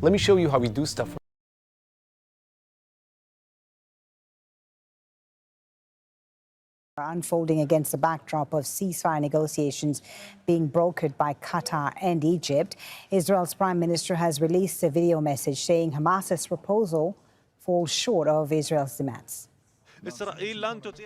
Let me show you how we do stuff. Unfolding against the backdrop of ceasefire negotiations being brokered by Qatar and Egypt. Israel's prime minister has released a video message saying Hamas's proposal falls short of Israel's demands.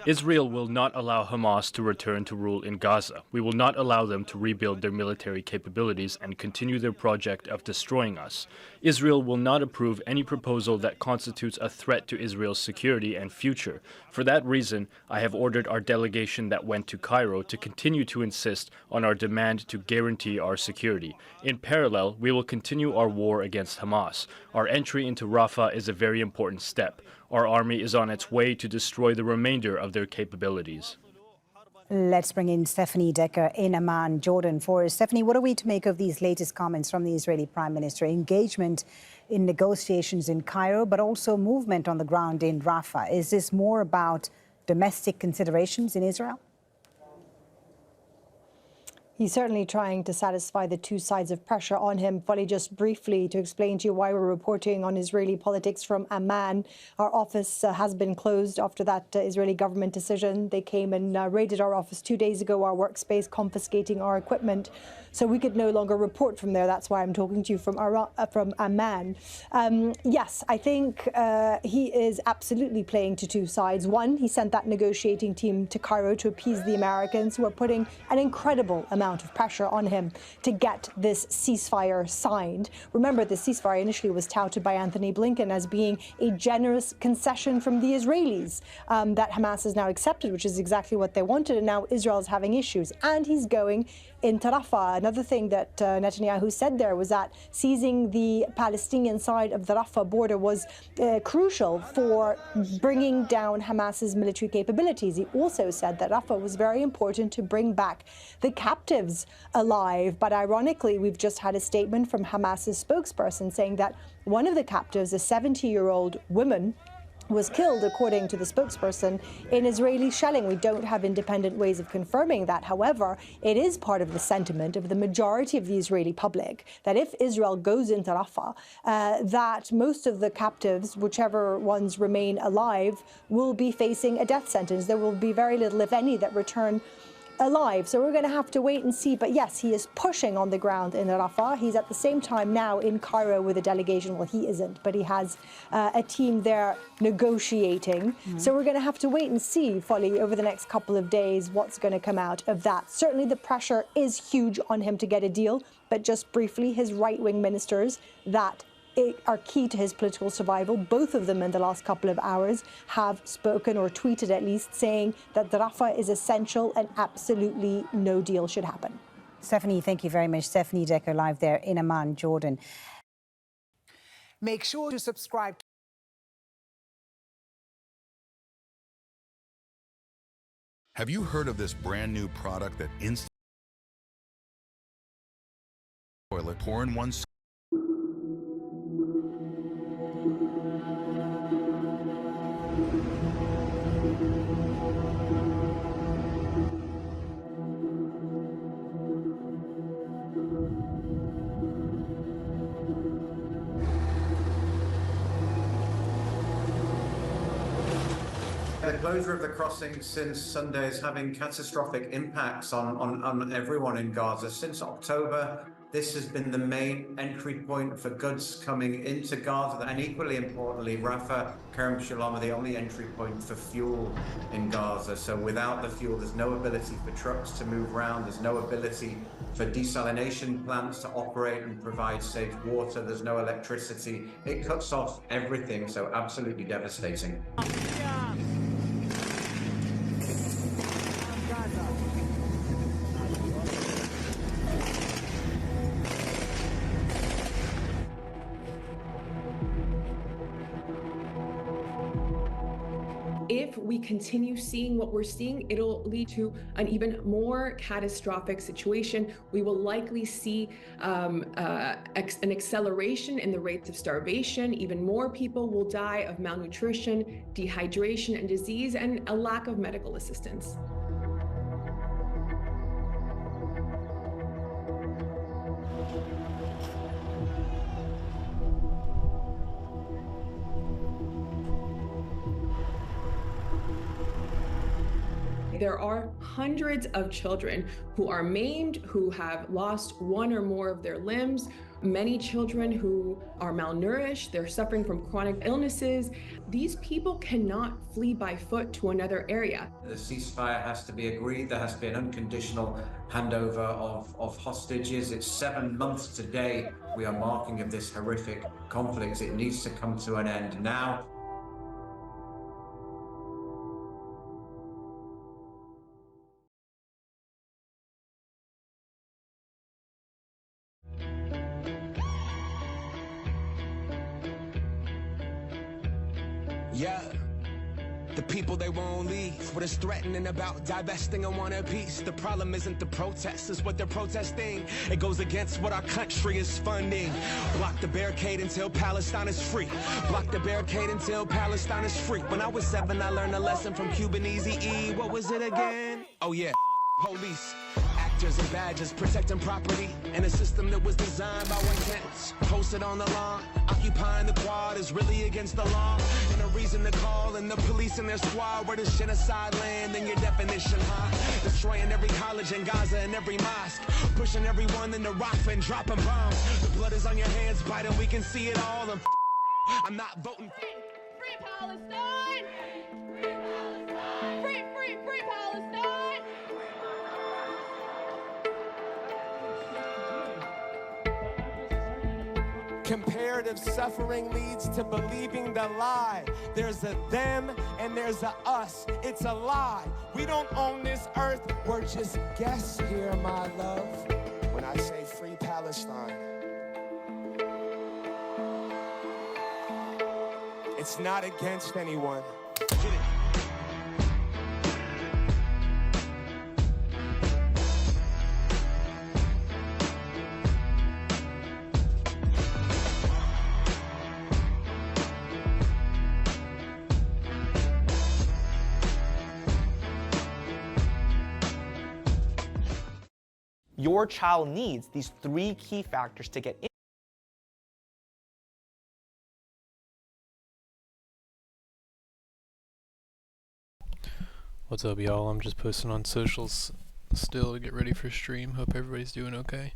Israel will not allow Hamas to return to rule in Gaza. We will not allow them to rebuild their military capabilities and continue their project of destroying us. Israel will not approve any proposal that constitutes a threat to Israel's security and future. For that reason, I have ordered our delegation that went to Cairo to continue to insist on our demand to guarantee our security. In parallel, we will continue our war against Hamas. Our entry into Rafah is a very important step. Our army is on its way to destroy the remainder of their capabilities. Let's bring in Stephanie Decker in Amman, Jordan for us. Stephanie, what are we to make of these latest comments from the Israeli Prime Minister? Engagement in negotiations in Cairo, but also movement on the ground in Rafah. Is this more about domestic considerations in Israel? He's certainly trying to satisfy the two sides of pressure on him. Fully, just briefly to explain to you why we're reporting on Israeli politics from Amman. Our office has been closed after that Israeli government decision. They came and raided our office 2 days ago, our workspace, confiscating our equipment. So we could no longer report from there. That's why I'm talking to you from Amman. Yes, I think he is absolutely playing to two sides. One, he sent that negotiating team to Cairo to appease the Americans, who are putting an incredible amount of pressure on him to get this ceasefire signed. Remember, the ceasefire initially was touted by Anthony Blinken as being a generous concession from the Israelis that Hamas has now accepted, which is exactly what they wanted. And now Israel is having issues. And he's going into Rafah. Another thing that Netanyahu said there was that seizing the Palestinian side of the Rafah border was crucial for bringing down Hamas's military capabilities. He also said that Rafah was very important to bring back the captives alive. But ironically, we've just had a statement from Hamas's spokesperson saying that one of the captives, a 70-year-old woman, was killed, according to the spokesperson, in Israeli shelling. We don't have independent ways of confirming that. However, it is part of the sentiment of the majority of the Israeli public that if Israel goes into Rafah, that most of the captives, whichever ones remain alive, will be facing a death sentence. There will be very little, if any, that return alive. So we're going to have to wait and see. But yes, he is pushing on the ground in Rafah. He's at the same time now in Cairo with a delegation. Well, he isn't, but he has a team there negotiating. So we're going to have to wait and see, Folly, over the next couple of days, what's going to come out of that. Certainly the pressure is huge on him to get a deal. But just briefly, his right-wing ministers that are key to his political survival. Both of them in the last couple of hours have spoken, or tweeted at least, saying that Rafah is essential and absolutely no deal should happen. Stephanie, thank you very much. Stephanie Decker live there in Amman, Jordan. Make sure to subscribe. Have you heard of this brand new product that instantly toilet pour in one? The closure of the crossing since Sunday is having catastrophic impacts on everyone in Gaza. Since October, this has been the main entry point for goods coming into Gaza. And equally importantly, Rafah, Kerem Shalom are the only entry point for fuel in Gaza. So without the fuel, there's no ability for trucks to move around. There's no ability for desalination plants to operate and provide safe water. There's no electricity. It cuts off everything. So absolutely devastating. If we continue seeing what we're seeing, it'll lead to an even more catastrophic situation. We will likely see an acceleration in the rates of starvation. Even more people will die of malnutrition, dehydration, and disease, and a lack of medical assistance. there are hundreds of children who are maimed, who have lost one or more of their limbs, many children who are malnourished, they're suffering from chronic illnesses. These people cannot flee by foot to another area. The ceasefire has to be agreed. There has to be an unconditional handover of hostages. It's 7 months today we are marking of this horrific conflict. It needs to come to an end now. Yeah, the people they won't leave. What is threatening about divesting and want a piece? The problem isn't the protests, it's what they're protesting. It goes against what our country is funding. Block the barricade until Palestine is free. Block the barricade until Palestine is free. When I was 7, I learned a lesson from Cuban Eazy-E. What was it again? Oh yeah, police. Actors and badges protecting property in a system that was designed by one tenants. Posted on the lawn, occupying the quad is really against the law. And a reason to call in the police and their squad. Where does genocide land in your definition, huh? Destroying every college in Gaza and every mosque. Pushing everyone into Rafah and dropping bombs. The blood is on your hands, Biden, we can see it all. And I'm not voting for Free Palestine! Free Palestine! comparative suffering leads to believing the lie. There's a them and there's a us. It's a lie. We don't own this earth. We're just guests here, my love. When I say free Palestine, it's not against anyone. Get it? Your child needs these 3 key factors to get in. What's up, y'all? I'm just posting on socials still to get ready for stream. Hope everybody's doing okay.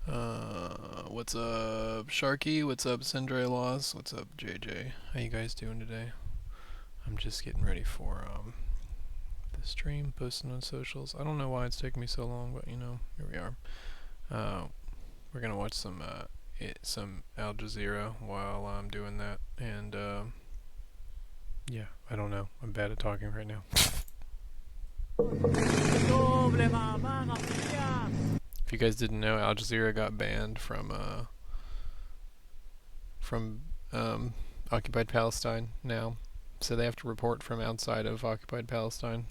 What's up, Sharky? What's up, Sindre Laws? What's up, JJ? How you guys doing today? I'm just getting ready for the stream, posting on socials. I don't know why it's taking me so long, but you know, here we are. We're gonna watch some Al Jazeera while I'm doing that, and yeah, I don't know. I'm bad at talking right now. If you guys didn't know, Al Jazeera got banned from occupied Palestine now, so they have to report from outside of occupied Palestine.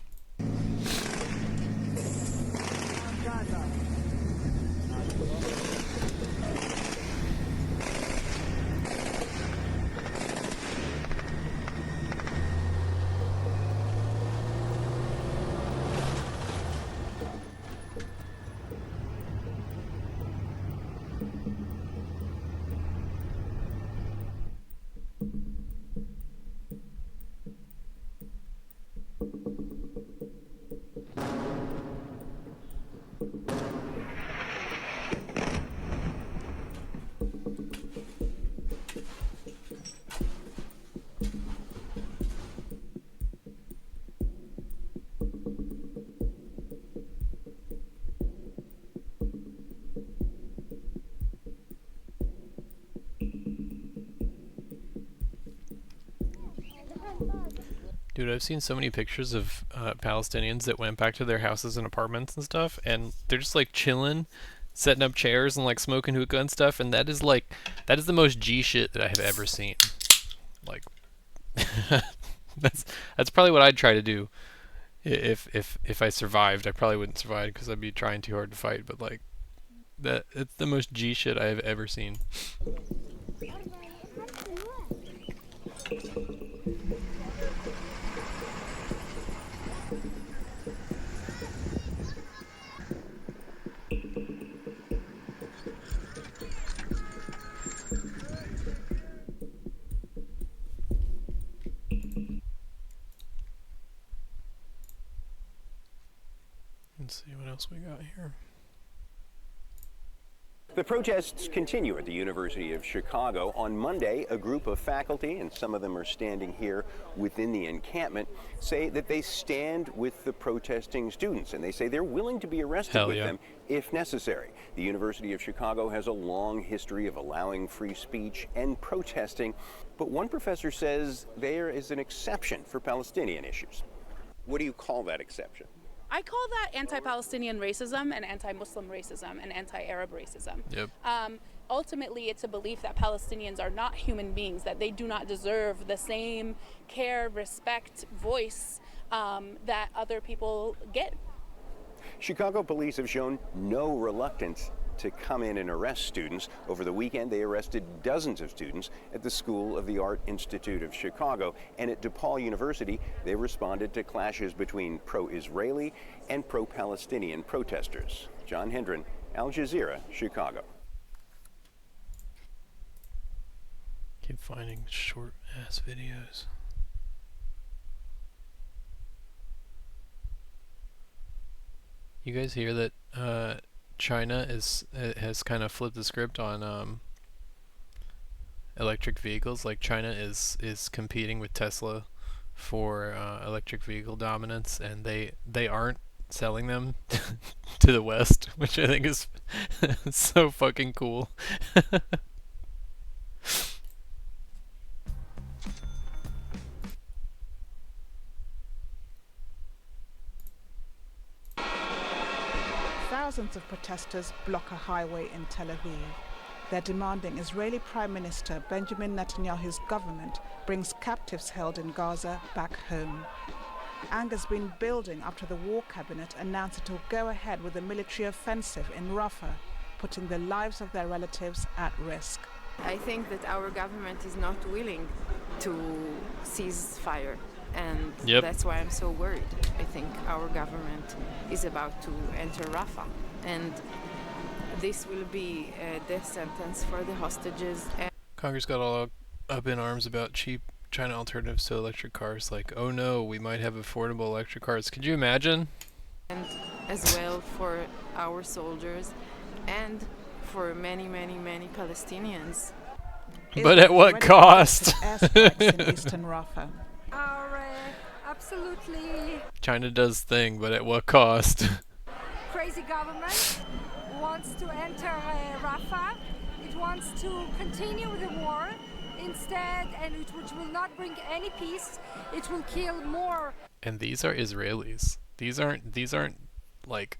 Dude, I've seen so many pictures of Palestinians that went back to their houses and apartments and stuff, and they're just like chilling, setting up chairs and like smoking hookah and stuff, and that is the most G shit that I have ever seen. Like, that's probably what I'd try to do if I survived. I probably wouldn't survive because I'd be trying too hard to fight, but like, it's the most G shit I have ever seen. else we got here? The protests continue at the University of Chicago. On Monday, a group of faculty, and some of them are standing here within the encampment, say that they stand with the protesting students, and they say they're willing to be arrested with them if necessary. The University of Chicago has a long history of allowing free speech and protesting, but one professor says there is an exception for Palestinian issues. What do you call that exception? I call that anti-Palestinian racism and anti-Muslim racism and anti-Arab racism. Yep. Ultimately, it's a belief that Palestinians are not human beings, that they do not deserve the same care, respect, voice that other people get. Chicago police have shown no reluctance to come in and arrest students. Over the weekend, they arrested dozens of students at the School of the Art Institute of Chicago. And at DePaul University, they responded to clashes between pro-Israeli and pro-Palestinian protesters. John Hendren, Al Jazeera, Chicago. Keep finding short-ass videos. You guys hear that China has kind of flipped the script on electric vehicles? Like China is competing with Tesla for electric vehicle dominance, and they aren't selling them to the West, which I think is so fucking cool. Thousands of protesters block a highway in Tel Aviv. They're demanding Israeli Prime Minister Benjamin Netanyahu's government brings captives held in Gaza back home. Anger's been building after the War Cabinet announced it will go ahead with a military offensive in Rafah, putting the lives of their relatives at risk. I think that our government is not willing to cease fire. And that's why I'm so worried. I think our government is about to enter Rafah, and this will be a death sentence for the hostages. Congress got all up in arms about cheap China alternatives to electric cars, like, oh no, we might have affordable electric cars. Could you imagine? And as well for our soldiers and for many, many, many Palestinians. But at what cost? Airstrikes in eastern Rafah. Absolutely China does thing, but at what cost? crazy government wants to enter Rafah. It wants to continue the war instead, and which will not bring any peace. It will kill more. And these are Israelis. These aren't like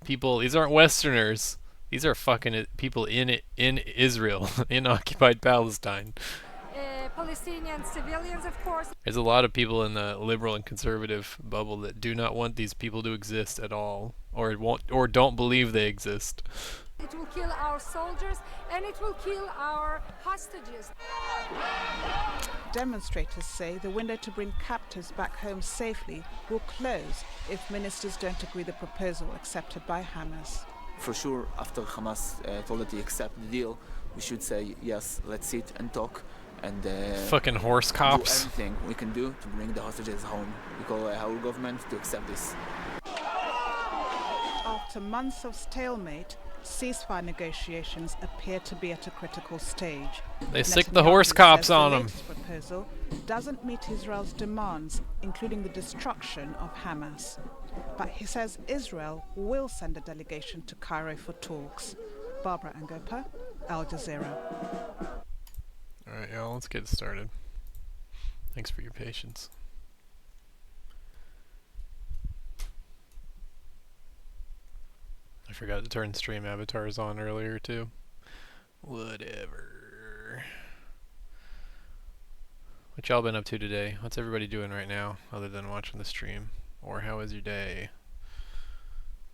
people. These aren't Westerners. These are fucking people in Israel, in occupied Palestine. Palestinian civilians, of course. There's a lot of people in the liberal and conservative bubble that do not want these people to exist at all, or don't believe they exist. It will kill our soldiers, and it will kill our hostages. Demonstrators say the window to bring captives back home safely will close if ministers don't agree the proposal accepted by Hamas. For sure, after Hamas told that they accept the deal, we should say, yes, let's sit and talk. And fucking horse cops. Do everything we can do to bring the hostages home. We call our government to accept this. After months of stalemate, ceasefire negotiations appear to be at a critical stage. They sick the horse cops on them. The proposal doesn't meet Israel's demands, including the destruction of Hamas. But he says Israel will send a delegation to Cairo for talks. Barbara Angopa, Al Jazeera. Alright, y'all, let's get started. Thanks for your patience. I forgot to turn stream avatars on earlier, too. Whatever. What y'all been up to today? What's everybody doing right now, other than watching the stream? Or how was your day?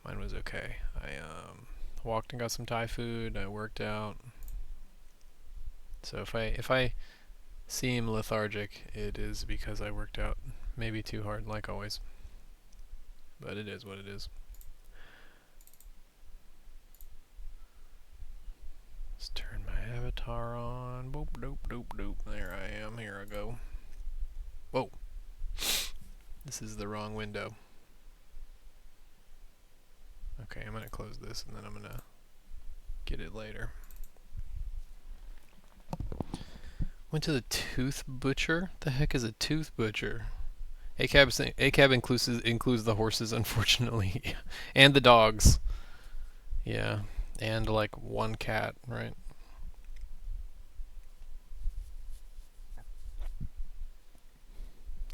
Mine was okay. I walked and got some Thai food. I worked out. So if I seem lethargic, it is because I worked out maybe too hard, like always. But it is what it is. Let's turn my avatar on. Boop doop doop doop. There I am. Here I go. Whoa. This is the wrong window. Okay, I'm gonna close this and then I'm gonna get it later. Went to the tooth butcher? The heck is a tooth butcher? ACAB includes the horses, unfortunately, and the dogs. Yeah, and like one cat, right?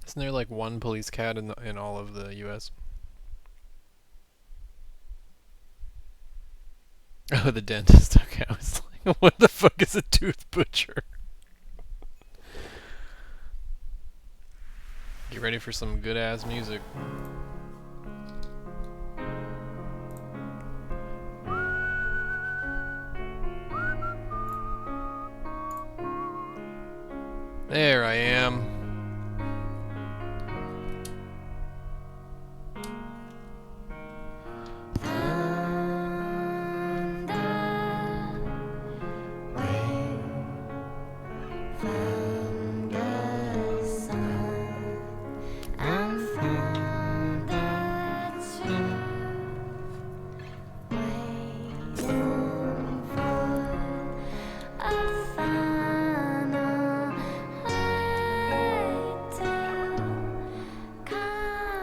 Isn't there like one police cat in all of the U.S.? Oh, the dentist. Okay, I was like, what the fuck is a tooth butcher? Get ready for some good ass music. There I am.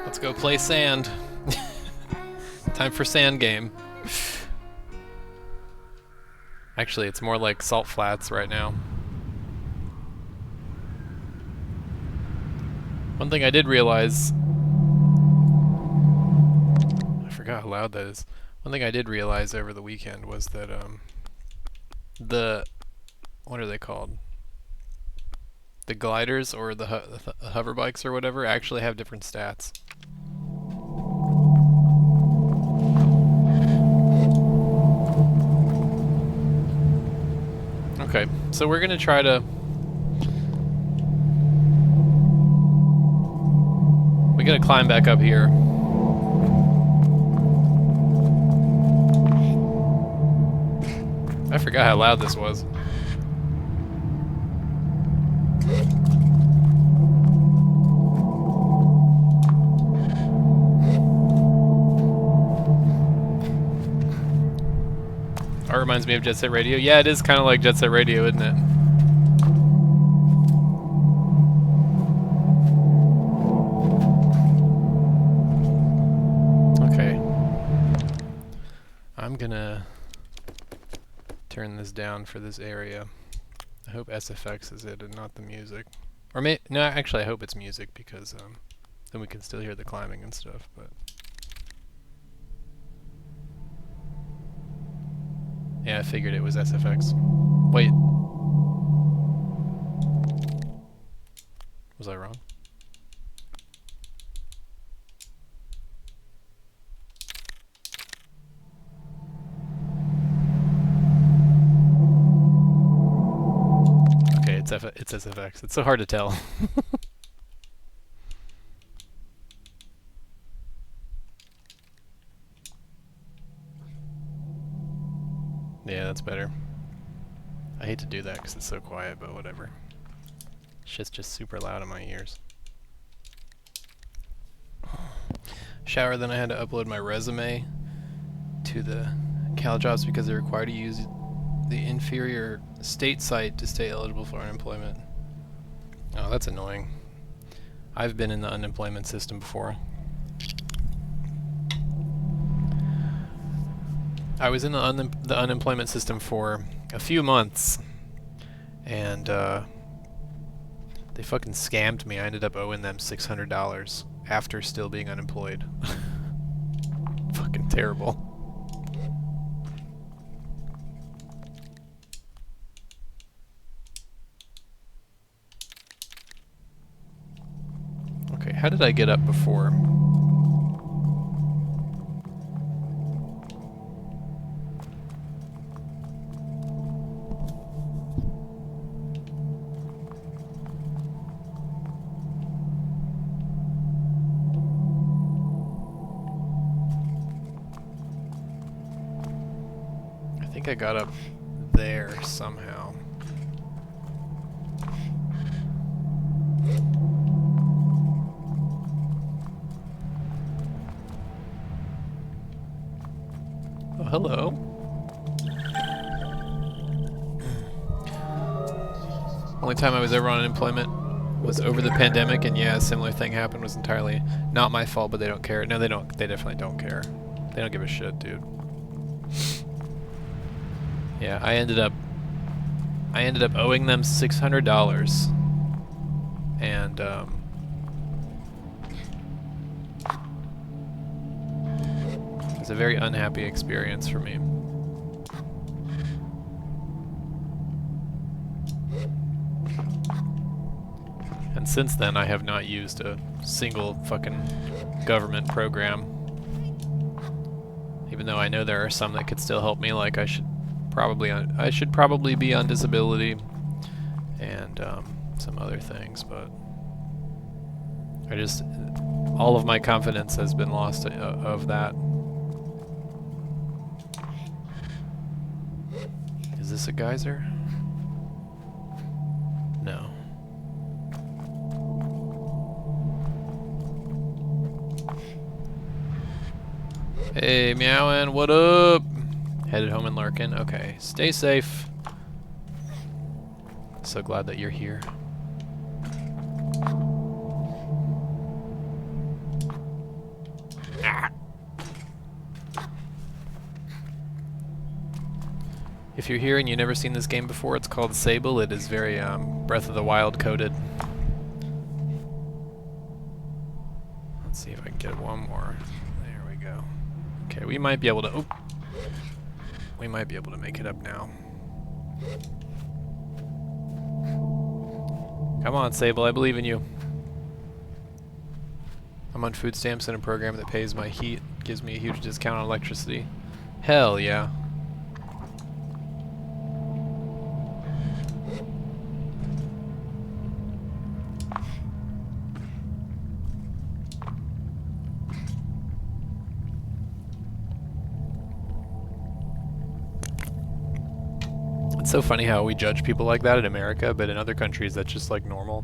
Let's go play sand. Time for sand game. Actually, it's more like salt flats right now. One thing I did realize... I forgot how loud that is. One thing I did realize over the weekend was that, what are they called? The gliders or the hover bikes or whatever actually have different stats. Okay, so we're gonna try to... We gotta climb back up here. I forgot how loud this was. Art reminds me of Jet Set Radio. Yeah, it is kind of like Jet Set Radio, isn't it? Okay. I'm gonna turn this down for this area. I hope SFX is it and not the music. Or no, actually I hope it's music because then we can still hear the climbing and stuff, but... Yeah, I figured it was SFX. Wait. Was I wrong? Okay, it's SFX. It's so hard to tell. Yeah, that's better. I hate to do that because it's so quiet, but whatever. Shit's just super loud in my ears. Shower, then I had to upload my resume to the CalJobs because they're required to use the inferior state site to stay eligible for unemployment. Oh, that's annoying. I've been in the unemployment system before. I was in the unemployment system for a few months, and they fucking scammed me. I ended up owing them $600 after still being unemployed. Fucking terrible. Okay, how did I get up before? I got up there somehow. hello. Only time I was ever on unemployment was over the pandemic, and yeah, a similar thing happened. Was entirely not my fault, but they don't care. No, they don't. They definitely don't care. They don't give a shit, dude. Yeah, I ended up owing them $600, and it was a very unhappy experience for me. And since then, I have not used a single fucking government program. Even though I know there are some that could still help me, like I should probably be on disability and some other things, but all of my confidence has been lost of that. Is this a geyser? No. Hey, Meowin', what up? Headed home in Larkin. Okay, stay safe. So glad that you're here. Ah. If you're here and you've never seen this game before, it's called Sable. It is very Breath of the Wild coded. Let's see if I can get one more. There we go. Okay, we might be able to. We might be able to make it up now. Come on, Sable, I believe in you. I'm on food stamps in a program that pays my heat, gives me a huge discount on electricity. Hell yeah. It's so funny how we judge people like that in America, but in other countries that's just like normal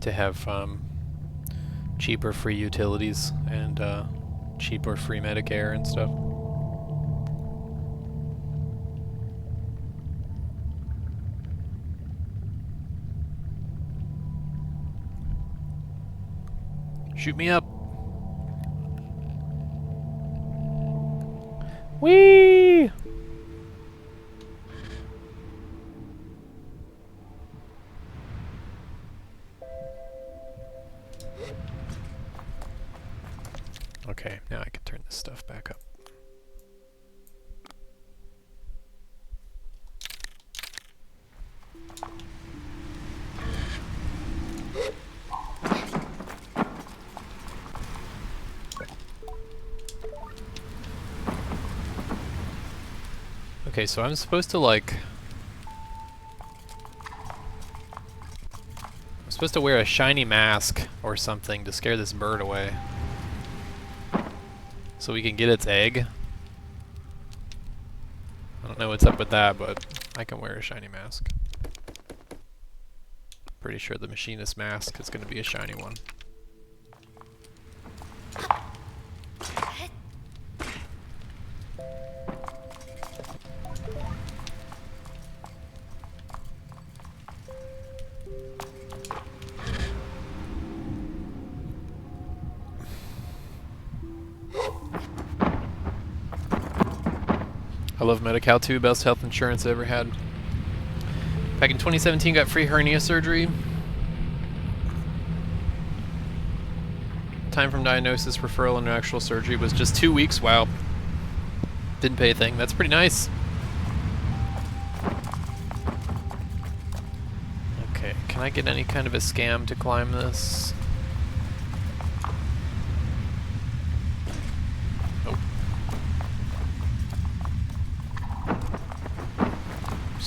to have cheaper free utilities and cheaper free Medicare and stuff. Shoot me up. Whee! Okay, now I can turn this stuff back up. Okay, so I'm supposed to wear a shiny mask or something to scare this bird away. So we can get its egg. I don't know what's up with that, but I can wear a shiny mask. Pretty sure the machinist mask is going to be a shiny one. I love Medi-Cal too, best health insurance I ever had. Back in 2017, got free hernia surgery. Time from diagnosis, referral, and actual surgery was just 2 weeks. Wow. Didn't pay a thing. That's pretty nice. Okay, can I get any kind of a scam to climb this?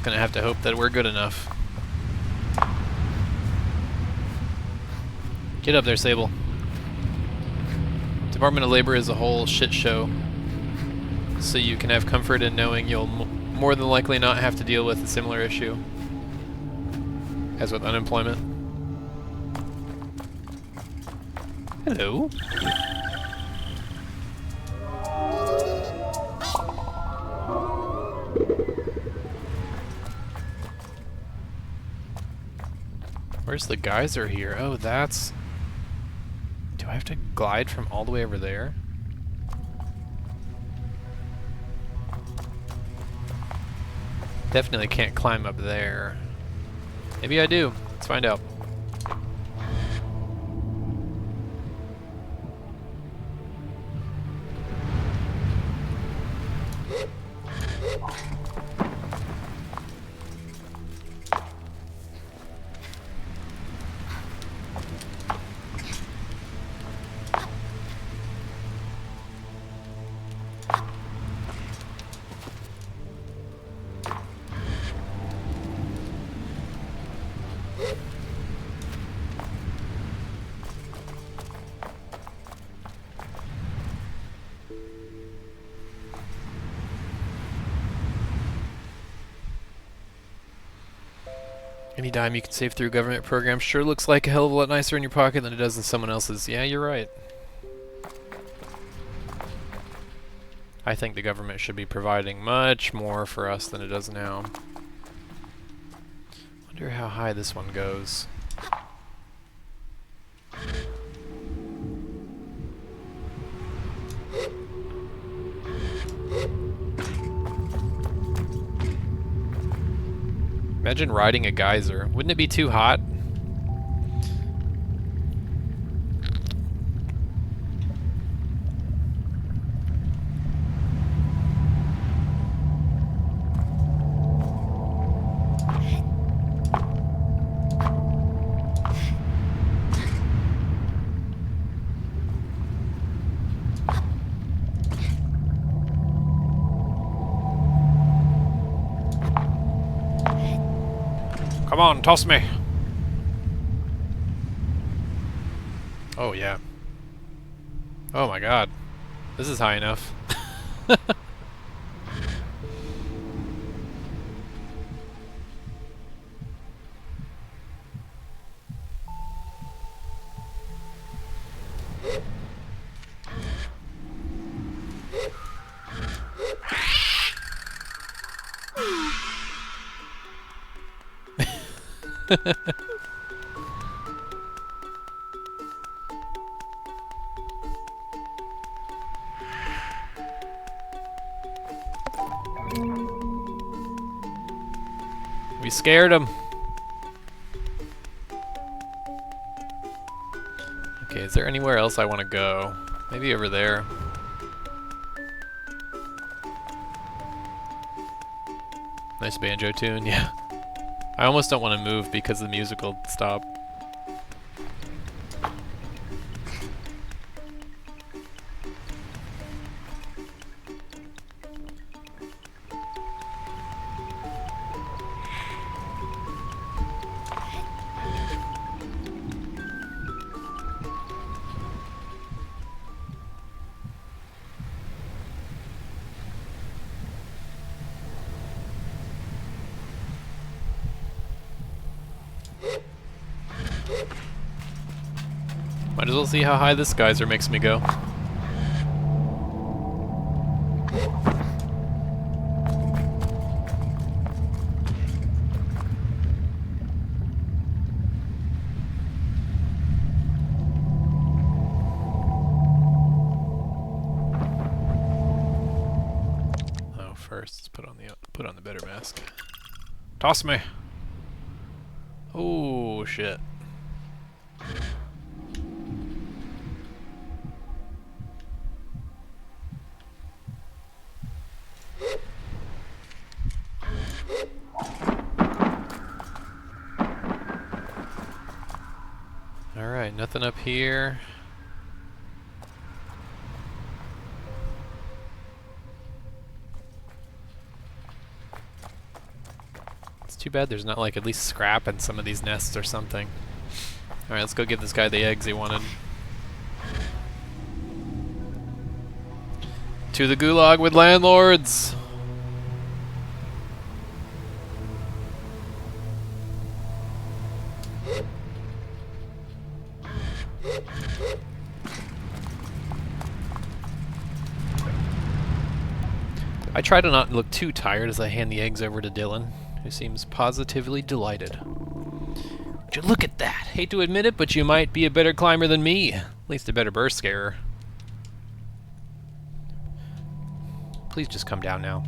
Gonna have to hope that we're good enough. Get up there, Sable. Department of Labor is a whole shit show, so you can have comfort in knowing you'll more than likely not have to deal with a similar issue as with unemployment. Hello. Where's the geyser here? Oh, that's... Do I have to glide from all the way over there? Definitely can't climb up there. Maybe I do. Let's find out. Any dime you can save through government programs sure looks like a hell of a lot nicer in your pocket than it does in someone else's. Yeah, you're right. I think the government should be providing much more for us than it does now. Wonder how high this one goes. Imagine riding a geyser. Wouldn't it be too hot? Come on, toss me. Oh, yeah. Oh my god. This is high enough. We scared him. Okay, is there anywhere else I want to go? Maybe over there. Nice banjo tune, yeah. I almost don't want to move because the music will stop. Might as well see how high this geyser makes me go. Oh, first let's put on the better mask. Toss me. Oh shit. Alright, nothing up here. It's too bad there's not like at least scrap in some of these nests or something. Alright, let's go give this guy the eggs he wanted. To the gulag with landlords! I try to not look too tired as I hand the eggs over to Dylan, who seems positively delighted. Would you look at that? Hate to admit it, but you might be a better climber than me. At least a better burst scarer. Please just come down now.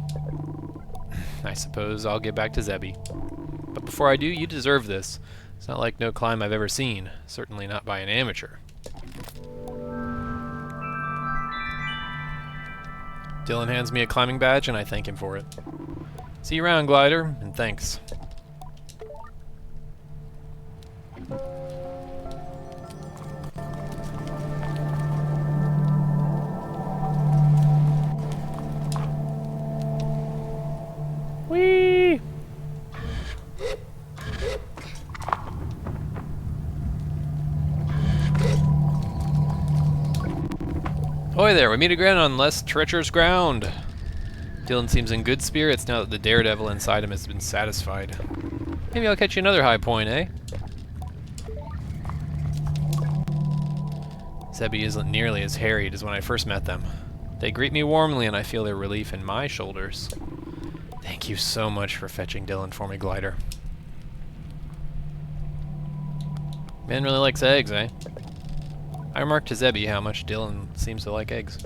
I suppose I'll get back to Zebby. But before I do, you deserve this. It's not like no climb I've ever seen. Certainly not by an amateur. Dylan hands me a climbing badge, and I thank him for it. See you around, Glider, and thanks. Whee! Ahoy there, we meet again on less treacherous ground. Dylan seems in good spirits now that the daredevil inside him has been satisfied. Maybe I'll catch you another high point, eh? Zebby isn't nearly as harried as when I first met them. They greet me warmly and I feel their relief in my shoulders. Thank you so much for fetching Dylan for me, Glider. Man really likes eggs, eh? I remarked to Zebby how much Dylan seems to like eggs.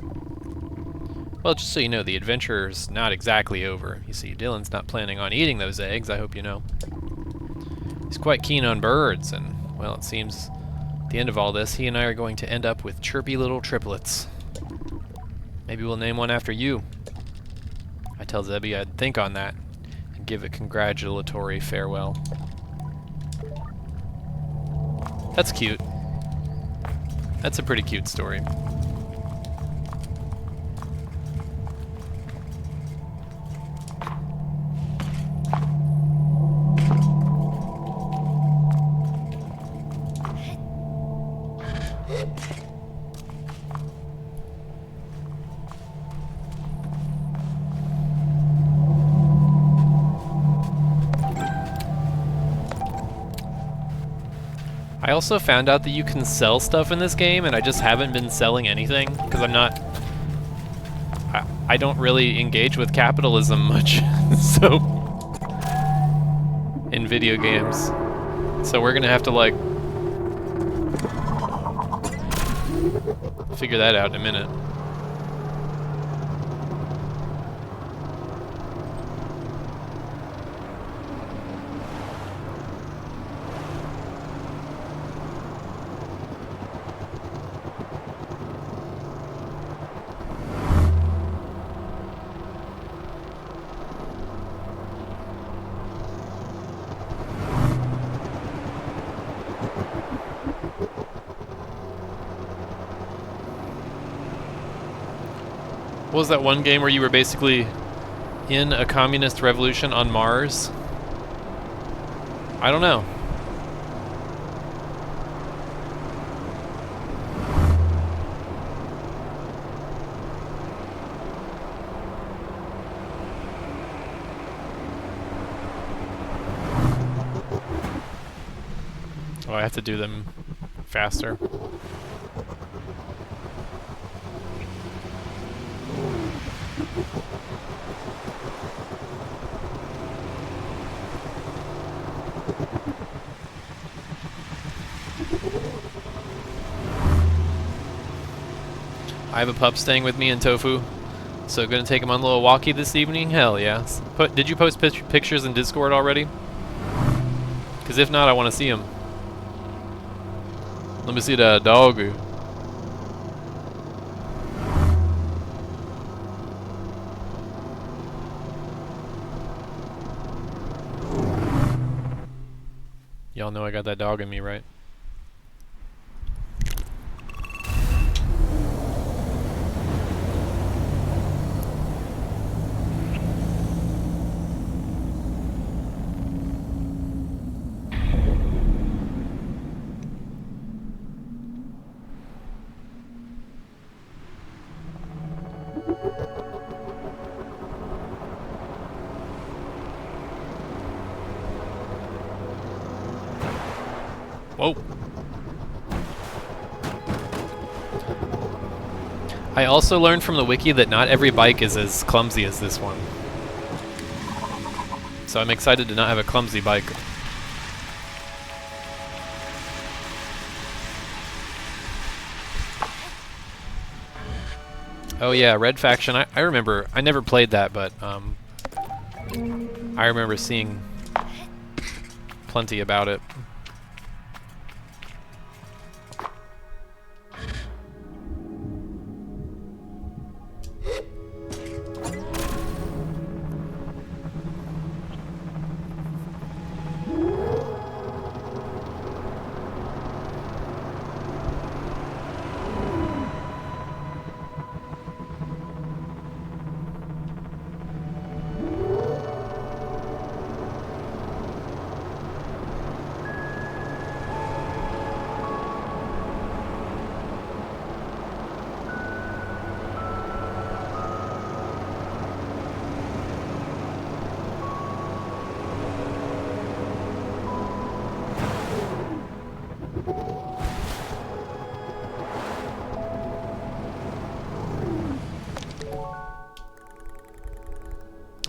Well, just so you know, the adventure's not exactly over. You see, Dylan's not planning on eating those eggs, I hope you know. He's quite keen on birds, and, well, it seems at the end of all this, he and I are going to end up with chirpy little triplets. Maybe we'll name one after you. I tell Zebby I'd think on that and give a congratulatory farewell. That's cute. That's a pretty cute story. I also found out that you can sell stuff in this game, and I just haven't been selling anything, because I don't really engage with capitalism much, so, in video games. So we're gonna have to, like, figure that out in a minute. What was that one game where you were basically in a communist revolution on Mars? I don't know. Oh, I have to do them faster. I have a pup staying with me in Tofu, so gonna take him on a little walkie this evening? Hell yeah. Did you post pictures in Discord already? Because if not, I want to see him. Let me see that dog. Y'all know I got that dog in me, right? Whoa. I also learned from the wiki that not every bike is as clumsy as this one. So I'm excited to not have a clumsy bike. Oh yeah, Red Faction. I remember, I never played that, but I remember seeing plenty about it.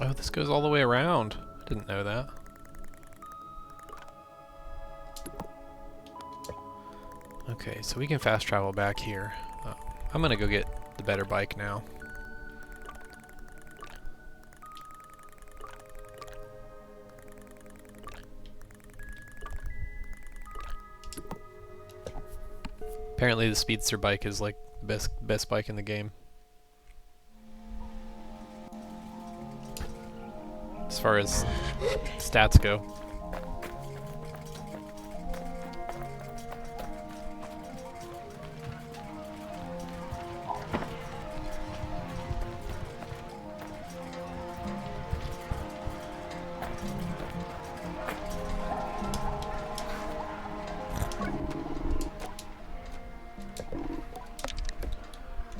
Oh, this goes all the way around. I didn't know that. Okay, so we can fast travel back here. I'm gonna go get the better bike now. Apparently the Speedster bike is like the best bike in the game. As far as stats go.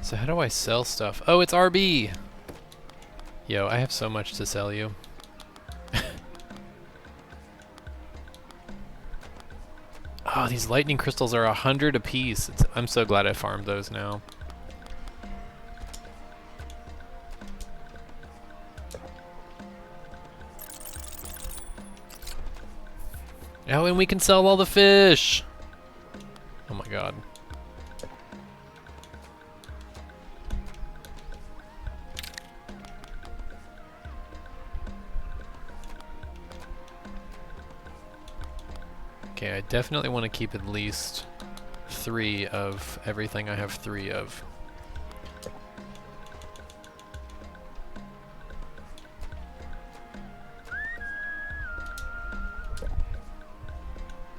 So how do I sell stuff? Oh, it's RB! Yo, I have so much to sell you. Oh, these lightning crystals are 100 a piece. I'm so glad I farmed those now. Oh, and we can sell all the fish! Oh my god. Okay, I definitely want to keep at least 3 of everything I have 3 of.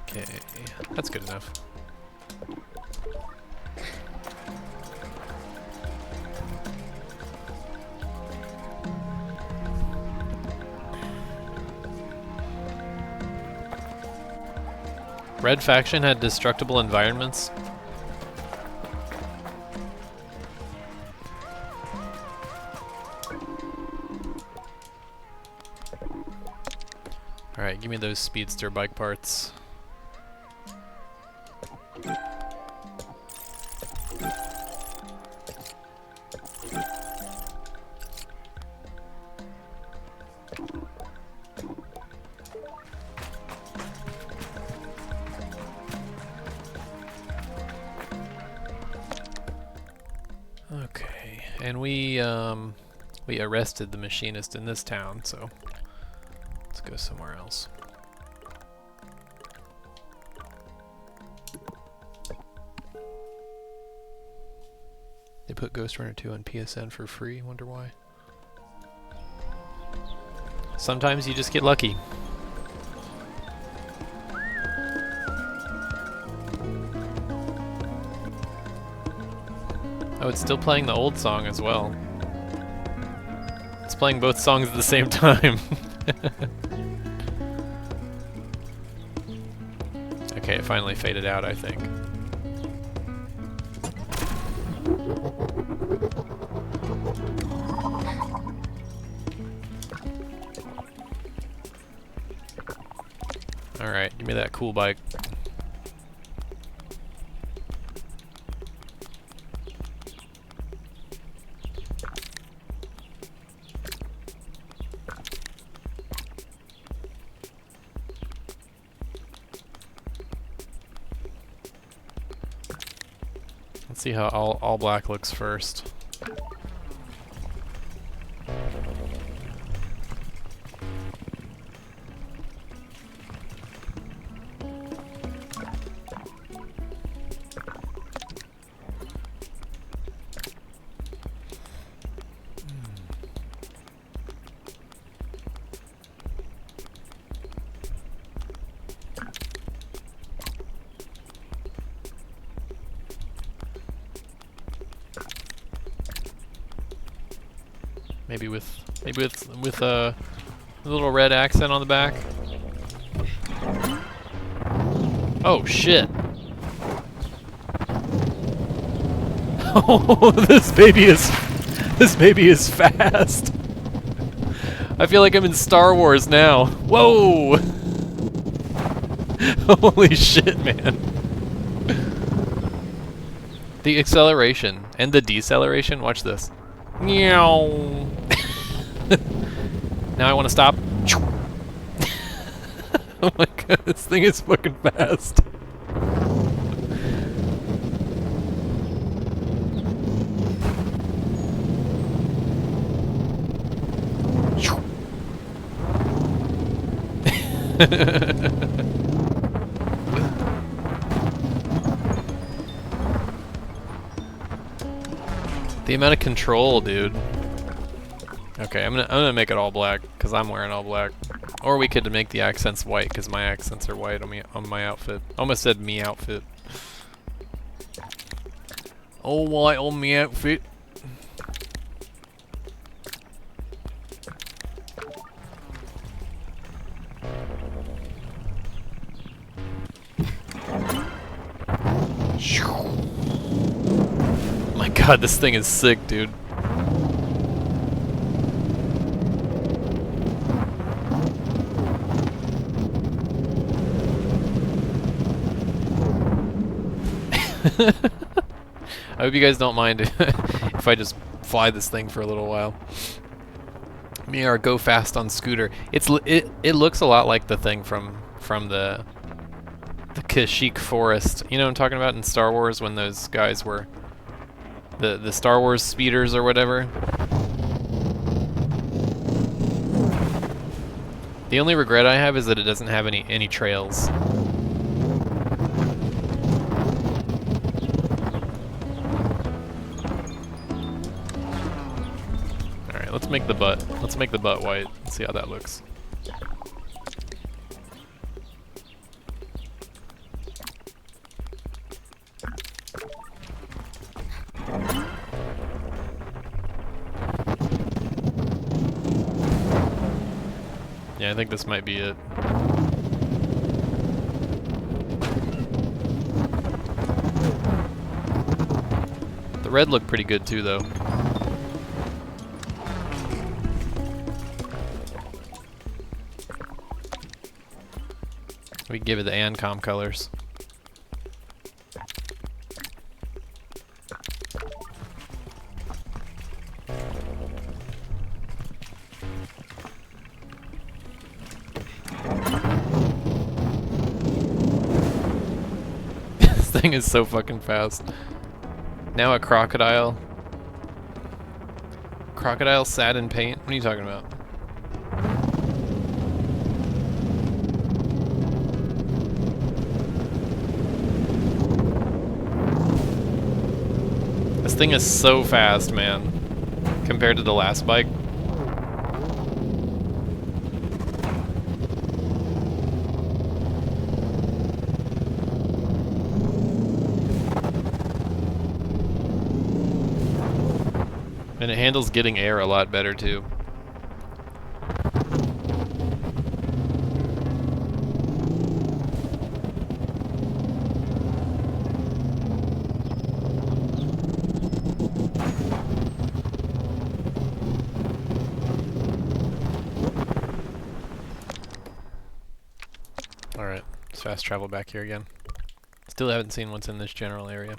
Okay, that's good enough. Red Faction had destructible environments. Alright, give me those Speedster bike parts. Okay, and we arrested the machinist in this town, so let's go somewhere else. They put Ghost Runner 2 on PSN for free, wonder why. Sometimes you just get lucky. Oh, it's still playing the old song as well. It's playing both songs at the same time. Okay, it finally faded out, I think. Alright, give me that cool bike. Let's see how all black looks first. Maybe with a little red accent on the back. Oh shit! Oh, this baby is fast. I feel like I'm in Star Wars now. Whoa! Holy shit, man! The acceleration and the deceleration. Watch this. Meow. Now I want to stop. Oh my god, this thing is fucking fast. The amount of control, dude. Okay, I'm gonna make it all black because I'm wearing all black, or we could make the accents white because my accents are white on my outfit. Almost said me outfit. All white on me outfit. My god, this thing is sick, dude. I hope you guys don't mind if I just fly this thing for a little while. Me or go fast on scooter. It looks a lot like the thing from the Kashyyyk forest. You know what I'm talking about in Star Wars when those guys were the Star Wars speeders or whatever. The only regret I have is that it doesn't have any trails. Alright, let's make the butt. Let's make the butt white. Let's see how that looks. Yeah, I think this might be it. The red looked pretty good too, though. We can give it the Ancom colors. Thing is so fucking fast. Now a crocodile. Crocodile sad in paint? What are you talking about? This thing is so fast, man. Compared to the last bike. And it handles getting air a lot better too. Alright, let's fast travel back here again. Still haven't seen what's in this general area.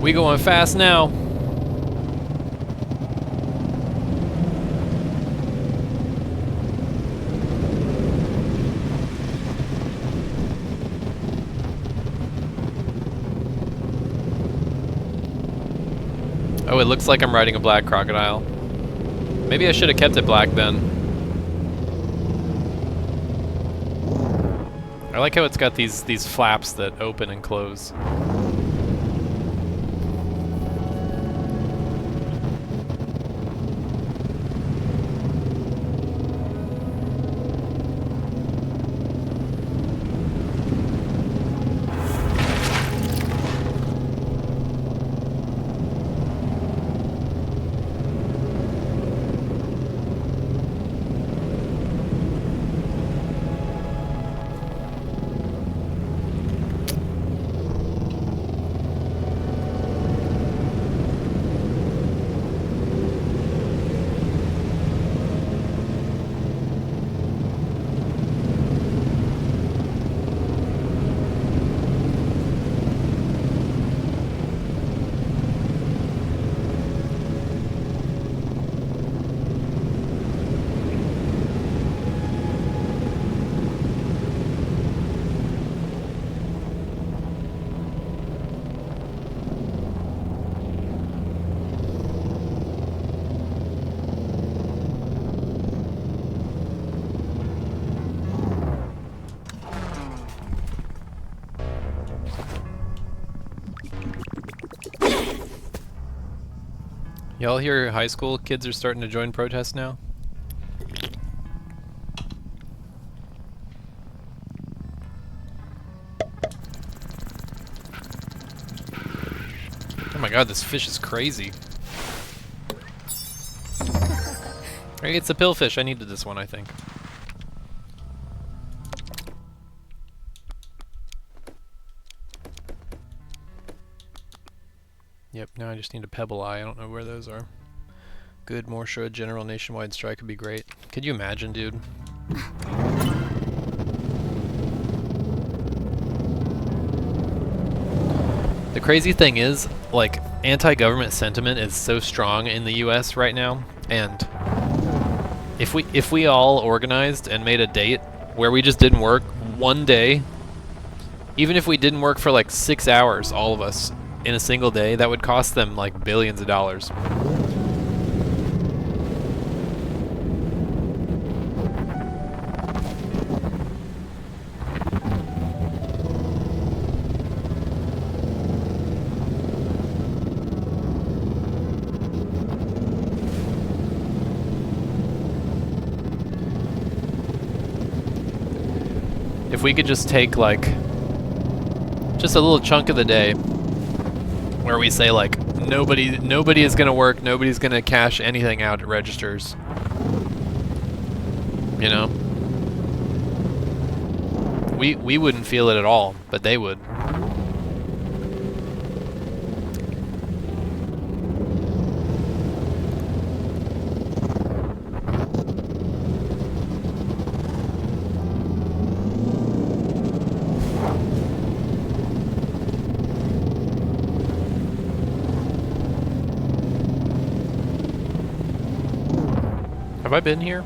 We going fast now. Oh, it looks like I'm riding a black crocodile. Maybe I should have kept it black then. I like how it's got these flaps that open and close. Y'all hear high school kids are starting to join protests now? Oh my god, this fish is crazy. Hey, it's a pillfish. I needed this one, I think. Yep, now I just need a pebble eye. I don't know where those are. Good, more should. General nationwide strike would be great. Could you imagine, dude? The crazy thing is, like, anti-government sentiment is so strong in the US right now, and if we all organized and made a date where we just didn't work one day, even if we didn't work for like 6 hours, all of us, in a single day, that would cost them like billions of dollars. If we could just take like just a little chunk of the day where we say like nobody is gonna work, nobody's gonna cash anything out at registers, you know, we wouldn't feel it at all, but they would. Have I been here?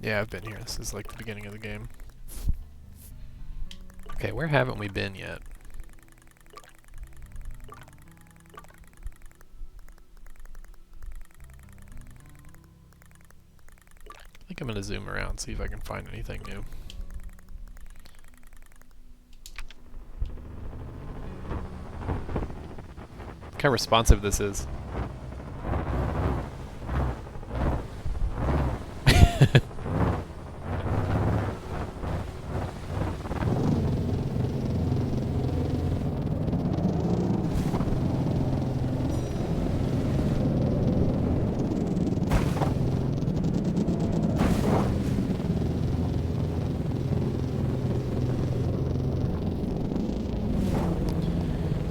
Yeah, I've been here. This is like the beginning of the game. Okay, where haven't we been yet? I think I'm gonna zoom around, see if I can find anything new. Look how responsive this is.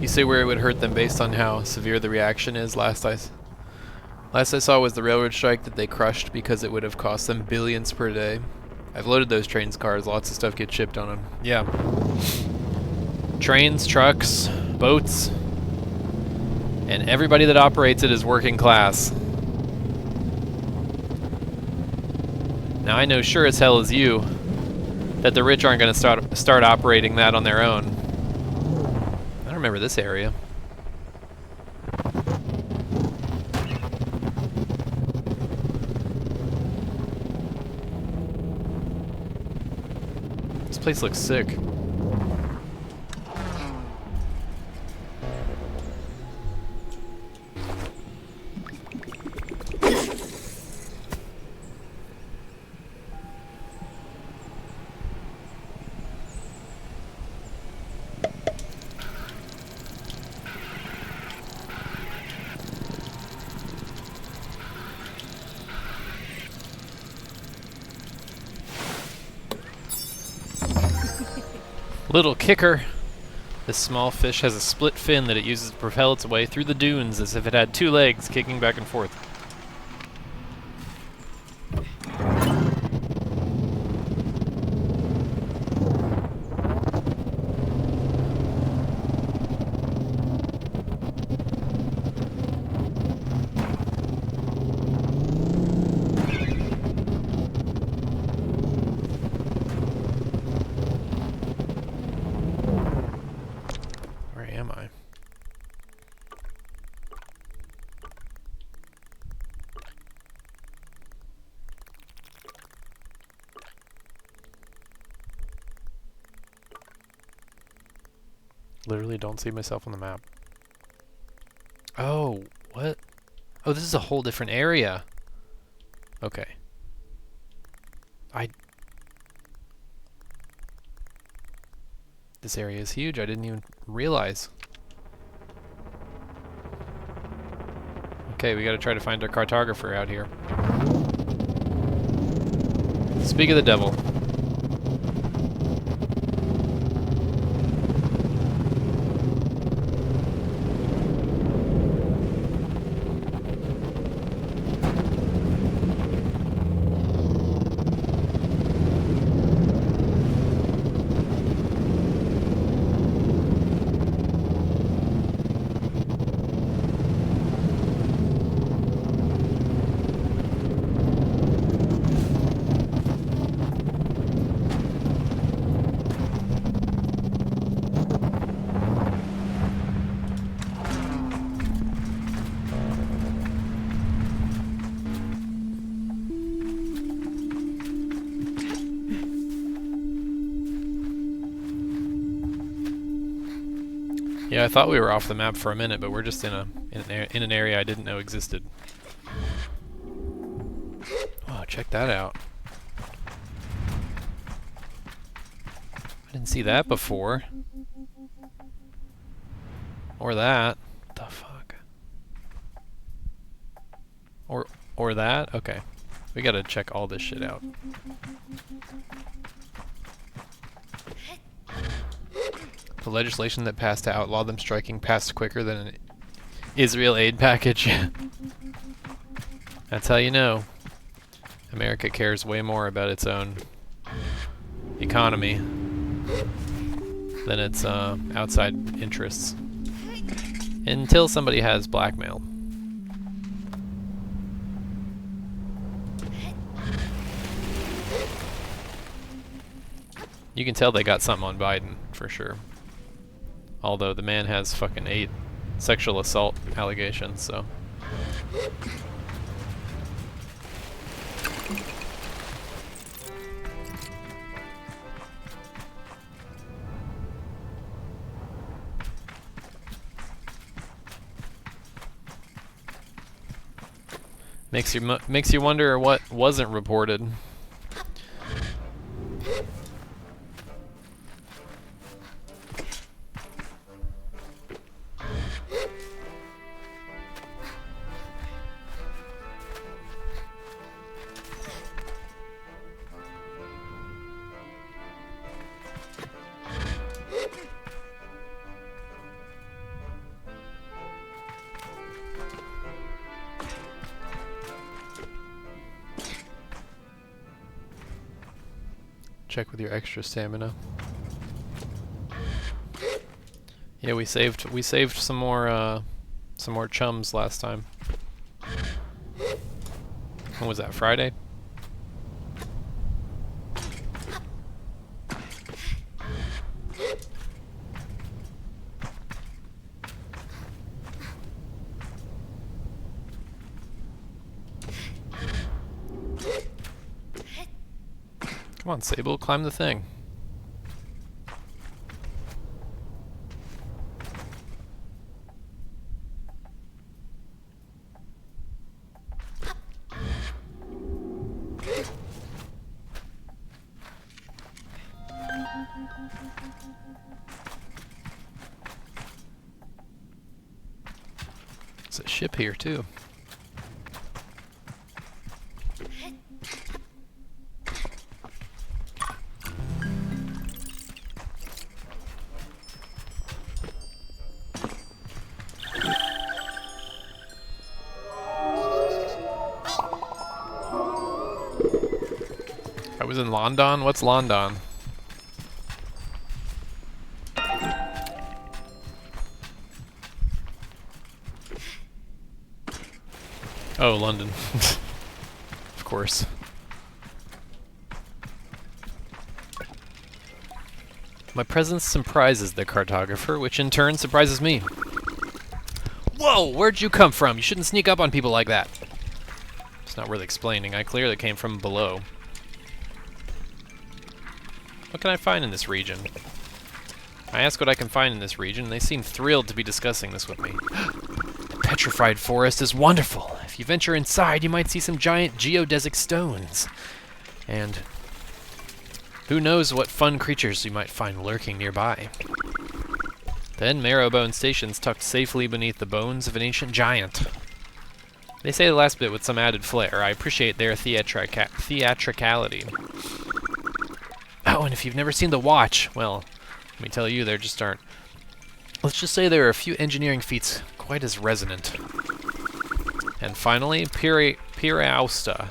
You say where it would hurt them based on how severe the reaction is. Last Last I saw was the railroad strike that they crushed because it would have cost them billions per day. I've loaded those trains, cars, lots of stuff gets shipped on them. Yeah. Trains, trucks, boats, and everybody that operates it is working class. Now I know sure as hell as you that the rich aren't going to start operating that on their own. I don't remember this area. This place looks sick. Little kicker. This small fish has a split fin that it uses to propel its way through the dunes as if it had two legs kicking back and forth. Literally don't see myself on the map. Oh, what? Oh, this is a whole different area. Okay. This area is huge. I didn't even realize. Okay, we gotta try to find our cartographer out here. Speak of the devil. Yeah, I thought we were off the map for a minute, but we're just in an area I didn't know existed. Oh, check that out. I didn't see that before. Or that. What the fuck? Or that? Okay. We gotta check all this shit out. The legislation that passed to outlaw them striking passed quicker than an Israel aid package. That's how you know. America cares way more about its own economy than its outside interests. Until somebody has blackmail. You can tell they got something on Biden, for sure. Although the man has fucking 8 sexual assault allegations, so. Makes you wonder what wasn't reported. check with your extra stamina. Yeah, we saved some more chums last time. When was that, Friday? Come on, Sable, climb the thing. There's a ship here, too. I was in London? What's London? Oh, London. Of course. My presence surprises the cartographer, which in turn surprises me. Whoa! Where'd you come from? You shouldn't sneak up on people like that. It's not worth explaining. I clearly came from below. What can I find in this region? I ask what I can find in this region, and they seem thrilled to be discussing this with me. The petrified forest is wonderful. If you venture inside, you might see some giant geodesic stones. And who knows what fun creatures you might find lurking nearby. Then Marrowbone Station's tucked safely beneath the bones of an ancient giant. They say the last bit with some added flair. I appreciate their theatricality. Oh, and if you've never seen The Watch, well, let me tell you, there just aren't. Let's just say there are a few engineering feats quite as resonant. And finally, Pirausta.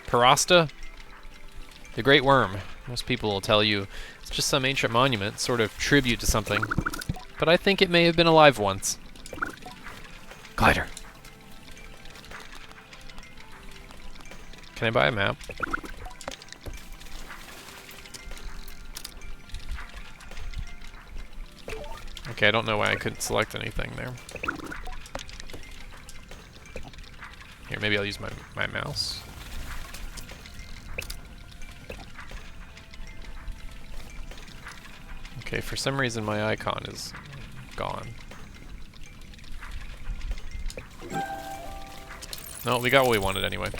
Pirasta? The Great Worm. Most people will tell you it's just some ancient monument, sort of tribute to something. But I think it may have been alive once. Glider. Can I buy a map? Okay, I don't know why I couldn't select anything there. Here, maybe I'll use my mouse. Okay, for some reason my icon is gone. No, we got what we wanted anyway.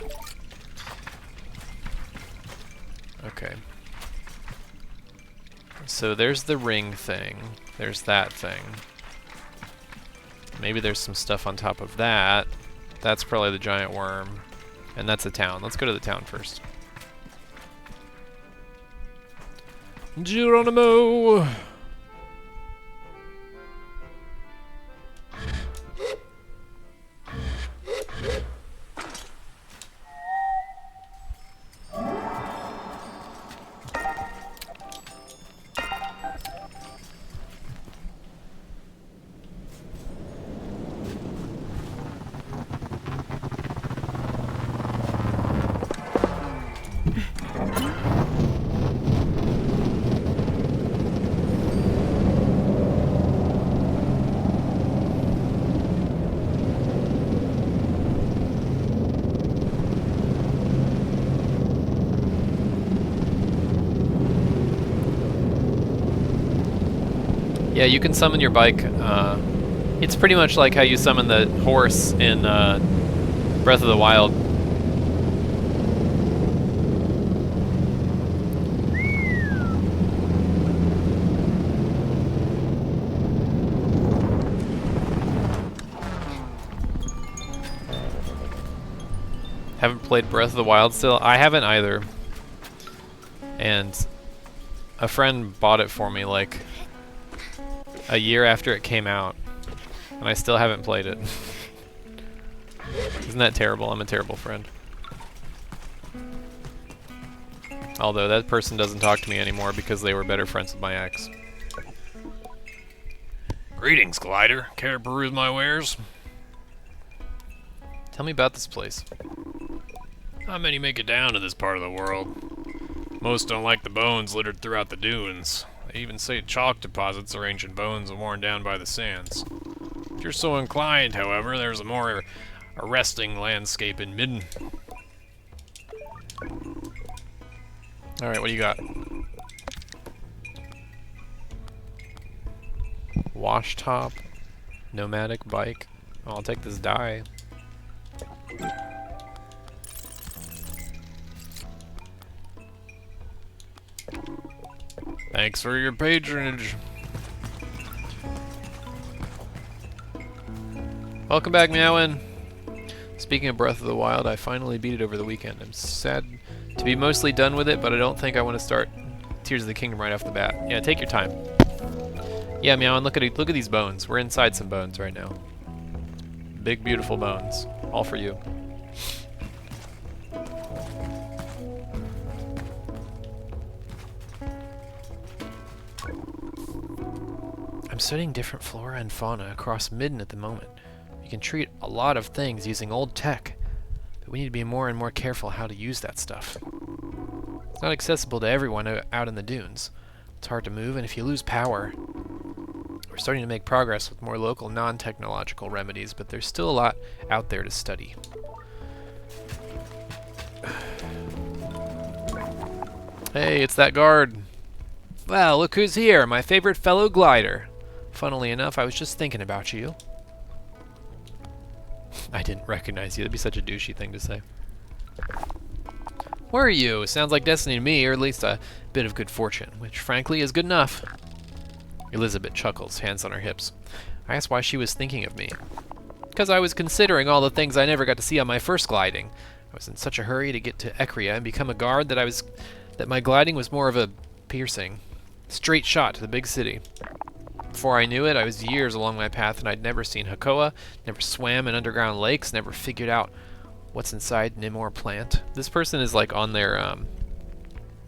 Okay. So there's the ring thing. There's that thing. Maybe there's some stuff on top of that. That's probably the giant worm. And that's a town. Let's go to the town first. Geronimo! Yeah, you can summon your bike. It's pretty much like how you summon the horse in Breath of the Wild. Haven't played Breath of the Wild still? I haven't either. And a friend bought it for me like a year after it came out, and I still haven't played it. Isn't that terrible? I'm a terrible friend. Although that person doesn't talk to me anymore because they were better friends with my ex. Greetings, Glider. Care to peruse my wares? Tell me about this place. Not many make it down to this part of the world. Most don't like the bones littered throughout the dunes. They even say chalk deposits are ancient bones worn down by the sands. If you're so inclined, however, there's a more arresting landscape in Midden. Alright, what do you got? Wash top, nomadic bike. Oh, I'll take this dye. Thanks for your patronage. Welcome back, Meowin. Speaking of Breath of the Wild, I finally beat it over the weekend. I'm sad to be mostly done with it, but I don't think I want to start Tears of the Kingdom right off the bat. Yeah, take your time. Yeah, Meowin, look at these bones. We're inside some bones right now. Big, beautiful bones. All for you. I'm studying different flora and fauna across Midden at the moment. You can treat a lot of things using old tech, but we need to be more and more careful how to use that stuff. It's not accessible to everyone out in the dunes. It's hard to move, and if you lose power... We're starting to make progress with more local, non-technological remedies, but there's still a lot out there to study. Hey, it's that guard. Well, look who's here, my favorite fellow glider. Funnily enough, I was just thinking about you. I didn't recognize you. That'd be such a douchey thing to say. Where are you? Sounds like destiny to me, or at least a bit of good fortune, which frankly is good enough. Elizabeth chuckles, hands on her hips. I asked why she was thinking of me. Because I was considering all the things I never got to see on my first gliding. I was in such a hurry to get to Ecria and become a guard that my gliding was more of a piercing, straight shot to the big city. Before I knew it, I was years along my path, and I'd never seen Hakoa, never swam in underground lakes, never figured out what's inside Nimor plant. This person is like on their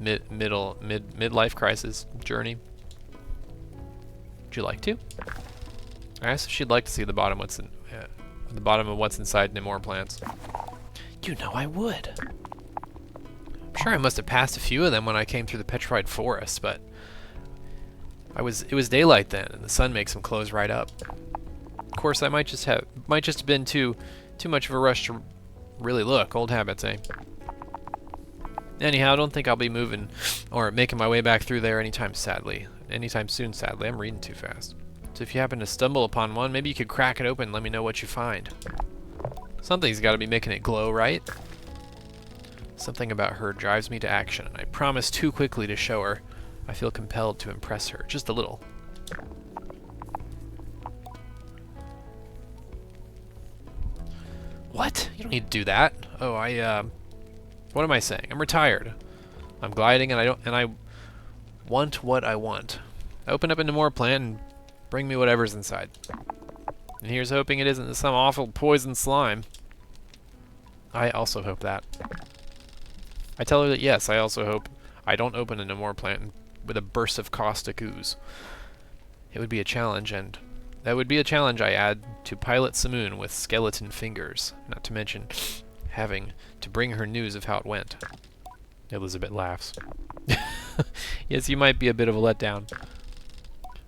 midlife crisis journey. Would you like to? I asked if she'd like to see the bottom of what's inside Nimor plants. You know I would. I'm sure I must have passed a few of them when I came through the petrified forest, but it was daylight then, and the sun makes them close right up. Of course, I might just have been too much of a rush to really look. Old habits, eh? Anyhow, I don't think I'll be moving or making my way back through there anytime soon, sadly. I'm reading too fast. So if you happen to stumble upon one, maybe you could crack it open and let me know what you find. Something's got to be making it glow, right? Something about her drives me to action, and I promise too quickly to show her. I feel compelled to impress her, just a little. What? You don't need to do that. Oh, what am I saying? I'm retired. I'm gliding, and I want what I want. Open up into more plant and bring me whatever's inside. And here's hoping it isn't some awful poison slime. I also hope that. I tell her that yes, I also hope I don't open into more plant with a burst of caustic ooze. It would be a challenge, and that would be a challenge I add to Pilot Simoon with skeleton fingers, not to mention having to bring her news of how it went. Elizabeth laughs. Yes, you might be a bit of a letdown.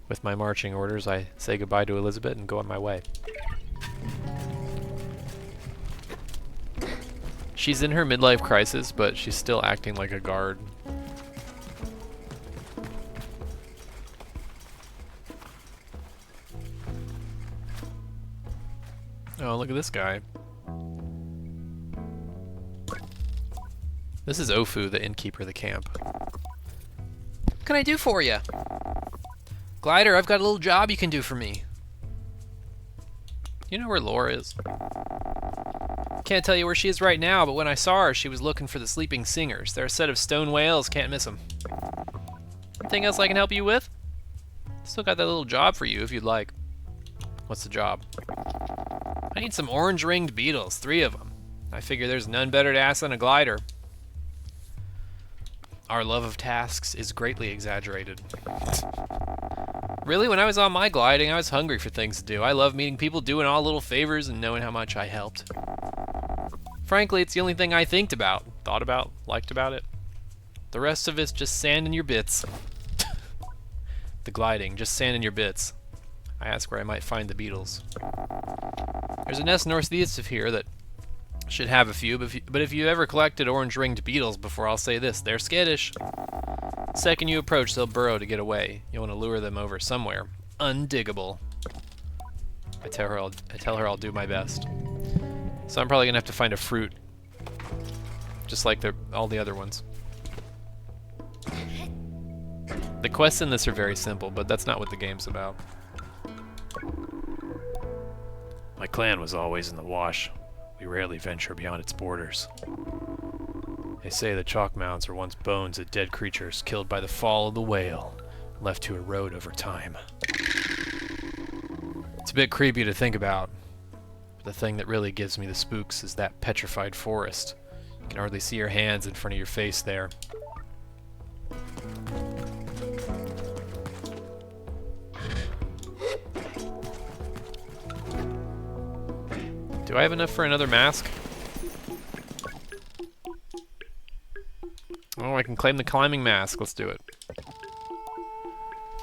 With my marching orders, I say goodbye to Elizabeth and go on my way. She's in her midlife crisis, but she's still acting like a guard. Oh, look at this guy. This is Ofu, the innkeeper of the camp. What can I do for you? Glider, I've got a little job you can do for me. You know where Laura is? Can't tell you where she is right now, but when I saw her, she was looking for the sleeping singers. They're a set of stone whales, can't miss them. Anything else I can help you with? Still got that little job for you if you'd like. What's the job? I need some orange-ringed beetles, 3 of them. I figure there's none better to ask than a glider. our love of tasks is greatly exaggerated. Really, when I was on my gliding, I was hungry for things to do. I love meeting people, doing all little favors, and knowing how much I helped. Frankly, it's the only thing I thought about, liked about it. The rest of it's just sand in your bits. The gliding, just sand in your bits. I ask where I might find the beetles. There's a nest northeast of here that should have a few, but if you ever collected orange-ringed beetles before, I'll say this, they're skittish. Second you approach, they'll burrow to get away. You'll want to lure them over somewhere undiggable. I tell her I'll do my best. So I'm probably gonna have to find a fruit, just like all the other ones. The quests in this are very simple, but that's not what the game's about. My clan was always in the wash. We rarely venture beyond its borders. They say the chalk mounds are once bones of dead creatures killed by the fall of the whale, left to erode over time. It's a bit creepy to think about, but the thing that really gives me the spooks is that petrified forest. You can hardly see your hands in front of your face there. Do I have enough for another mask? Oh, I can claim the climbing mask. Let's do it.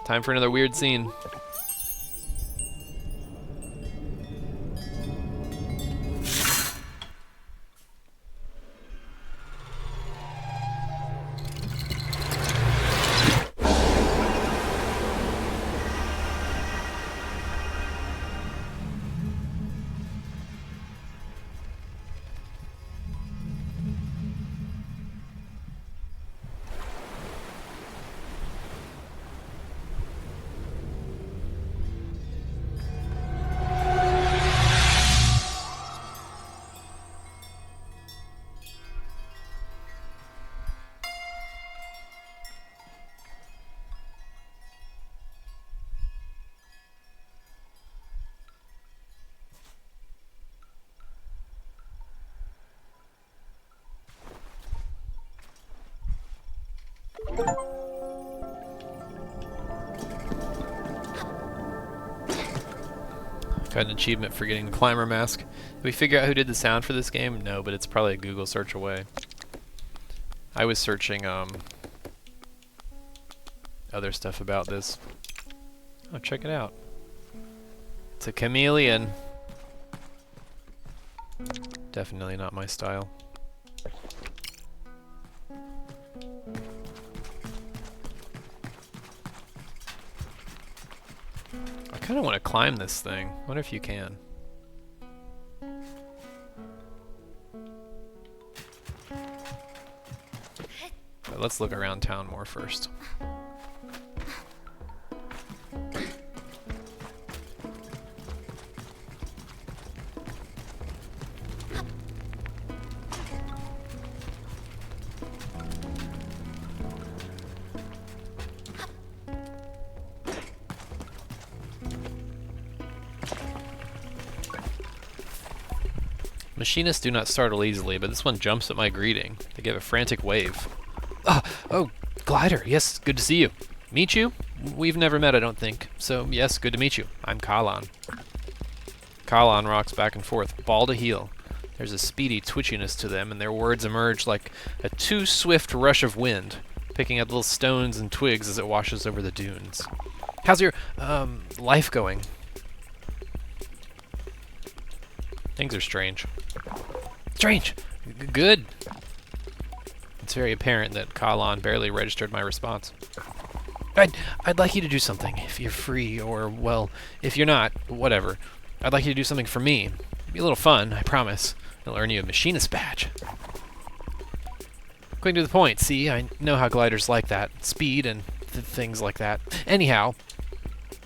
Time for another weird scene. Got an achievement for getting the climber mask. Did we figure out who did the sound for this game? No, but it's probably a Google search away. I was searching other stuff about this. Oh, check it out. It's a chameleon. Definitely not my style. I kind of want to climb this thing. I wonder if you can. But let's look around town more first. Machinists do not startle easily, but this one jumps at my greeting. They give a frantic wave. Oh, Glider, yes, good to see you. Meet you? We've never met, I don't think. So, yes, good to meet you. I'm Kalan. Kalan rocks back and forth, ball to heel. There's a speedy twitchiness to them, and their words emerge like a too swift rush of wind, picking up little stones and twigs as it washes over the dunes. How's your, life going? Things are strange. Strange! Good! It's very apparent that Kalan barely registered my response. I'd like you to do something, if you're free, or, well, if you're not, whatever. I'd like you to do something for me. It'll be a little fun, I promise. It'll earn you a machinist badge. Quick to the point, see? I know how gliders like that. Speed and things like that. Anyhow,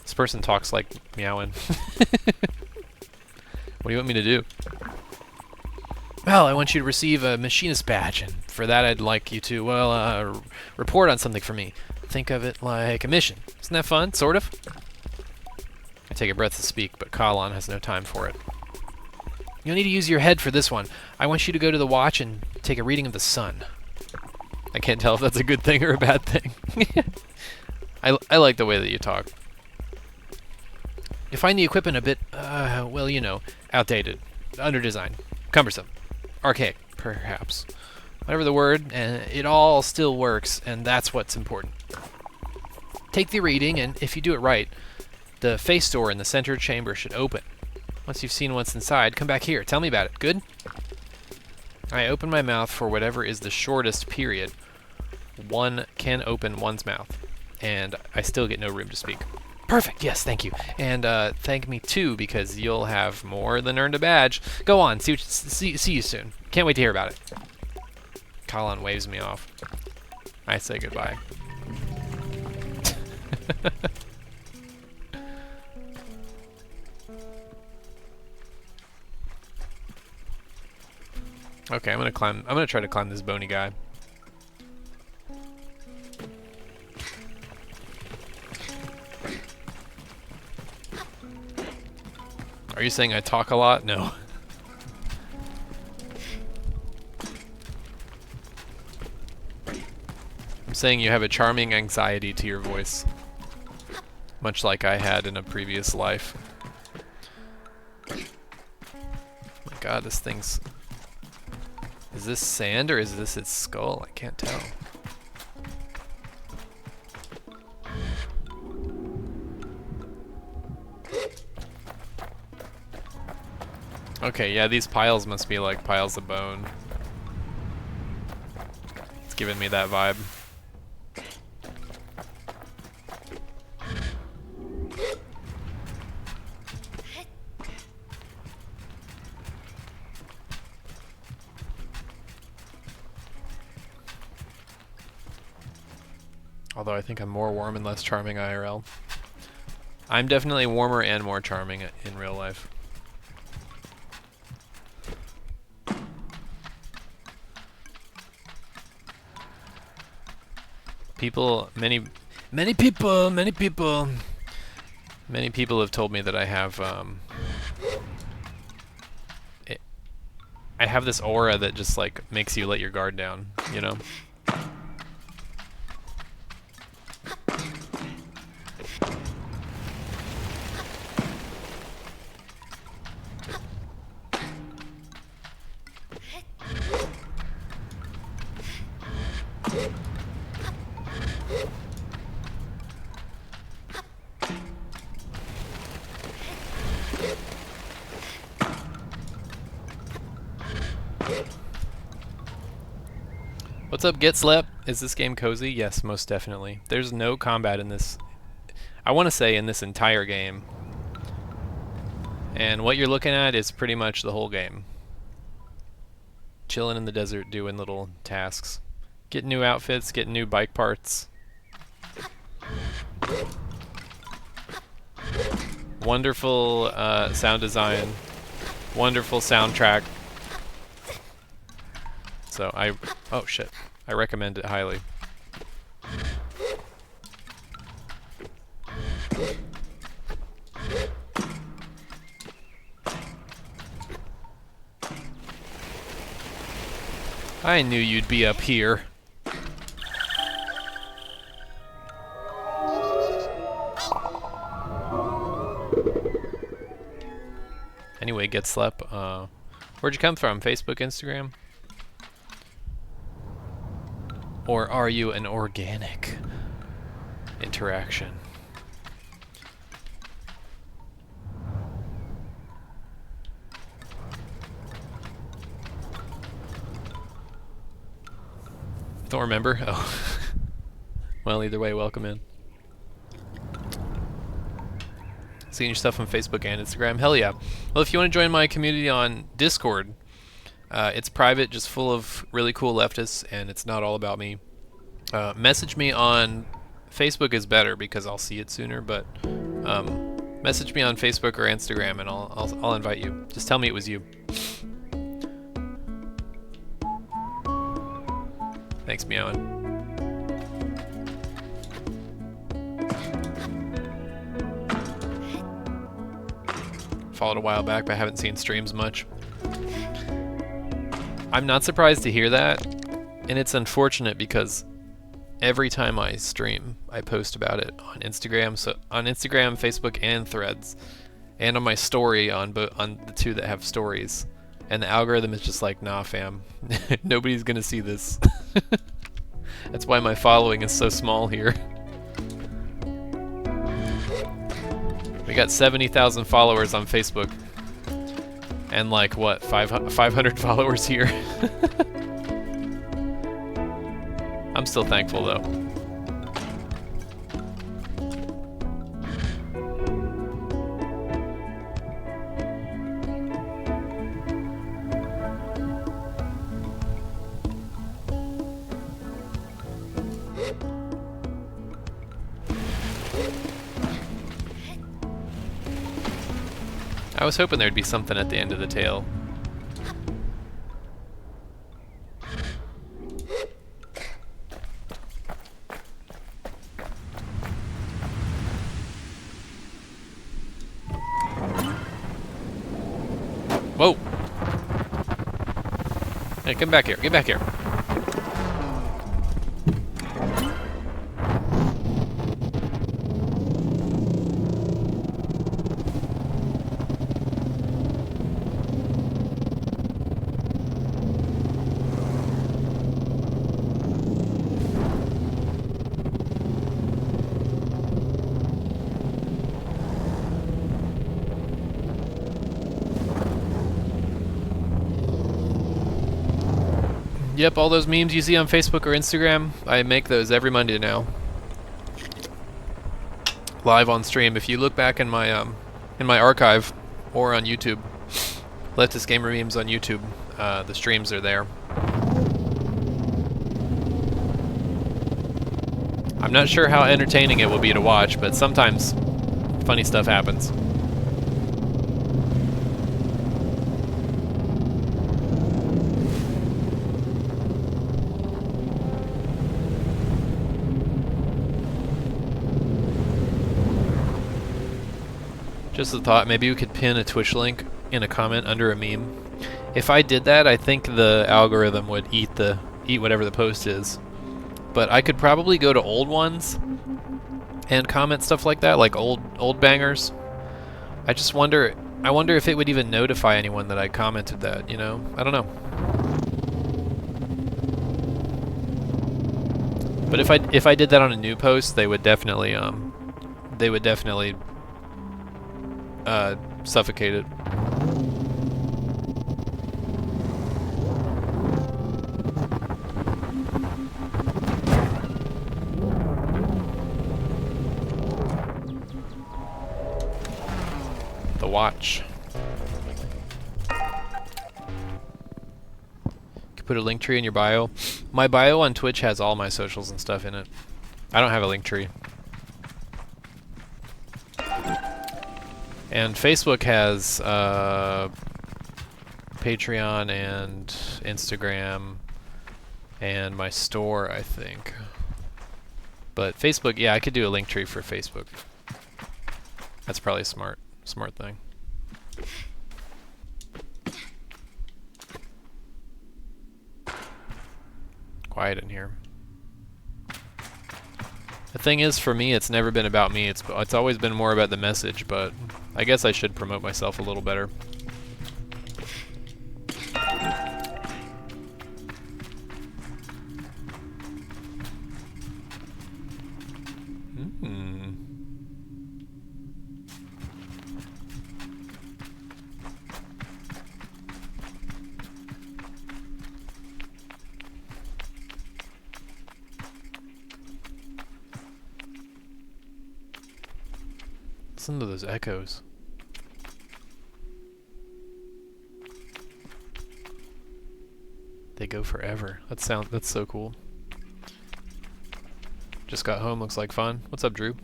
this person talks like meowing. What do you want me to do? Well, I want you to receive a machinist badge, and for that I'd like you to, well, report on something for me. Think of it like a mission. Isn't that fun? Sort of? I take a breath to speak, but Kalan has no time for it. You'll need to use your head for this one. I want you to go to the watch and take a reading of the sun. I can't tell if that's a good thing or a bad thing. I like the way that you talk. You find the equipment a bit, well, you know, outdated, underdesigned, cumbersome, archaic, perhaps. Whatever the word, it all still works, and that's what's important. Take the reading, and if you do it right, the face door in the center chamber should open. Once you've seen what's inside, come back here. Tell me about it. Good? I open my mouth for whatever is the shortest period one can open one's mouth, and I still get no room to speak. Perfect. Yes, thank you. And thank me too, because you'll have more than earned a badge. Go on. See you soon. Can't wait to hear about it. Colin waves me off. I say goodbye. Okay, I'm gonna try to climb this bony guy. Are you saying I talk a lot? No. I'm saying you have a charming anxiety to your voice. Much like I had in a previous life. My god, this thing's... Is this sand or is this its skull? I can't tell. Okay, yeah, these piles must be like piles of bone. It's giving me that vibe. Although I think I'm more warm and less charming IRL. I'm definitely warmer and more charming in real life. Many people have told me that I have this aura that just like makes you let your guard down, you know? What's up, Get Slept? Is this game cozy? Yes, most definitely. There's no combat in this. I want to say in this entire game. And what you're looking at is pretty much the whole game. Chilling in the desert, doing little tasks. Getting new outfits, getting new bike parts. Wonderful sound design. Wonderful soundtrack. So oh shit, I recommend it highly. I knew you'd be up here. Anyway, Get Slept, where'd you come from? Facebook, Instagram? Or are you an organic interaction? Don't remember? Oh. Well, either way, welcome in. Seeing your stuff on Facebook and Instagram? Hell yeah. Well, if you want to join my community on Discord, it's private, just full of really cool leftists, and it's not all about me. Message me on Facebook is better because I'll see it sooner, but message me on Facebook or Instagram and I'll invite you. Just tell me it was you. Thanks, Meowin. Followed a while back, but I haven't seen streams much. I'm not surprised to hear that, And it's unfortunate because every time I stream, I post about it on Instagram, Facebook, and Threads, and on my story on the two that have stories. And the algorithm is just like, nah, fam, nobody's gonna see this. That's why my following is so small here. We got 70,000 followers on Facebook, and like what, 500 followers here. I'm still thankful though. I was hoping there'd be something at the end of the tail. Whoa! Hey, come back here. Get back here. Yep, all those memes you see on Facebook or Instagram, I make those every Monday now. Live on stream. If you look back in my archive or on YouTube, Leftist Gamer Memes on YouTube, the streams are there. I'm not sure how entertaining it will be to watch, but sometimes funny stuff happens. Just a thought, maybe we could pin a Twitch link in a comment under a meme. If I did that, I think the algorithm would eat whatever the post is. But I could probably go to old ones and comment stuff like that, like old bangers. I just wonder, I wonder if it would even notify anyone that I commented that, you know? I don't know. But if I did that on a new post, they would definitely suffocate it. The watch. You can put a link tree in your bio. My bio on Twitch has all my socials and stuff in it. I don't have a link tree. And Facebook has Patreon and Instagram and my store, I think. But Facebook, yeah, I could do a link tree for Facebook. That's probably a smart thing. Quiet in here. The thing is, for me, it's never been about me. It's always been more about the message, but I guess I should promote myself a little better. Listen to those echoes. They go forever. That's so cool. Just got home, looks like fun. What's up, Drew?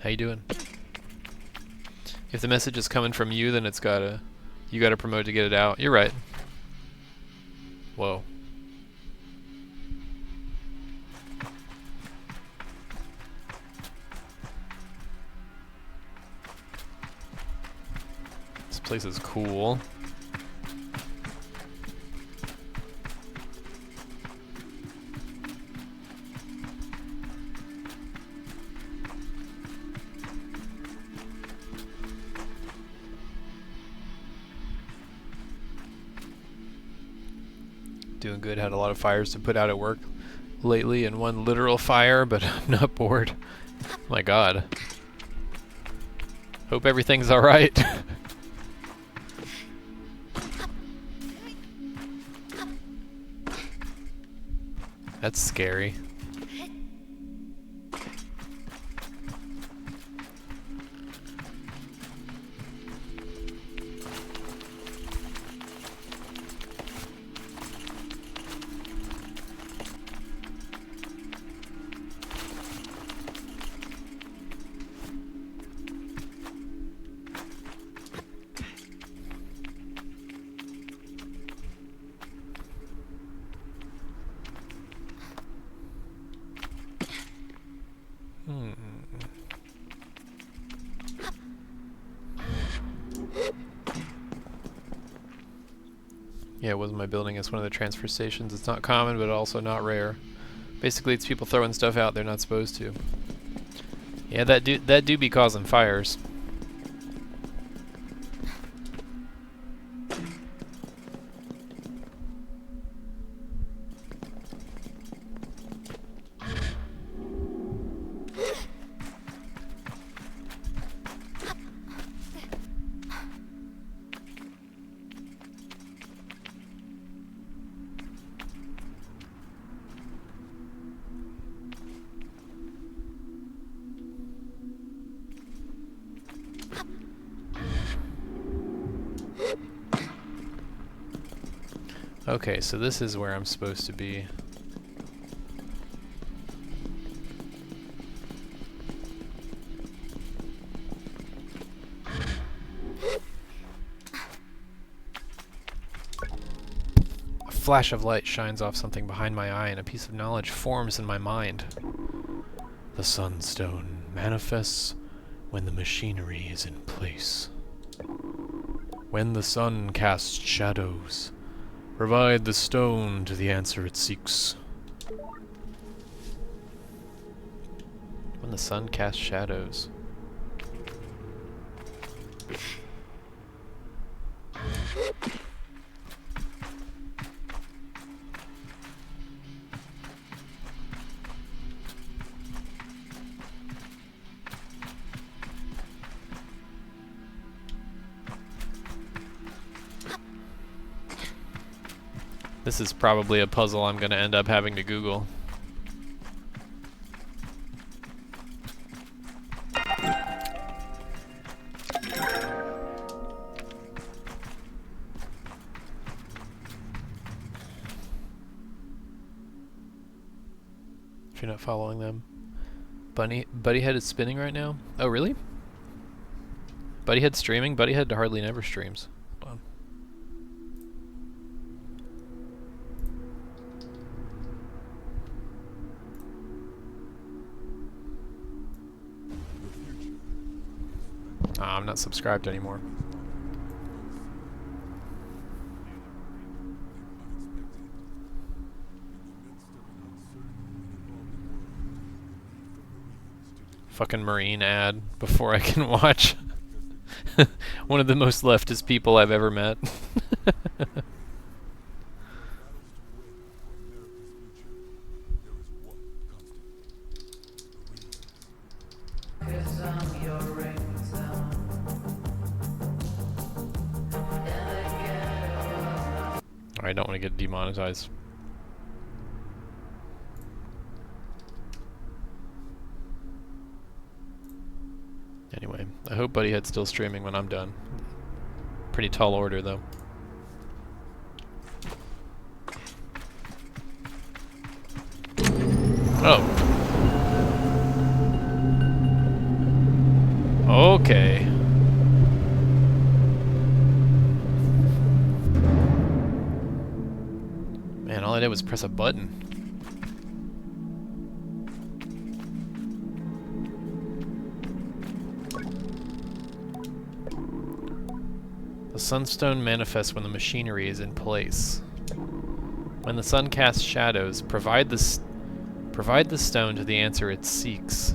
How you doing? If the message is coming from you, then you gotta promote to get it out. You're right. Whoa. This place is cool. Doing good. Had a lot of fires to put out at work lately, and one literal fire, but I'm not bored. My God. Hope everything's alright. That's scary. Yeah, it wasn't my building. It's one of the transfer stations. It's not common, but also not rare. Basically, it's people throwing stuff out they're not supposed to. Yeah, that do be causing fires. Okay, so this is where I'm supposed to be. A flash of light shines off something behind my eye, and a piece of knowledge forms in my mind. The Sunstone manifests when the machinery is in place. When the sun casts shadows, provide the stone to the answer it seeks. When the sun casts shadows. This is probably a puzzle I'm going to end up having to Google. If you're not following them. Buddyhead is spinning right now? Oh, really? Buddyhead streaming? Buddyhead hardly never streams. Hold on. I'm not subscribed anymore. Fucking Marine ad before I can watch one of the most leftist people I've ever met. I don't want to get demonetized. Anyway, I hope Buddyhead's still streaming when I'm done. Pretty tall order, though. Oh. Okay. Man, all I did was press a button. The Sunstone manifests when the machinery is in place. When the sun casts shadows, provide the stone to the answer it seeks.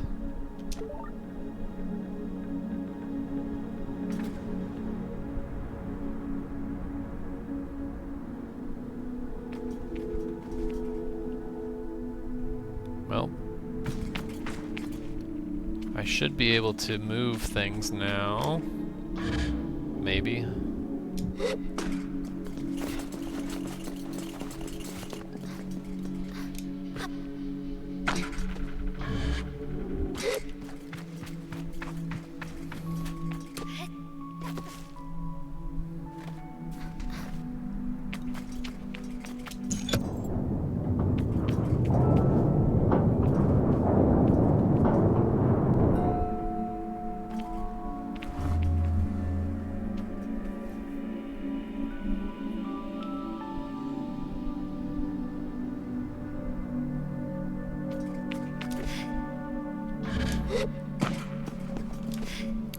should be able to move things now. Maybe.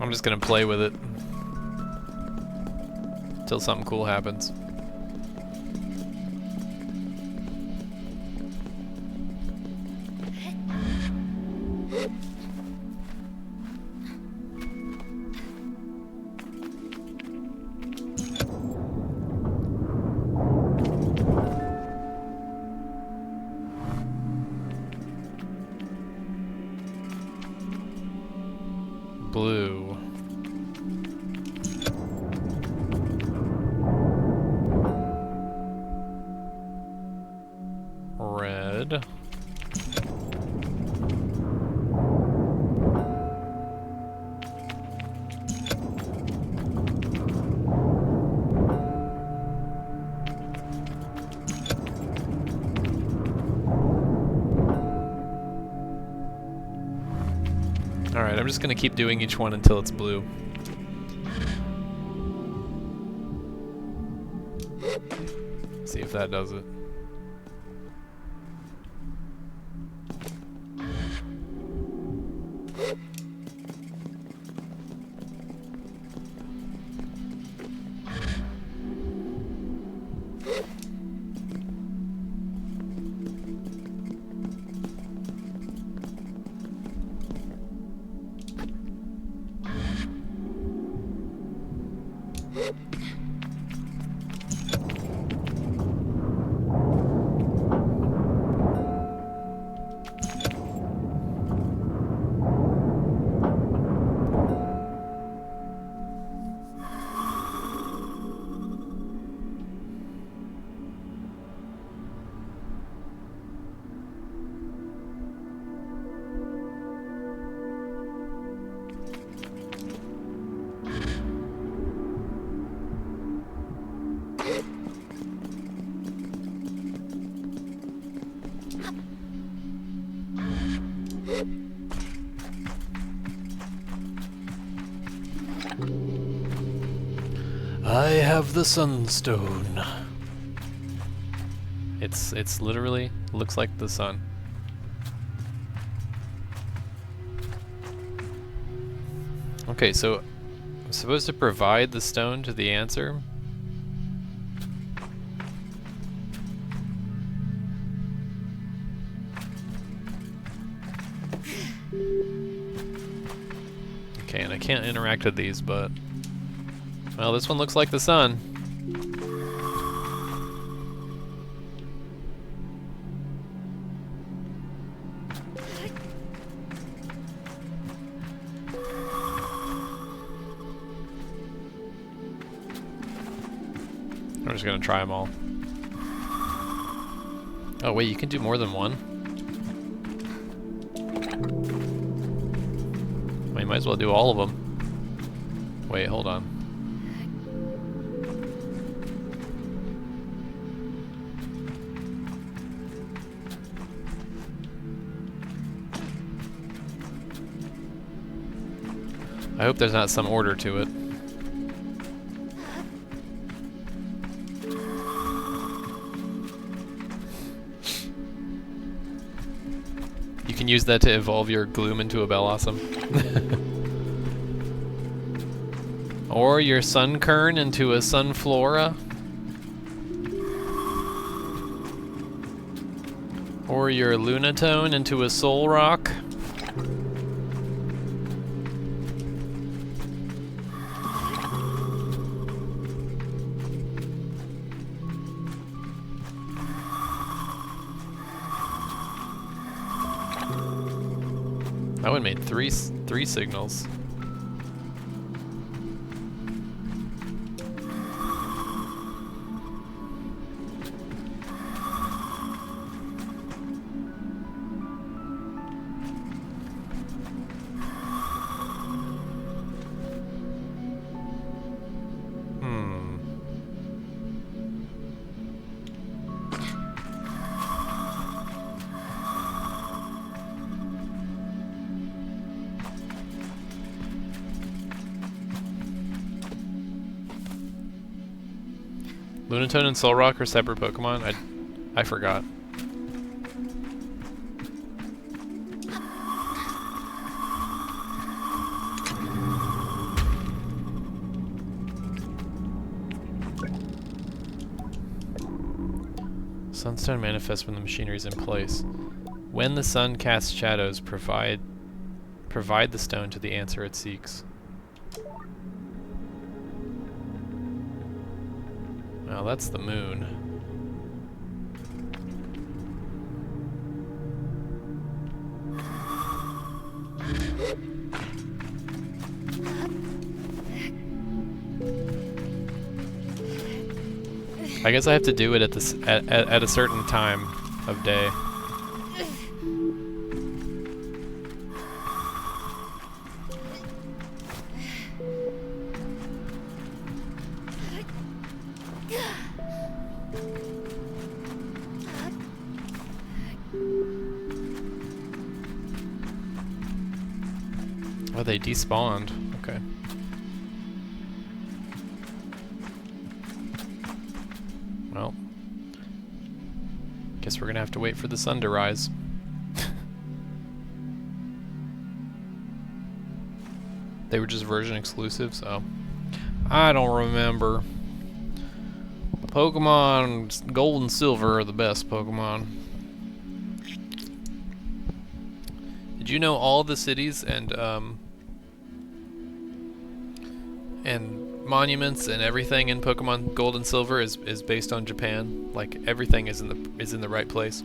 I'm just gonna play with it till something cool happens. Blue. Red. Alright, I'm just gonna keep doing each one until it's blue. See if that does it. I have the sunstone. It's literally looks like the sun. Okay, so I'm supposed to provide the stone to the answer. Okay, and I can't interact with these, but well, this one looks like the sun. I'm just gonna try them all. Oh wait, you can do more than one? Well, you might as well do all of them. Wait, hold on. I hope there's not some order to it. You can use that to evolve your Gloom into a Bellossom. Or your Sunkern into a Sunflora. Or your Lunatone into a Solrock. That one made 3 signals. Lunatone and Solrock are separate Pokemon? I forgot. Sunstone manifests when the machinery is in place. When the sun casts shadows, provide the stone to the answer it seeks. Well, that's the moon. I guess I have to do it at this at a certain time of day. Oh, they despawned. Okay. Well, guess we're gonna have to wait for the sun to rise. They were just version exclusives, so I don't remember. Pokemon Gold and Silver are the best Pokemon. Did you know all the cities and monuments and everything in Pokemon Gold and Silver is based on Japan? Like everything is in the right place.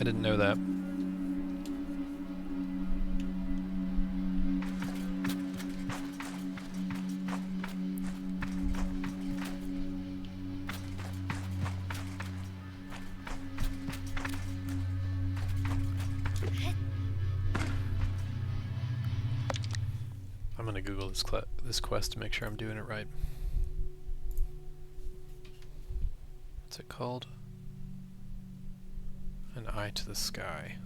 I didn't know that. I'm gonna Google this quest to make sure I'm doing it right. What's it called? An Eye to the Sky.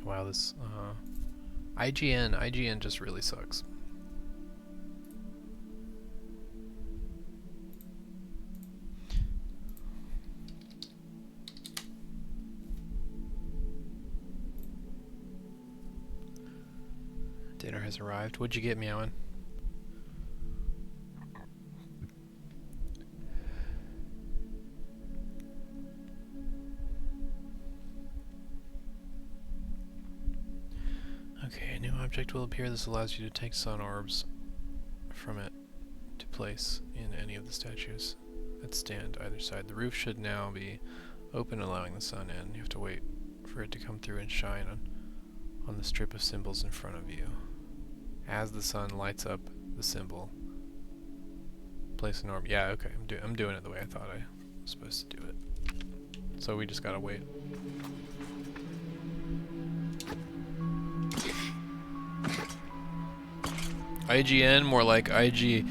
Wow, this IGN just really sucks. Dinner has arrived. What'd you get, Meowin'? Okay, a new object will appear. This allows you to take sun orbs from it to place in any of the statues that stand either side. The roof should now be open, allowing the sun in. You have to wait for it to come through and shine on the strip of symbols in front of you. As the sun lights up the symbol, place an orb. Yeah, okay, I'm doing it the way I thought I was supposed to do it. So we just gotta wait. IGN, more like IG.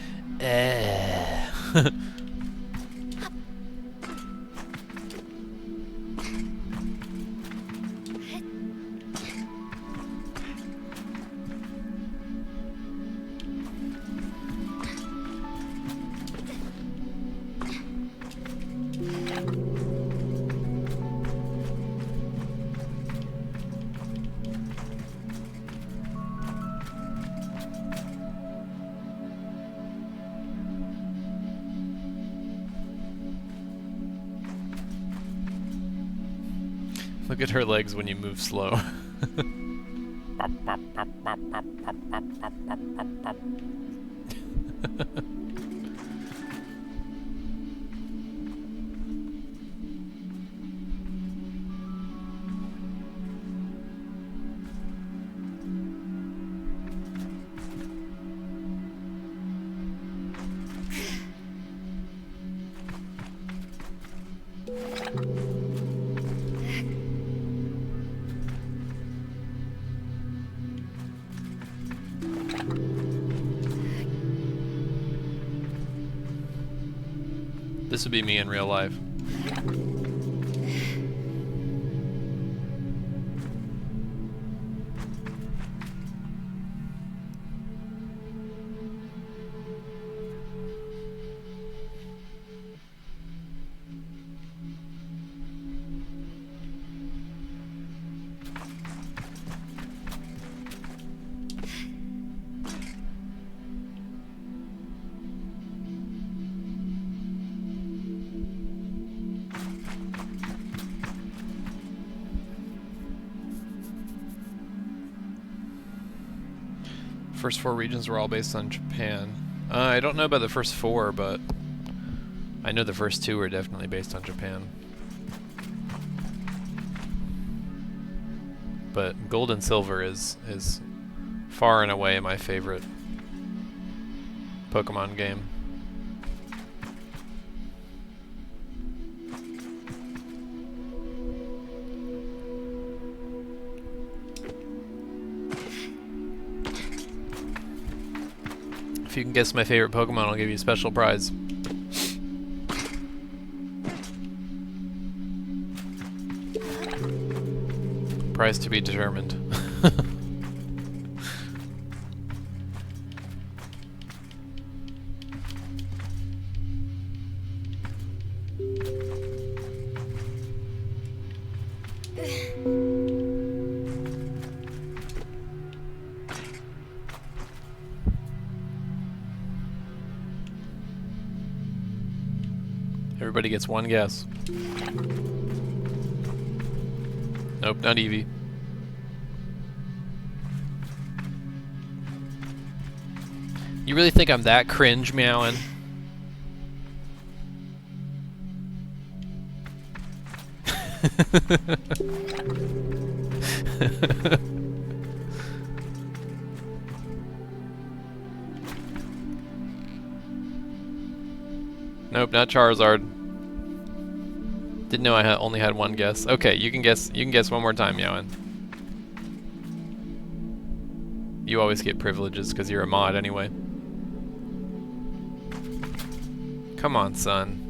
Look at her legs when you move slow. This would be me in real life. First 4 regions were all based on Japan. I don't know about the first 4, but I know the first 2 were definitely based on Japan. But Gold and Silver is far and away my favorite Pokemon game. If you can guess my favorite Pokemon, I'll give you a special prize. Prize to be determined. Everybody gets one guess. Nope, not Eevee. You really think I'm that cringe, meowing? Nope, not Charizard. Didn't know I only had one guess. Okay, you can guess one more time, Yoan. You always get privileges because you're a mod anyway. Come on, son.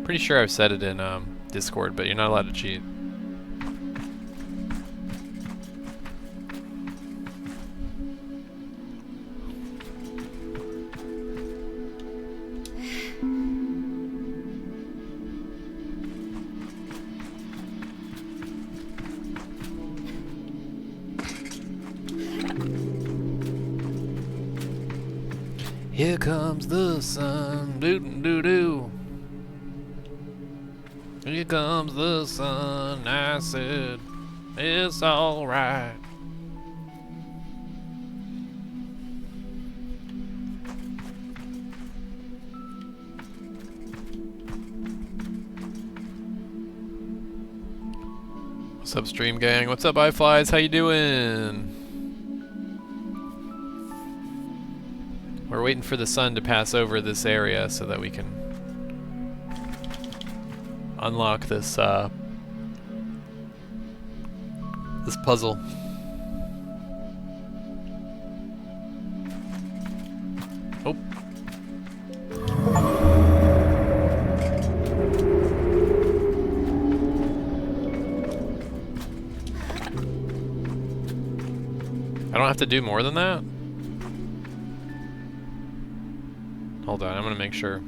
Pretty sure I've said it in Discord, but you're not allowed to cheat. Here comes the sun, doo-doo-doo-doo. Here comes the sun, I said, it's alright. What's up, Stream Gang? What's up, iFlies? How you doing? We're waiting for the sun to pass over this area so that we can unlock this this puzzle. Oh. I don't have to do more than that? Hold on, I'm gonna make sure.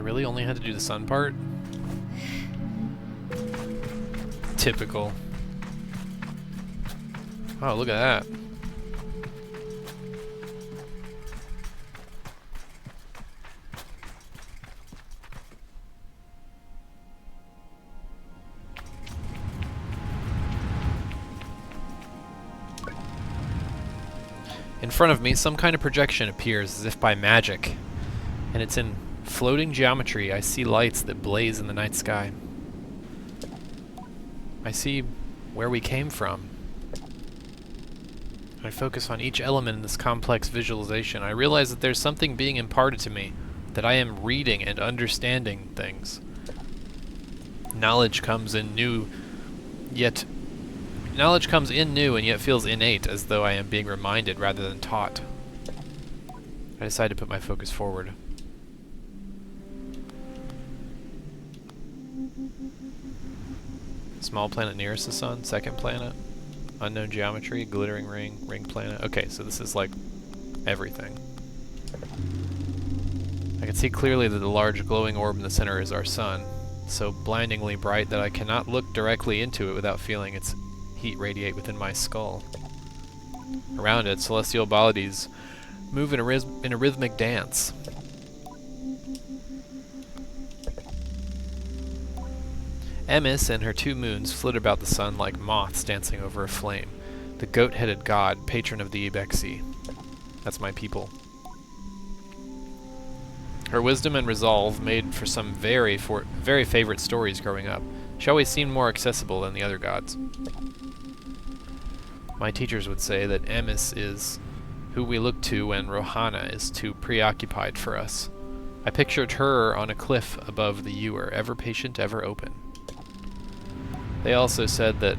really only had to do the sun part? Typical. Oh, look at that. In front of me, some kind of projection appears as if by magic, and it's in floating geometry. I see lights that blaze in the night sky. I see where we came from. I focus on each element in this complex visualization. I realize that there's something being imparted to me, that I am reading and understanding things. Knowledge comes in new and yet feels innate, as though I am being reminded rather than taught. I decide to put my focus forward. Small planet nearest the sun, second planet, unknown geometry, glittering ring, ring planet. Okay, so this is like everything. I can see clearly that the large glowing orb in the center is our sun, so blindingly bright that I cannot look directly into it without feeling its heat radiate within my skull. Around it, celestial bodies move in a rhythmic dance. Emis and her 2 moons flit about the sun like moths dancing over a flame. The goat-headed god, patron of the Ibexi. That's my people. Her wisdom and resolve made for some very favorite stories growing up. She always seemed more accessible than the other gods. My teachers would say that Emis is who we look to when Rohana is too preoccupied for us. I pictured her on a cliff above the ewer, ever patient, ever open. They also said that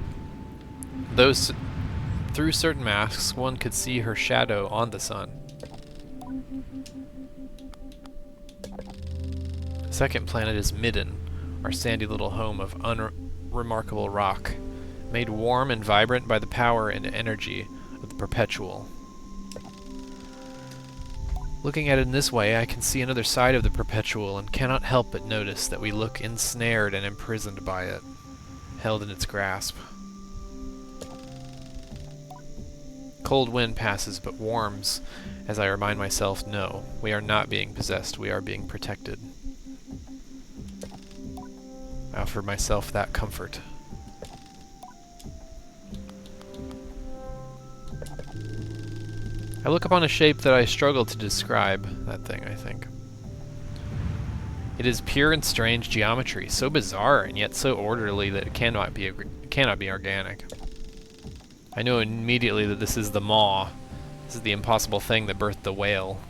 through certain masks, one could see her shadow on the sun. The second planet is Midden, our sandy little home of unremarkable rock, made warm and vibrant by the power and energy of the perpetual. Looking at it in this way, I can see another side of the perpetual and cannot help but notice that we look ensnared and imprisoned by it, held in its grasp. Cold wind passes but warms as I remind myself, no, we are not being possessed, we are being protected. I offer myself that comfort. I look upon a shape that I struggle to describe, that thing, I think. It is pure and strange geometry, so bizarre and yet so orderly that it cannot be organic. I know immediately that this is the maw. This is the impossible thing that birthed the whale.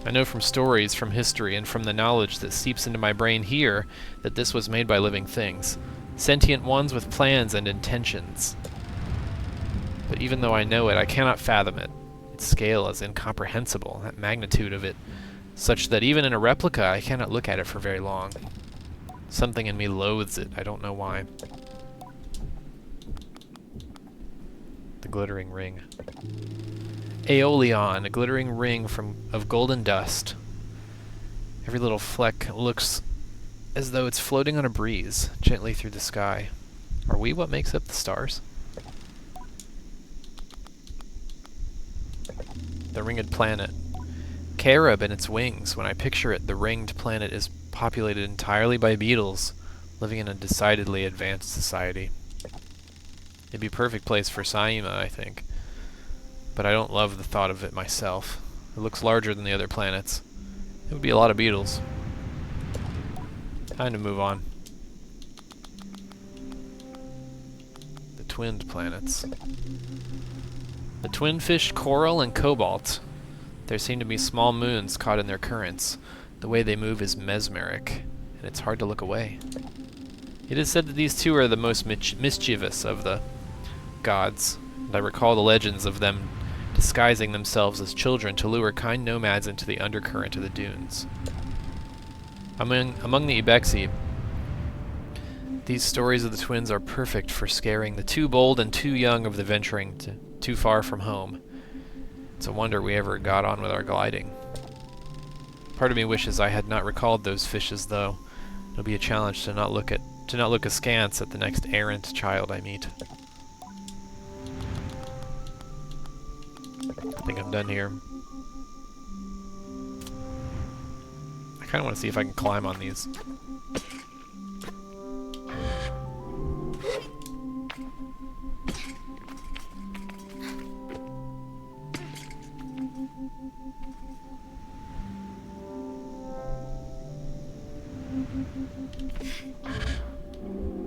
I know from stories, from history, and from the knowledge that seeps into my brain here that this was made by living things, sentient ones with plans and intentions. But even though I know it, I cannot fathom it. Its scale is incomprehensible, that magnitude of it, such that even in a replica I cannot look at it for very long. Something in me loathes it, I don't know why. The glittering ring. Aeolion, a glittering ring of golden dust. Every little fleck looks as though it's floating on a breeze, gently through the sky. Are we what makes up the stars? The ringed planet. Carib and its wings. When I picture it, the ringed planet is populated entirely by beetles, living in a decidedly advanced society. It'd be a perfect place for Saima, I think. But I don't love the thought of it myself. It looks larger than the other planets. It would be a lot of beetles. Time to move on. The twinned planets. The twin-fished coral and cobalt. There seem to be small moons caught in their currents. The way they move is mesmeric, and it's hard to look away. It is said that these two are the most mischievous of the gods, and I recall the legends of them disguising themselves as children to lure kind nomads into the undercurrent of the dunes. Among the Ibexi, these stories of the twins are perfect for scaring the too bold and too young of the venturing too far from home. It's a wonder we ever got on with our gliding. Part of me wishes I had not recalled those fishes, though. It'll be a challenge to not look askance at the next errant child I meet. I think I'm done here. I kind of want to see if I can climb on these.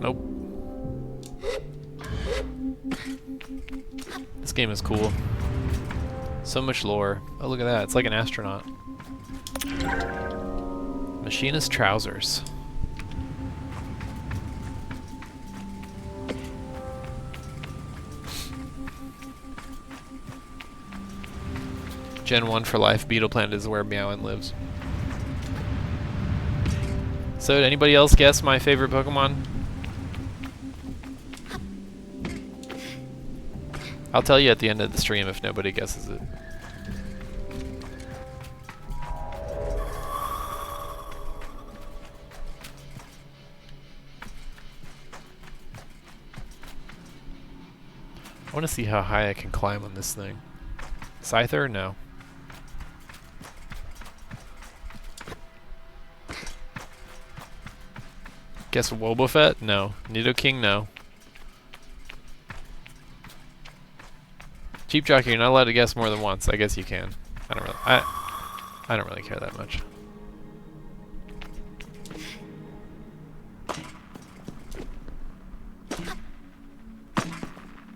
Nope. This game is cool. So much lore. Oh, look at that. It's like an astronaut. Machinist trousers. Gen 1 for life. Beetle Planet is where Meowin lives. So, did anybody else guess my favorite Pokemon? I'll tell you at the end of the stream if nobody guesses it. I want to see how high I can climb on this thing. Scyther? No. Guess Wobbuffet? No. Nidoking? No. Cheap Jockey, you're not allowed to guess more than once. I guess you can. I don't really care that much.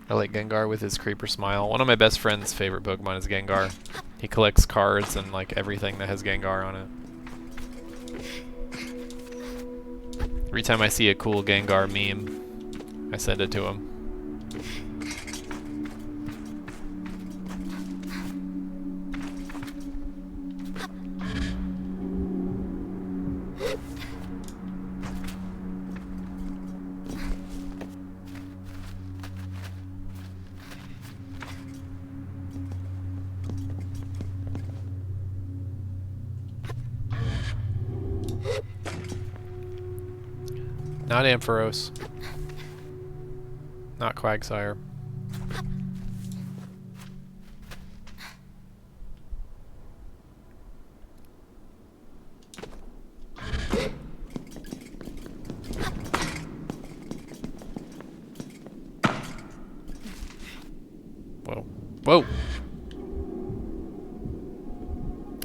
I like Gengar with his creeper smile. One of my best friend's favorite Pokemon is Gengar. He collects cards and like everything that has Gengar on it. Every time I see a cool Gengar meme, I send it to him. Not Ampharos. Not Quagsire. Whoa. Whoa!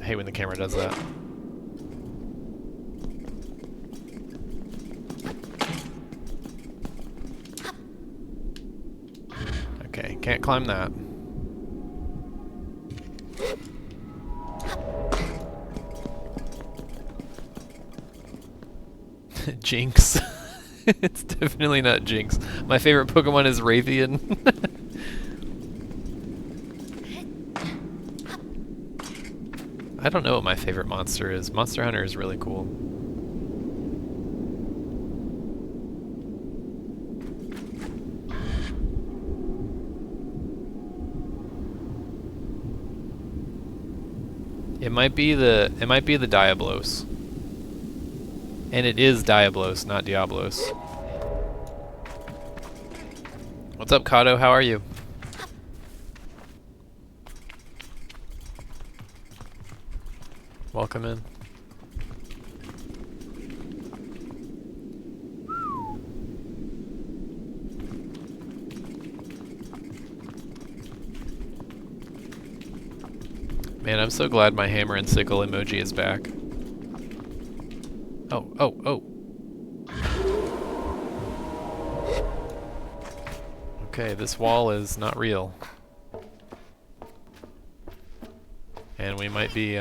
I hate when the camera does that. Okay, can't climb that. Jinx. It's definitely not Jinx. My favorite Pokemon is Raytheon. I don't know what my favorite monster is. Monster Hunter is really cool. It might be the Diablos. And it is Diablos, not Diablos. What's up, Kato? How are you? Welcome in. Man, I'm so glad my hammer and sickle emoji is back. Oh, oh, oh. Okay, this wall is not real. And we might be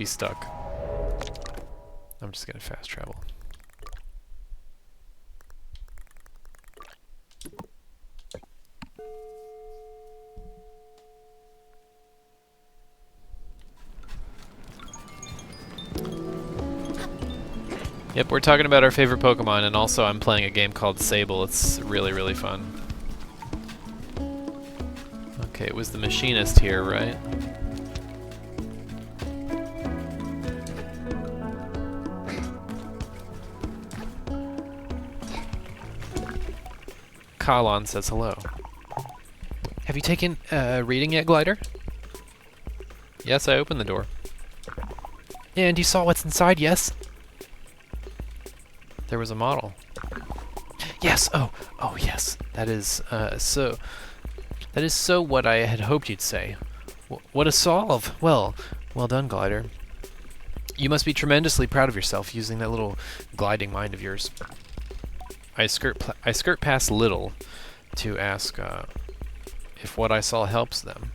stuck. I'm just gonna fast travel. Yep, we're talking about our favorite Pokemon, and also I'm playing a game called Sable. It's really, really fun. Okay, it was the machinist here, right? Kalon says hello. Have you taken reading yet, Glider? Yes, I opened the door. And you saw what's inside, yes? There was a model. Yes, oh yes. That is so what I had hoped you'd say. What a solve! Well done, Glider. You must be tremendously proud of yourself using that little gliding mind of yours. I skirt past Little to ask if what I saw helps them.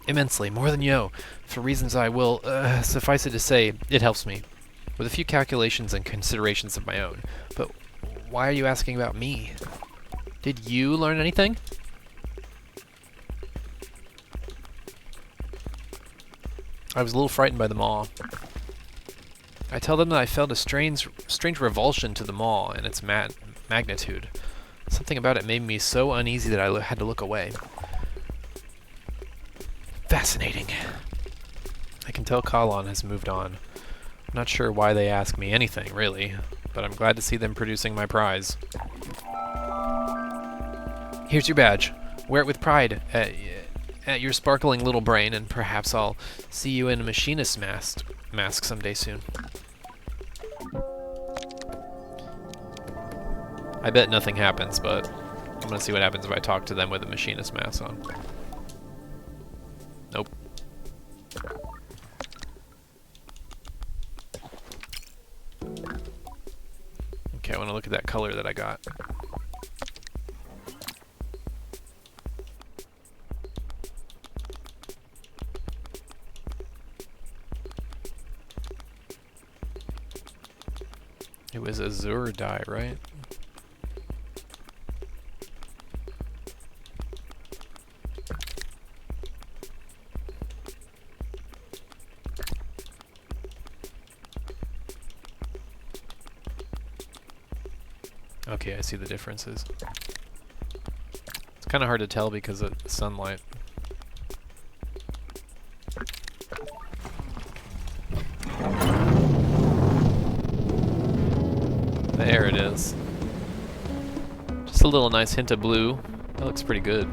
Immensely, more than you know. For reasons I will suffice it to say, it helps me. With a few calculations and considerations of my own. But why are you asking about me? Did you learn anything? I was a little frightened by the maw. I tell them that I felt a strange revulsion to the maw and its magnitude. Something about it made me so uneasy that I had to look away. Fascinating. I can tell Kalon has moved on. I'm not sure why they ask me anything, really, but I'm glad to see them producing my prize. Here's your badge. Wear it with pride at your sparkling little brain, and perhaps I'll see you in a machinist mask someday soon. I bet nothing happens, but I'm gonna see what happens if I talk to them with a machinist mask on. Nope. Okay, I want to look at that color that I got. It was azure dye, right? Okay, I see the differences. It's kind of hard to tell because of the sunlight. There it is. Just a little nice hint of blue. That looks pretty good.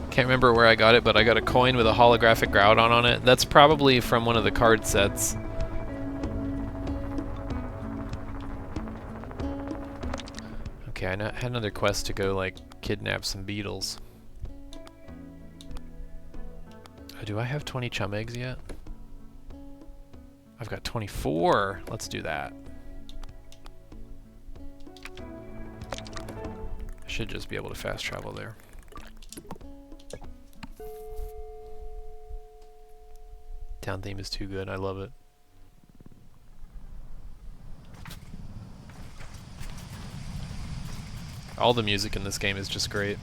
Can't remember where I got it, but I got a coin with a holographic Groudon on it. That's probably from one of the card sets. Okay, I had another quest to go, like, kidnap some beetles. Do I have 20 chum eggs yet? I've got 24. Let's do that. I should just be able to fast travel there. Town theme is too good. I love it. All the music in this game is just great.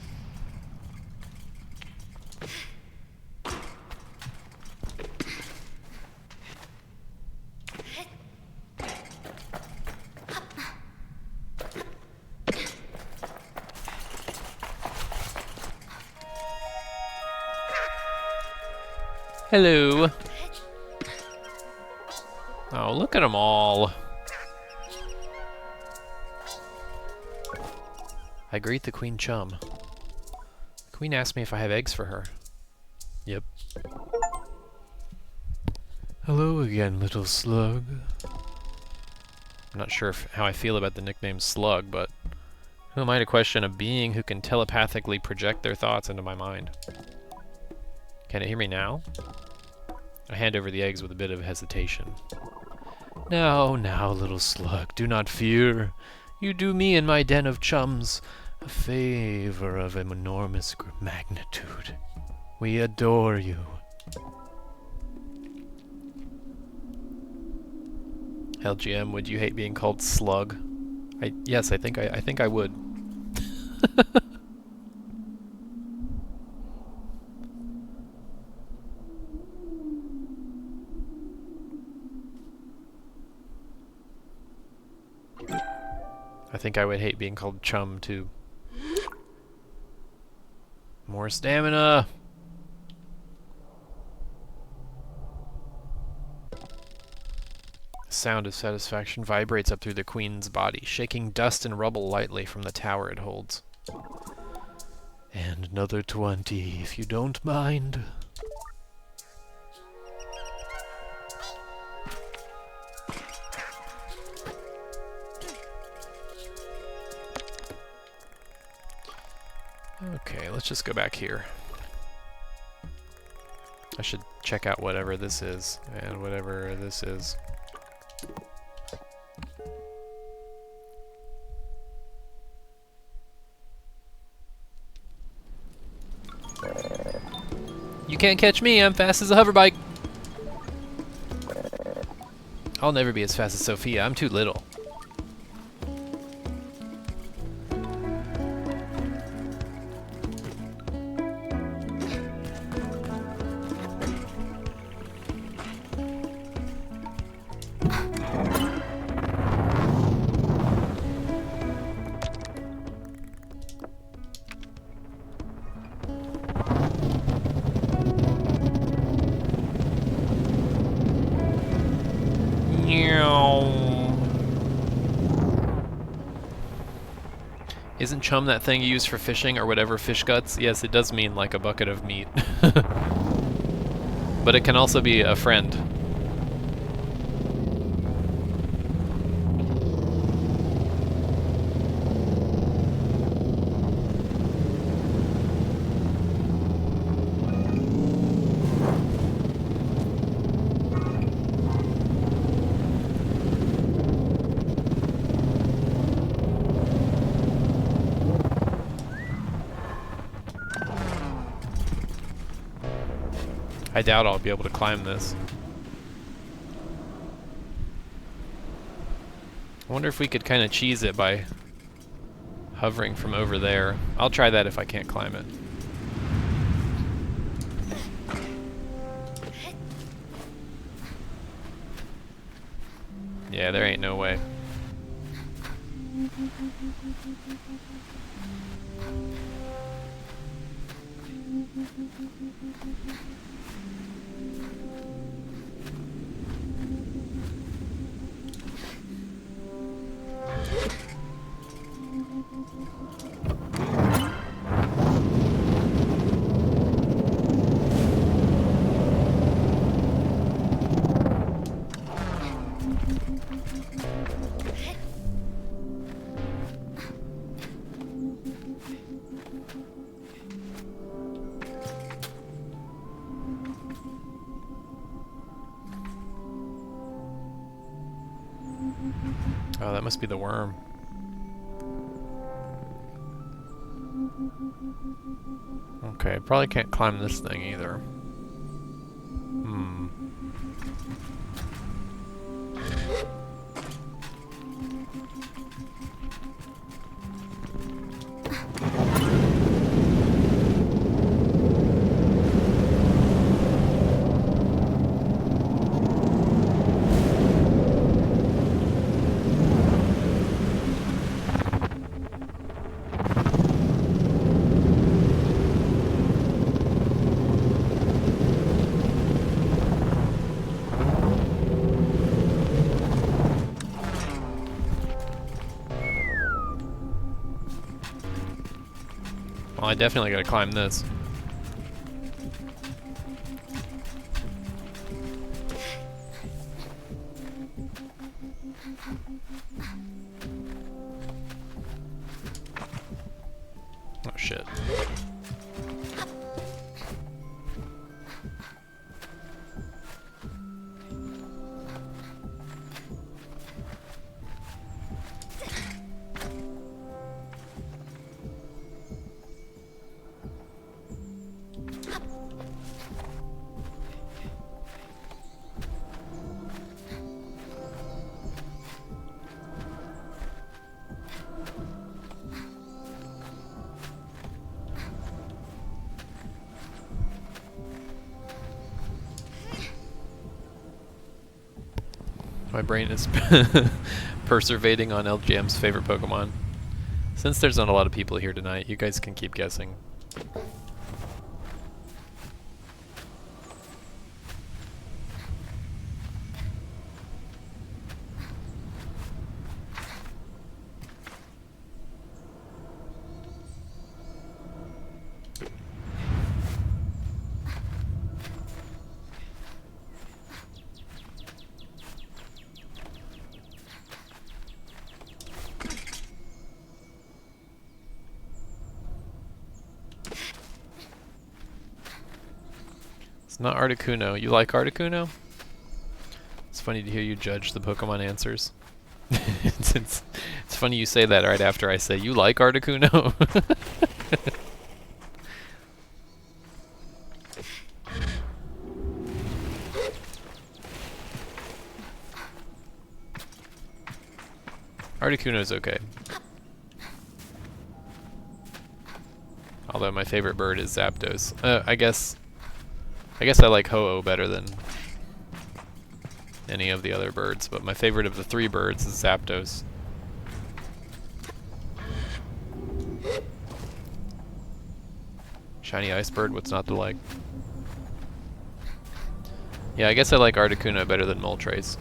Hello. Oh, look at them all. I greet the Queen Chum. The Queen asked me if I have eggs for her. Yep. Hello again, little slug. I'm not sure how I feel about the nickname Slug, but who am I to question a being who can telepathically project their thoughts into my mind? Can it hear me now? I hand over the eggs with a bit of hesitation. Now, now, little slug, do not fear. You do me and my den of chums a favor of enormous magnitude. We adore you. LGM, would you hate being called slug? Yes, I think I would. I think I would hate being called chum too. More more stamina. Sound of satisfaction vibrates up through the queen's body, shaking dust and rubble lightly from the tower it holds. And another 20, if you don't mind. Okay, let's just go back here. I should check out whatever this is, and whatever this is. You can't catch me, I'm fast as a hoverbike. I'll never be as fast as Sophia, I'm too little. Isn't chum that thing you use for fishing or whatever, fish guts? Yes, it does mean like a bucket of meat. But it can also be a friend. I doubt I'll be able to climb this. I wonder if we could kind of cheese it by hovering from over there. I'll try that if I can't climb it. Yeah, there ain't no way. Oh, that must be the worm. Okay, probably can't climb this thing either. Well, I definitely gotta climb this. Oh shit. My brain is perseverating on LGM's favorite Pokemon. Since there's not a lot of people here tonight, you guys can keep guessing. It's not Articuno. You like Articuno? It's funny to hear you judge the Pokemon answers. it's funny you say that right after I say, you like Articuno? Articuno's okay. Although my favorite bird is Zapdos. I guess I like Ho-Oh better than any of the other birds, but my favorite of the 3 birds is Zapdos. Shiny Ice Bird, what's not to like? Yeah, I guess I like Articuno better than Moltres.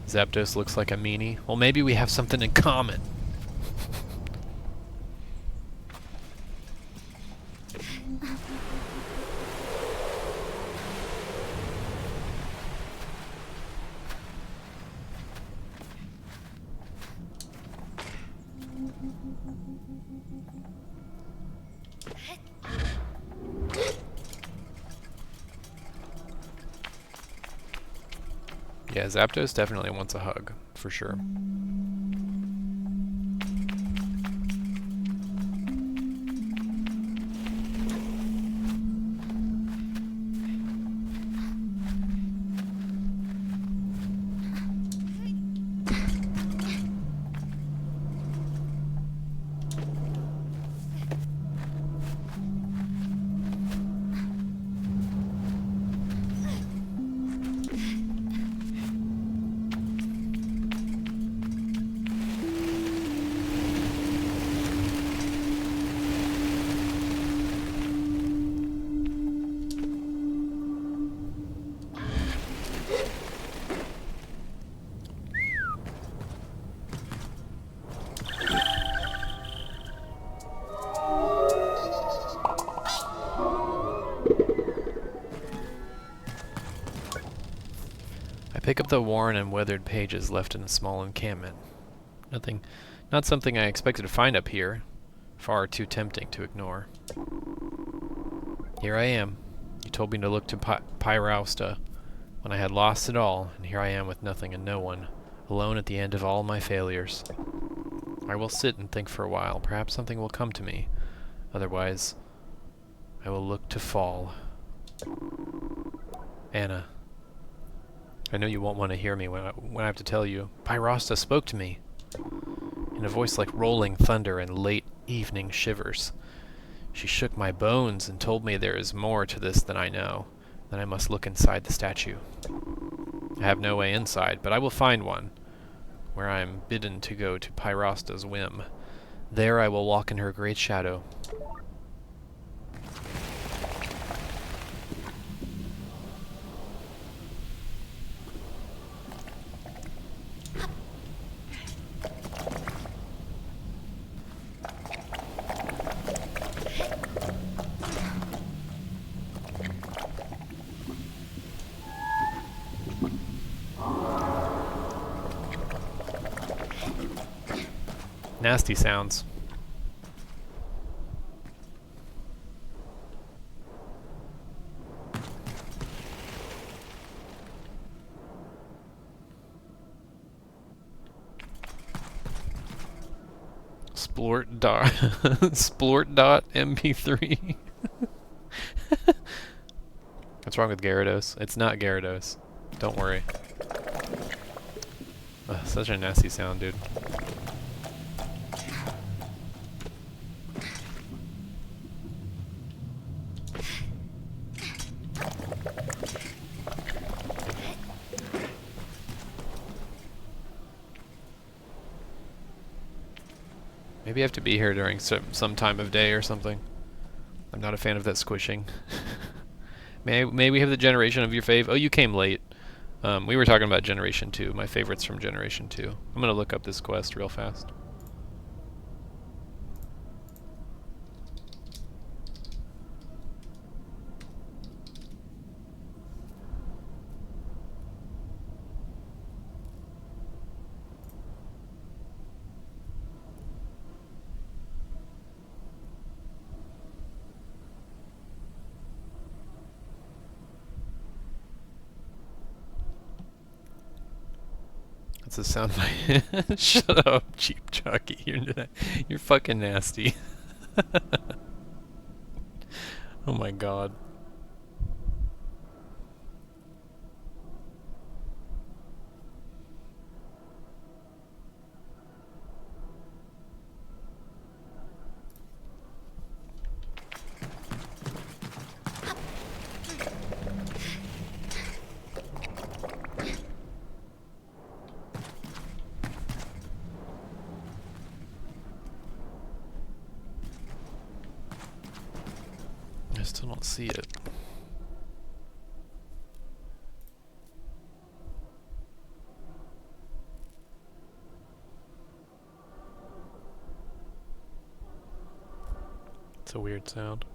Zapdos looks like a meanie. Well, maybe we have something in common. Yeah, Zapdos definitely wants a hug, for sure. Pick up the worn and weathered pages left in a small encampment. Not something I expected to find up here. Far too tempting to ignore. Here I am. You told me to look to Pyrausta when I had lost it all, and here I am with nothing and no one, alone at the end of all my failures. I will sit and think for a while. Perhaps something will come to me. Otherwise, I will look to fall. Anna. I know you won't want to hear me when I have to tell you. Pyrausta spoke to me in a voice like rolling thunder and late evening shivers. She shook my bones and told me there is more to this than I know, that I must look inside the statue. I have no way inside, but I will find one, where I am bidden to go to Pyrausta's whim. There I will walk in her great shadow. Nasty sounds. Splort.mp3. What's wrong with Gyarados? It's not Gyarados. Don't worry. Ugh, such a nasty sound, dude. Maybe I have to be here during some time of day or something. I'm not a fan of that squishing. May we have the generation of your fave? Oh, you came late. We were talking about Generation 2, my favorites from Generation 2. I'm gonna look up this quest real fast. That's a soundbite. Shut up, Cheap Jockey. You're fucking nasty. Oh my god. I still don't see it. It's a weird sound.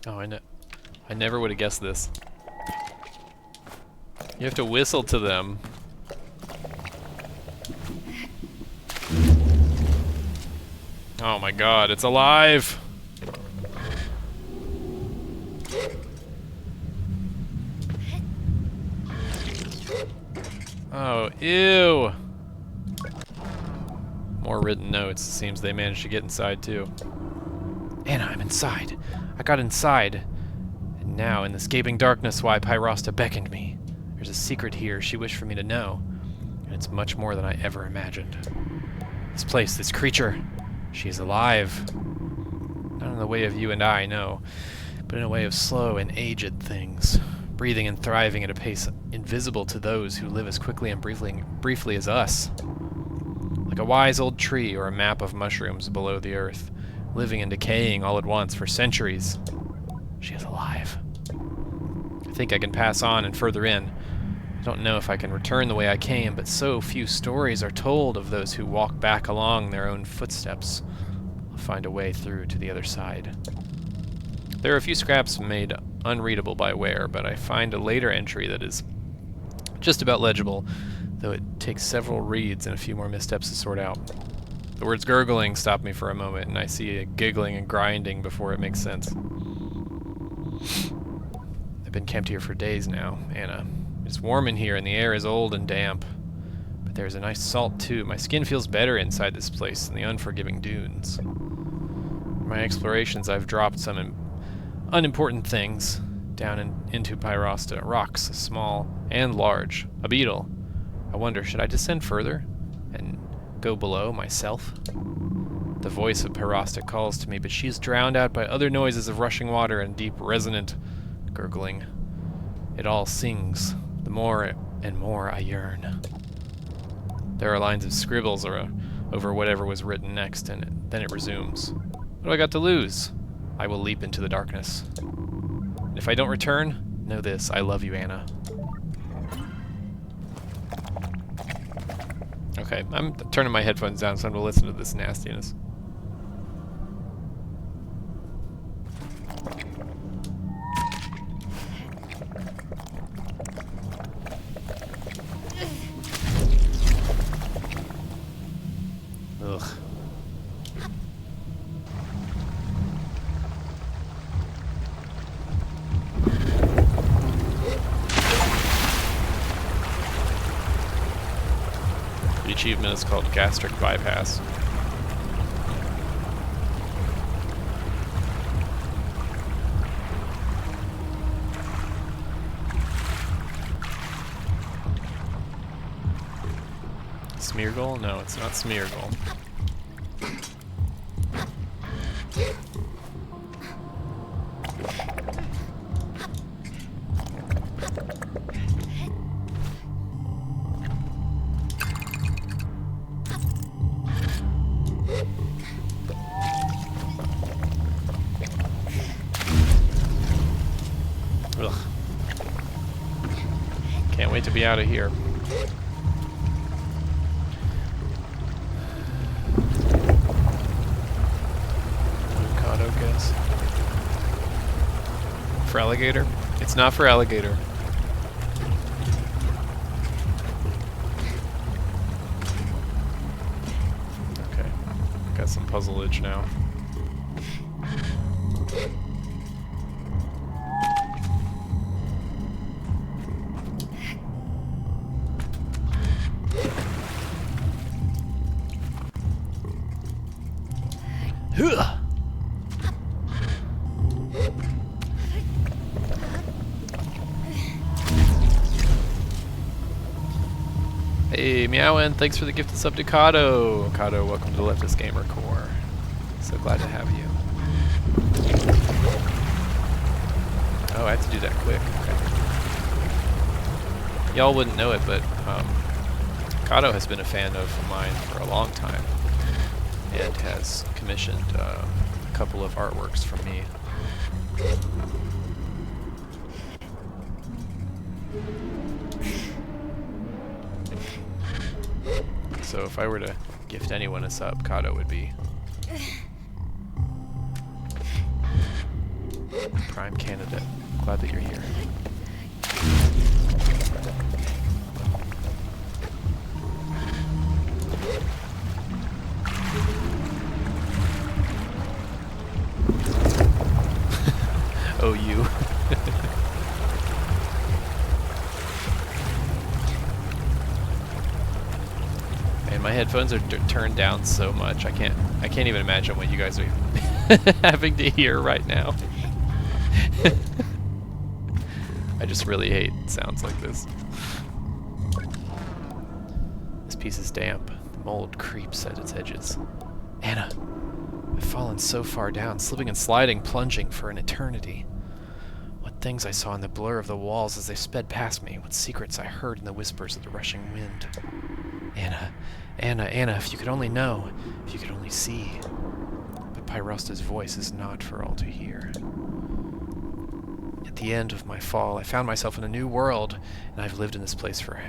Oh, I never would have guessed this. You have to whistle to them. Oh my god, it's alive! Oh, ew! More written notes. It seems they managed to get inside too. Anna, I'm inside. I got inside. And now, in this gaping darkness, why Pyrosta beckoned me. There's a secret here she wished for me to know. And it's much more than I ever imagined. This place, this creature, she is alive. Not in the way of you and I, no, but in a way of slow and aged things. Breathing and thriving at a pace invisible to those who live as quickly and briefly as us. Like a wise old tree or a map of mushrooms below the earth, living and decaying all at once for centuries. She is alive. I think I can pass on and further in. I don't know if I can return the way I came, but so few stories are told of those who walk back along their own footsteps. I'll find a way through to the other side. There are a few scraps made unreadable by Ware, but I find a later entry that is just about legible, though it takes several reads and a few more missteps to sort out. The words gurgling stop me for a moment, and I see a giggling and grinding before it makes sense. I've been camped here for days now, Anna. It's warm in here, and the air is old and damp. But there's a nice salt, too. My skin feels better inside this place than the unforgiving dunes. In my explorations, I've dropped some unimportant things down into Pyrosta. Rocks, small and large. A beetle. I wonder, should I descend further and go below myself? The voice of Pyrosta calls to me, but she is drowned out by other noises of rushing water and deep, resonant gurgling. It all sings. The more and more I yearn. There are lines of scribbles over whatever was written next, and then it resumes. What do I got to lose? I will leap into the darkness. And if I don't return, know this, I love you, Anna. Okay, I'm turning my headphones down so I'm going to listen to this nastiness. Ugh. The achievement is called Gastric Bypass. Smeargle? No, it's not Smeargle. Ugh. Can't wait to be out of here. Avocado, guess. For alligator? It's not for alligator. Okay. Got some puzzleage now. Hey, Meowin, thanks for the gifted sub to Kato. Kato, welcome to the Leftist Gamer Corps. So glad to have you. Oh, I have to do that quick. Okay. Y'all wouldn't know it, but Kato has been a fan of mine for a long time and has commissioned a couple of artworks from me. So if I were to gift anyone a sub, Kato would be prime candidate. Glad that you're here. Oh, you. Man, my headphones are turned down so much. I can't even imagine what you guys are having to hear right now. I just really hate sounds like this. This piece is damp. The mold creeps at its edges. Anna, I've fallen so far down, slipping and sliding, plunging for an eternity. What things I saw in the blur of the walls as they sped past me, what secrets I heard in the whispers of the rushing wind. Anna, Anna, Anna, if you could only know, if you could only see. But Pyrosta's voice is not for all to hear. At the end of my fall, I found myself in a new world, and I've lived in this place for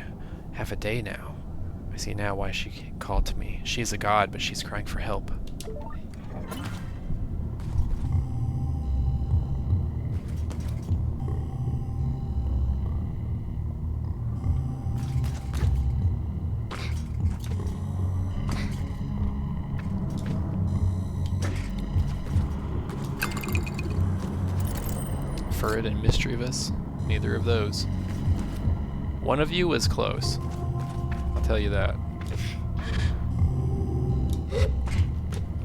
half a day now. I see now why she called to me. She is a god, but she's crying for help. Furred and mischievous, neither of those. One of you was close. I'll tell you that.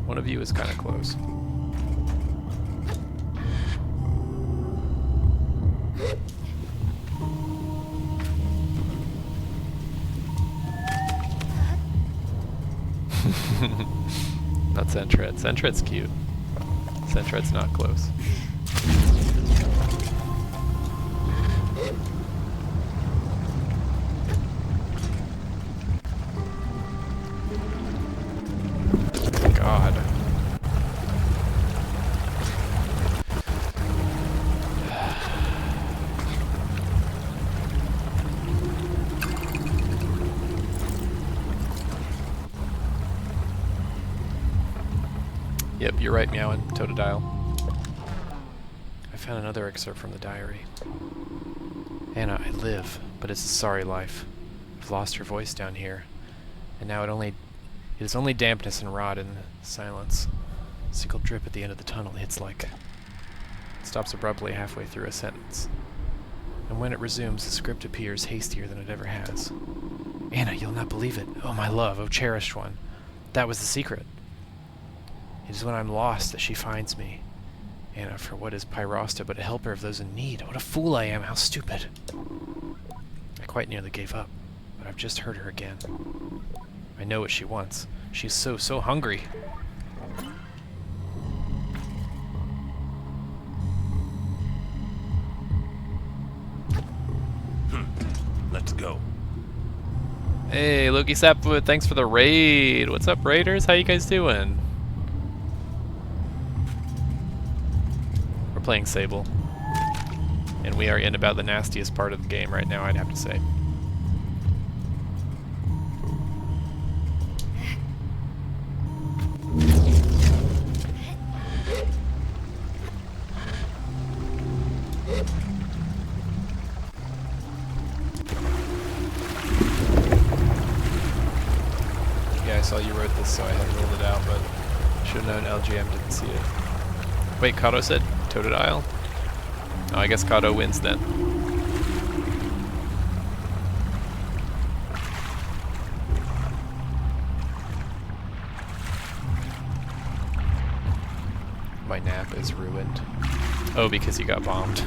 One of you is kind of close. Not Sentret. Sentret's cute. Sentret's not close. God. Yep, you're right, Meowin. Totodile. I found another excerpt from the diary. Anna, I live, but it's a sorry life. I've lost her voice down here, and now it is only dampness and rot in the silence. A single drip at the end of the tunnel hits like... It stops abruptly halfway through a sentence. And when it resumes, the script appears hastier than it ever has. Anna, you'll not believe it. Oh, my love, oh, cherished one. That was the secret. It is when I'm lost that she finds me. Anna, for what is Pyrosta but a helper of those in need? What a fool I am, how stupid. I quite nearly gave up, but I've just heard her again. I know what she wants. She's so hungry. Let's go. Hey, Loki Sapwood, thanks for the raid. What's up, raiders? How you guys doing? We're playing Sable. And we are in about the nastiest part of the game right now, I'd have to say. Yeah, I saw you wrote this, so I had ruled it out, but should have known LGM didn't see it. Wait, Kato said Totodile? Oh, I guess Kato wins then. My nap is ruined. Oh, because you got bombed.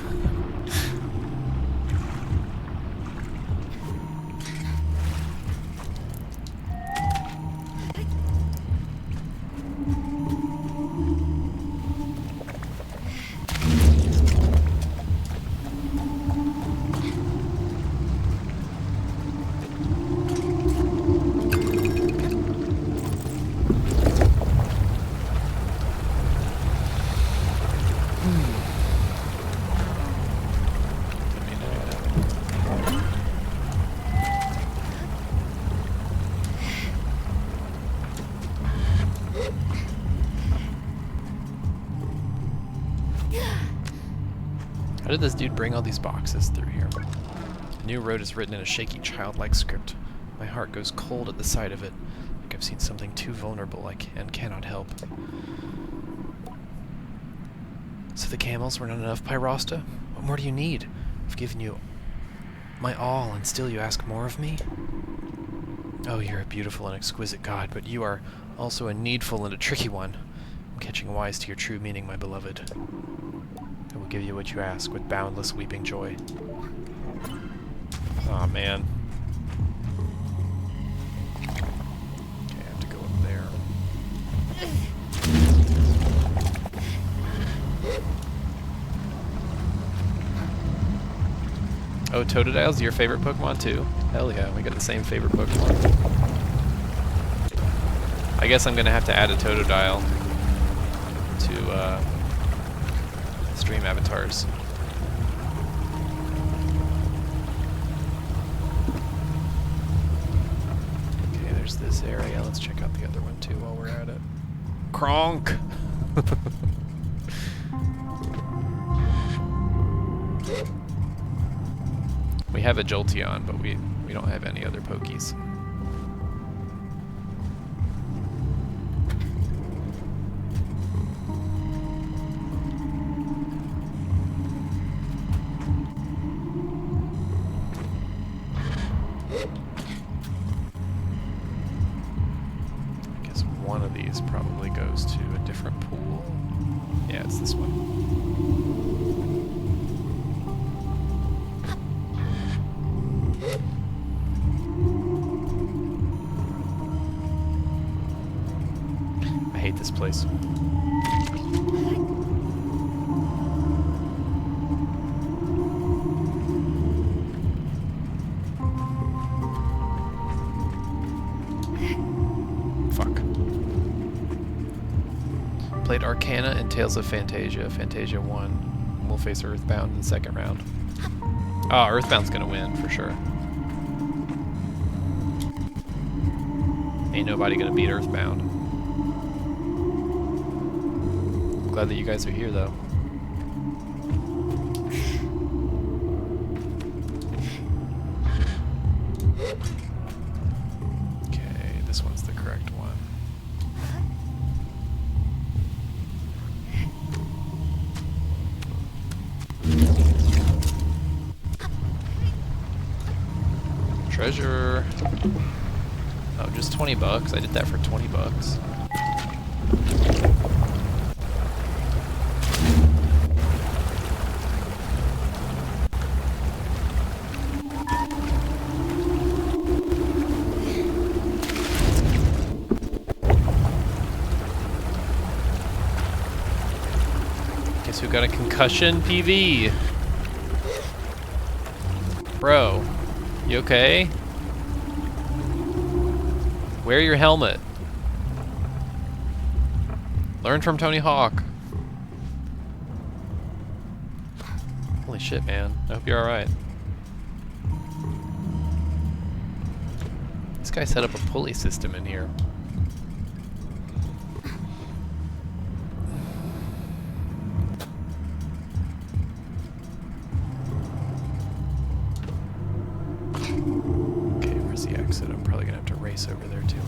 How did this dude bring all these boxes through here? The new road is written in a shaky, childlike script. My heart goes cold at the sight of it, like I've seen something too vulnerable and cannot help. So the camels were not enough, Pyrosta? What more do you need? I've given you my all, and still you ask more of me? Oh, you're a beautiful and exquisite god, but you are also a needful and a tricky one. I'm catching wise to your true meaning, my beloved. I will give you what you ask with boundless weeping joy. Aw, man. Okay, I have to go up there. Oh, Totodile's your favorite Pokemon too? Hell yeah, we got the same favorite Pokemon. I guess I'm gonna have to add a Totodile to stream avatars. Okay, there's this area. Let's check out the other one too while we're at it. Kronk! We have a Jolteon, but we don't have any other Pokies. I guess one of these probably goes to a different pool. Yeah, it's this one. I hate this place. Fuck. Played Arcana and Tales of Fantasia. Fantasia won. We'll face Earthbound in the second round. Ah, Earthbound's gonna win for sure. Ain't nobody gonna beat Earthbound. Glad that you guys are here though. Okay, this one's the correct one. Treasure. Oh, just 20 bucks. I did that for 20 bucks. Guess who got a concussion? PV. Bro, you okay? Wear your helmet. Learn from Tony Hawk. Holy shit, man. I hope you're alright. This guy set up a pulley system in here. Okay, where's the exit? I'm probably gonna have to race over there to it.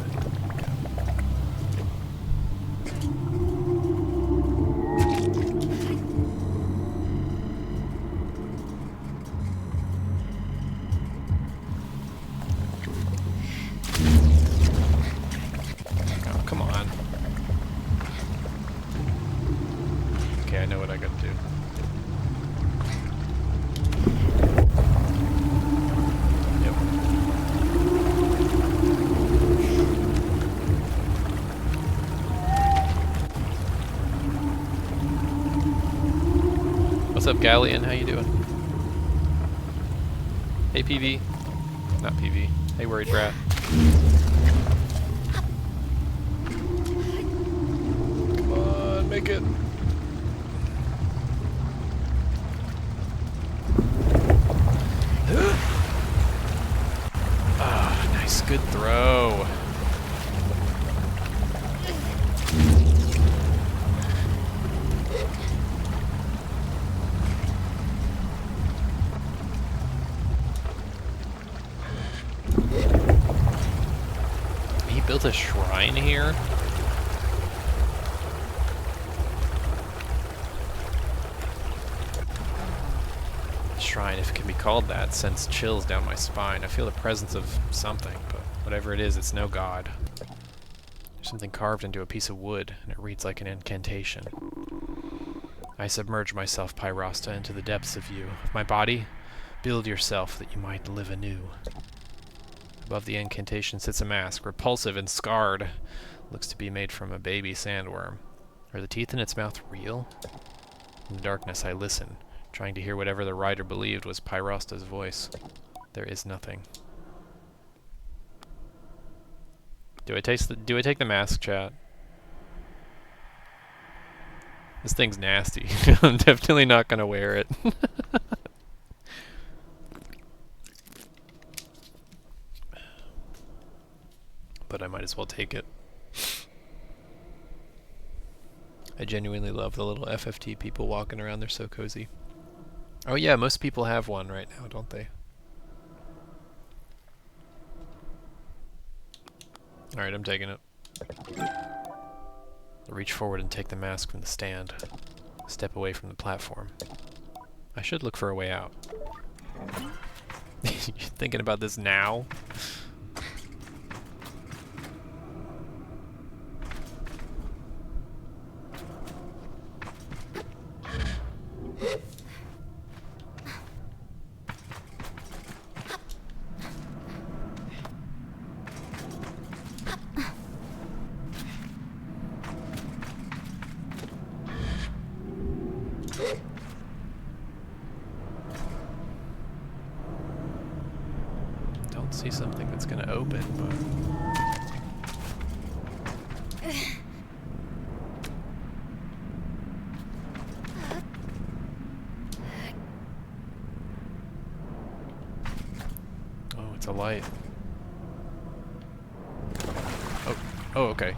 Oh, come on. Okay, I know what I gotta do. What's up, Galleon? How you doing? Hey, PV. Not PV. Hey, Worried Rat. Come on, make it. Ah, nice, good throw. built a shrine here? Shrine, if it can be called that, sends chills down my spine. I feel the presence of something, but whatever it is, it's no god. There's something carved into a piece of wood, and it reads like an incantation. I submerge myself, Pyrosta, into the depths of you. Of my body, build yourself that you might live anew. Above the incantation sits a mask, repulsive and scarred. Looks to be made from a baby sandworm. Are the teeth in its mouth real? In the darkness I listen, trying to hear whatever the writer believed was Pyrosta's voice. There is nothing. Do I take the mask, chat? This thing's nasty. I'm definitely not gonna wear it. But I might as well take it. I genuinely love the little FFT people walking around. They're so cozy. Oh yeah, most people have one right now, don't they? Alright, I'm taking it. I'll reach forward and take the mask from the stand. Step away from the platform. I should look for a way out. You're thinking about this now? See something that's gonna open, but oh, it's a light. Oh, okay.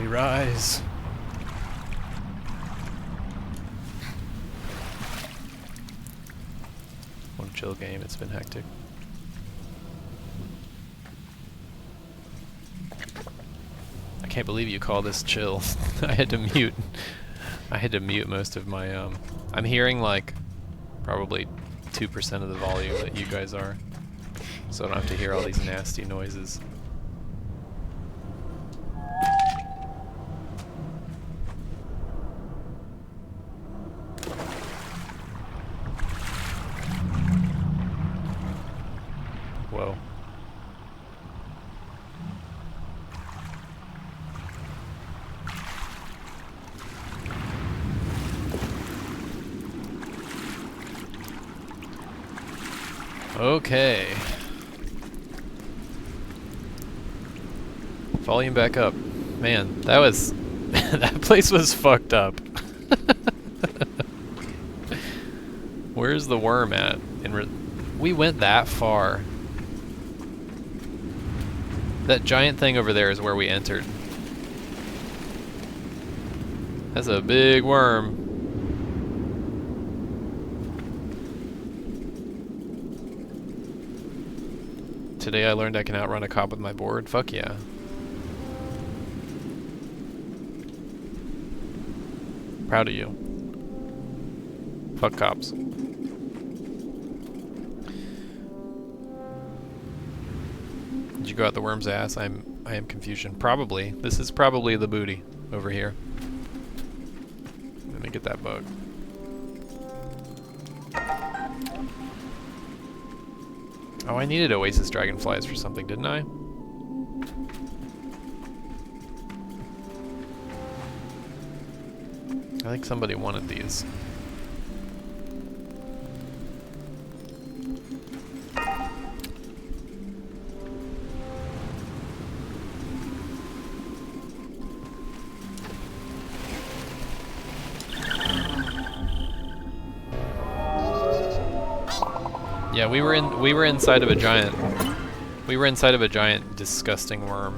Rise. One chill game, it's been hectic. I can't believe you call this chill. I had to mute most of my I'm hearing like probably 2% of the volume that you guys are. So I don't have to hear all these nasty noises. Whoa. Okay. Volume back up. Man, that was that place was fucked up. Where's the worm at? We went that far. That giant thing over there is where we entered. That's a big worm. Today I learned I can outrun a cop with my board. Fuck yeah. Proud of you. Fuck cops. Did you go out the worm's ass? I am confusion. Probably. This is probably the booty over here. Let me get that bug. Oh, I needed Oasis Dragonflies for something, didn't I? I think somebody wanted these. Yeah, we were inside of a giant. We were inside of a giant, disgusting worm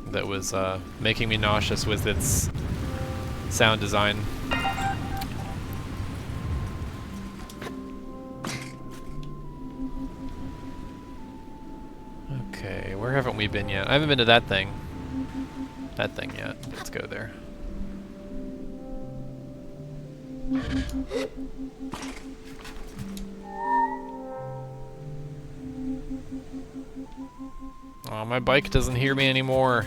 that was making me nauseous with its sound design. Okay, where haven't we been yet? I haven't been to that thing. That thing yet. Let's go there. Oh, my bike doesn't hear me anymore.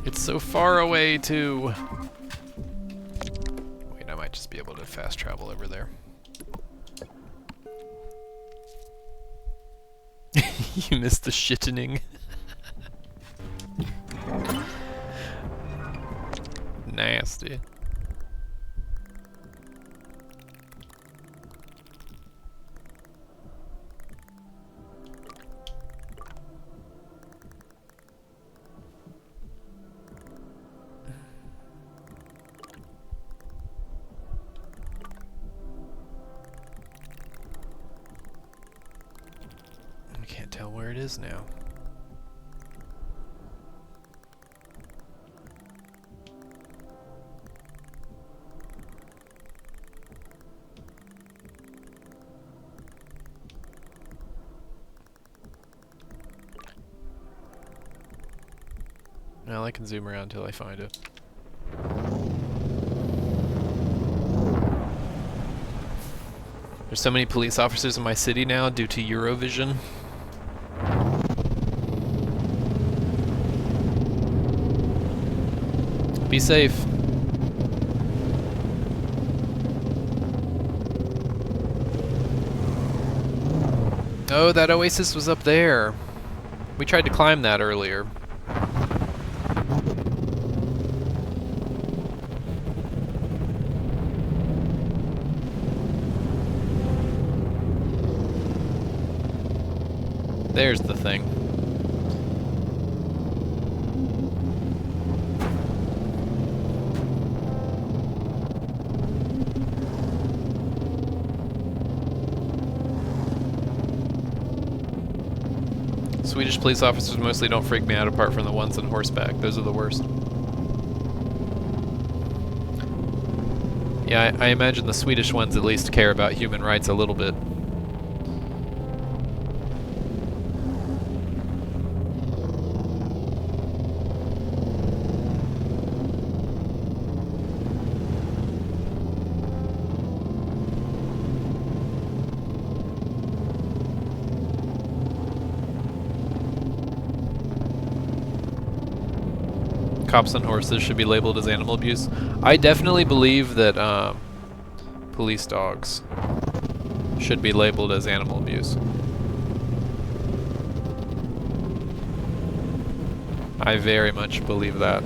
It's so far away, too. Wait, I might just be able to fast travel over there. You missed the shittening. Nasty. I can't tell where it is now. Well, I can zoom around until I find it. There's so many police officers in my city now due to Eurovision. Be safe. Oh, that oasis was up there. We tried to climb that earlier. There's the thing. Swedish police officers mostly don't freak me out apart from the ones on horseback. Those are the worst. Yeah, I imagine the Swedish ones at least care about human rights a little bit. Cops on horses should be labeled as animal abuse. I definitely believe that police dogs should be labeled as animal abuse. I very much believe that.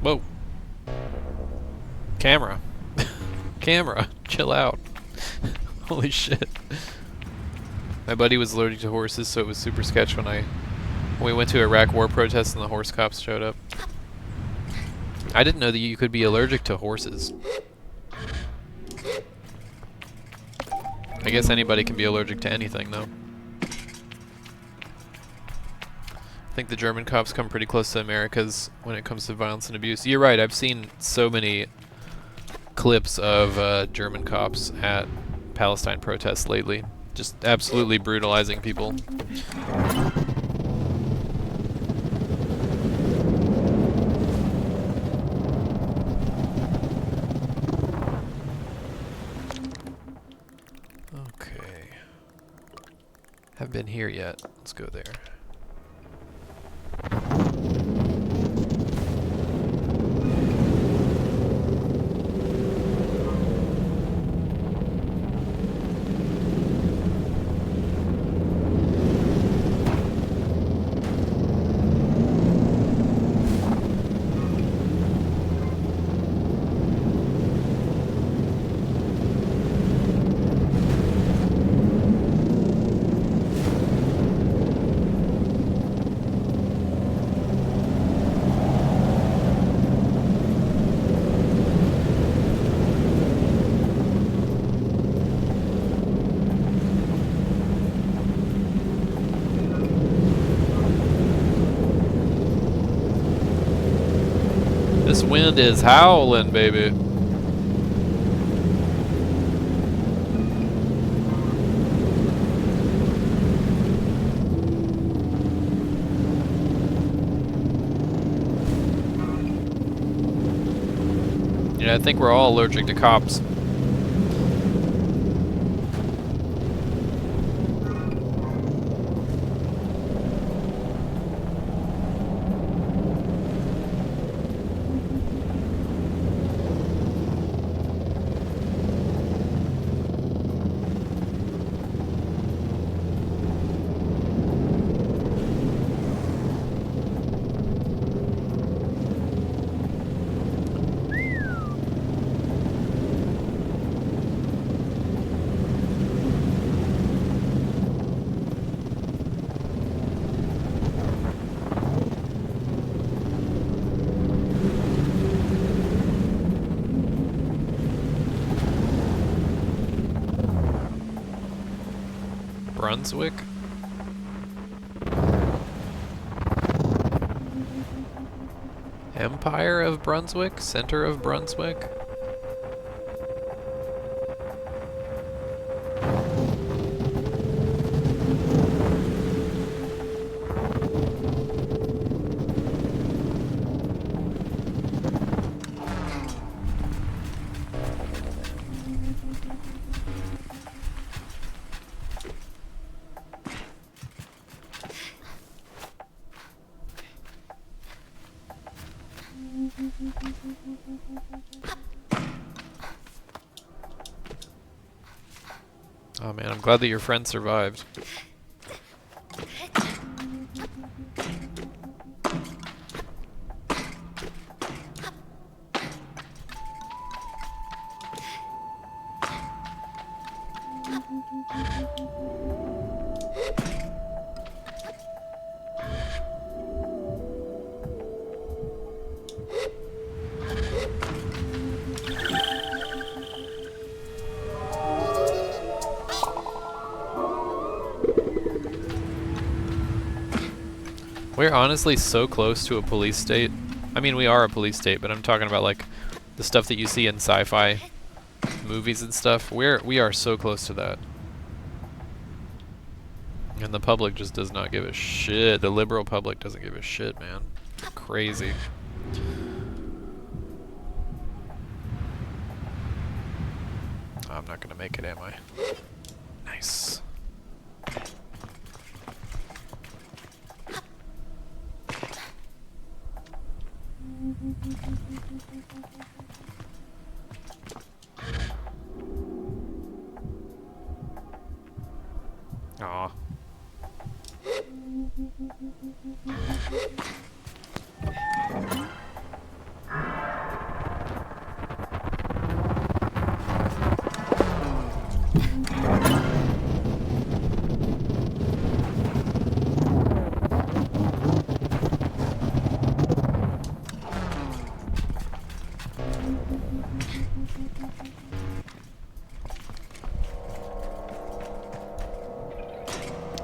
Whoa. Camera. Camera. Chill out. Holy shit. My buddy was allergic to horses, so it was super sketch when we went to Iraq war protests and the horse cops showed up. I didn't know that you could be allergic to horses. I guess anybody can be allergic to anything, though. I think the German cops come pretty close to America's when it comes to violence and abuse. You're right, I've seen so many clips of German cops at Palestine protests lately. Just absolutely brutalizing people. Okay. Haven't been here yet. Let's go there. This wind is howling, baby. Yeah, I think we're all allergic to cops. Brunswick? Empire of Brunswick? Center of Brunswick? Oh man, I'm glad that your friend survived. We're honestly so close to a police state. I mean, we are a police state, but I'm talking about like the stuff that you see in sci-fi movies and stuff. We are so close to that. And the public just does not give a shit. The liberal public doesn't give a shit, man. Crazy. I'm not gonna make it, am I? Nice. Aw.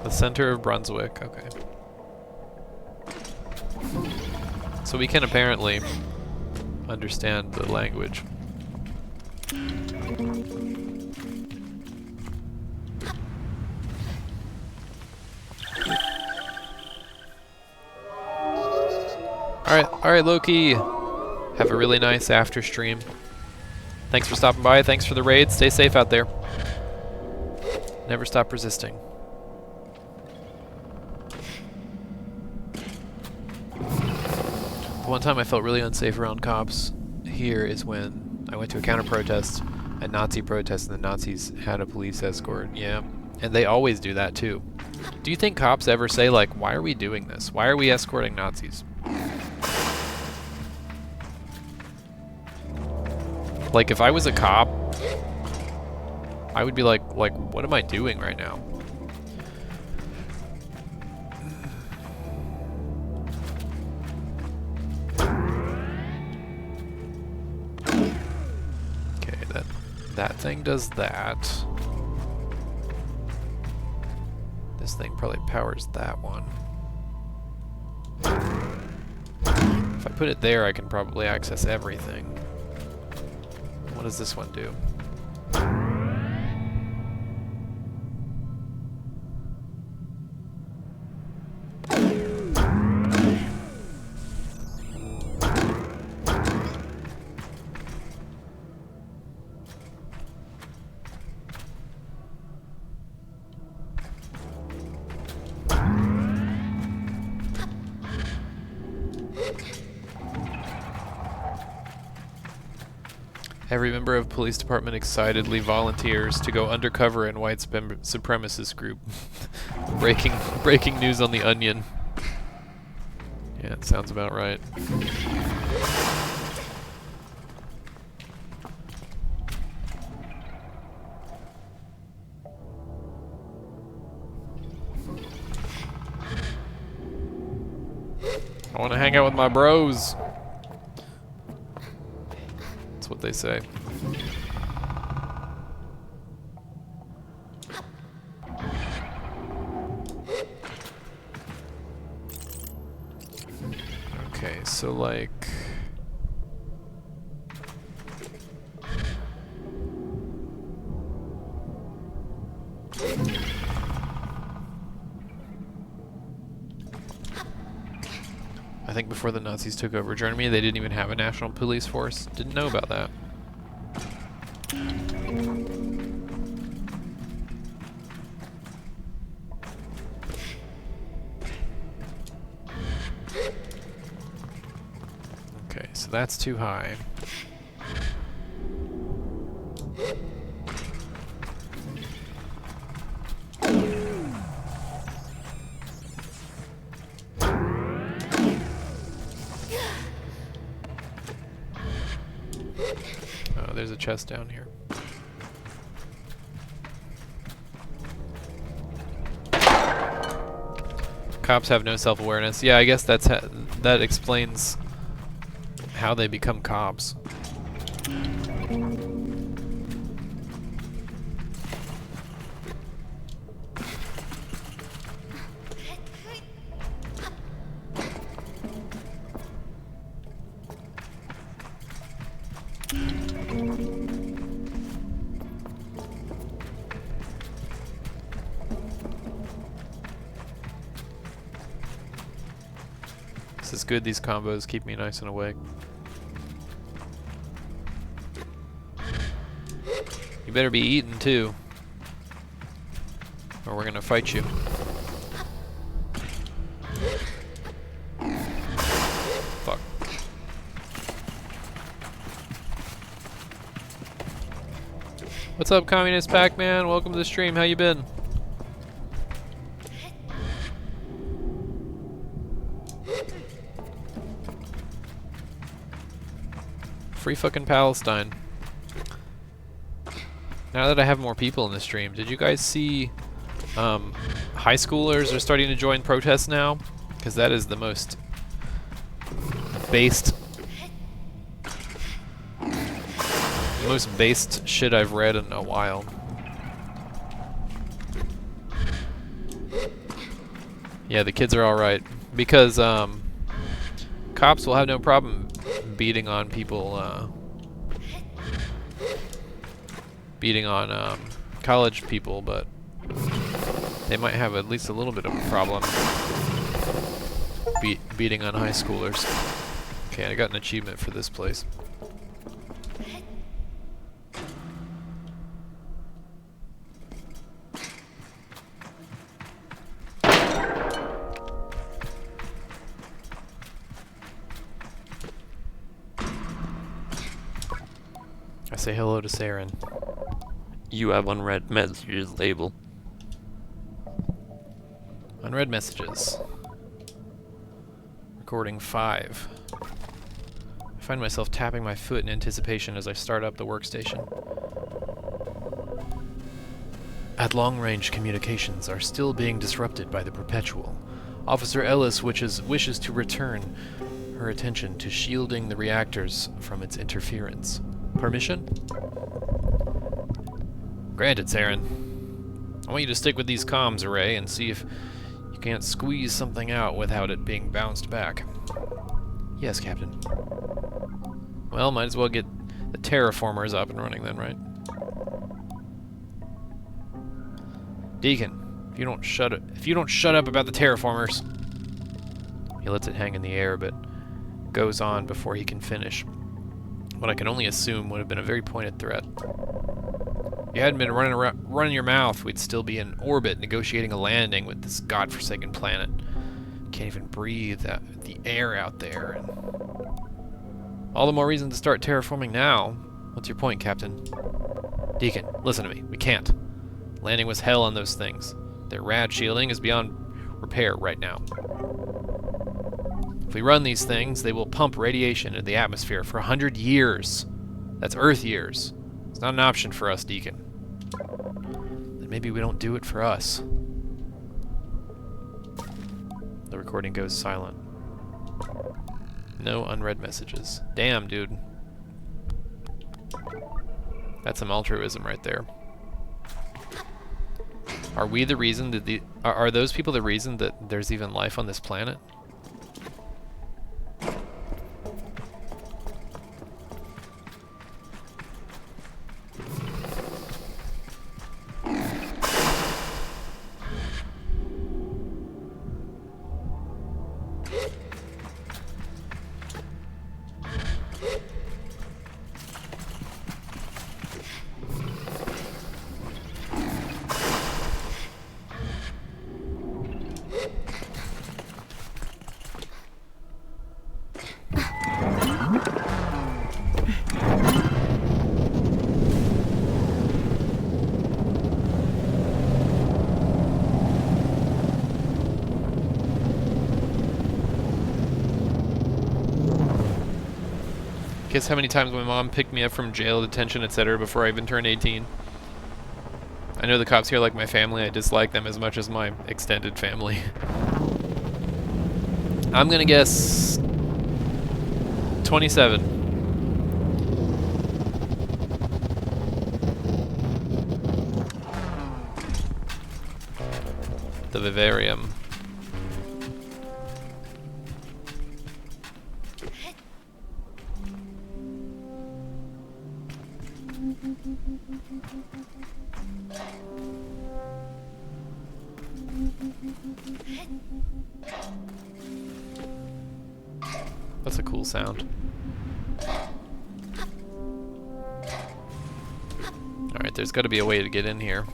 The center of Brunswick, okay. So we can apparently understand the language. Alright, Loki. Have a really nice after stream. Thanks for stopping by, thanks for the raid. Stay safe out there. Never stop resisting. The one time I felt really unsafe around cops here is when I went to a counter-protest, a Nazi protest, and the Nazis had a police escort. Yeah, and they always do that too. Do you think cops ever say, like, why are we doing this? Why are we escorting Nazis? Like, if I was a cop, I would be like, what am I doing right now? Okay, that thing does that. This thing probably powers that one. If I put it there, I can probably access everything. What does this one do? Every member of police department excitedly volunteers to go undercover in white supremacist group. breaking news on the Onion. Yeah, it sounds about right. I want to hang out with my bros. What they say. Okay, so like I think before the Nazis took over Germany, they didn't even have a national police force. Didn't know about that. Okay, so that's too high. There's a chest down here. Cops have no self-awareness. Yeah, I guess that explains how they become cops. This is good, these combos keep me nice and awake. You better be eating too, or we're gonna fight you. Fuck. What's up, Communist Pac-Man? Welcome to the stream, how you been? Free fucking Palestine. Now that I have more people in the stream, did you guys see high schoolers are starting to join protests now? Because that is the most based shit I've read in a while. Yeah, the kids are all right because cops will have no problem beating on people, beating on college people, but they might have at least a little bit of a problem beating on high schoolers. Okay, I got an achievement for this place. I say hello to Saren. You have unread messages label. Unread messages. Recording 5. I find myself tapping my foot in anticipation as I start up the workstation. At long-range, communications are still being disrupted by the Perpetual. Officer Ellis wishes to return her attention to shielding the reactors from its interference. Permission? Granted, Saren. I want you to stick with these comms array and see if you can't squeeze something out without it being bounced back. Yes, Captain. Well, might as well get the terraformers up and running then, right? Deacon, if you don't shut up about the terraformers. He lets it hang in the air, but goes on before he can finish. What I can only assume would have been a very pointed threat. If you hadn't been running your mouth, we'd still be in orbit negotiating a landing with this godforsaken planet. Can't even breathe the air out there. And all the more reason to start terraforming now. What's your point, Captain? Deacon, listen to me. We can't. Landing was hell on those things. Their rad shielding is beyond repair right now. If we run these things, they will pump radiation into the atmosphere for 100 years. That's Earth years. It's not an option for us, Deacon. Then maybe we don't do it for us. The recording goes silent. No unread messages. Damn, dude. That's some altruism right there. Are we the reason that are those people the reason that there's even life on this planet? Guess how many times my mom picked me up from jail, detention, etc. before I even turned 18. I know the cops here like my family. I dislike them as much as my extended family. I'm gonna guess 27. The vivarium. That's a cool sound. Alright, there's got to be a way to get in here.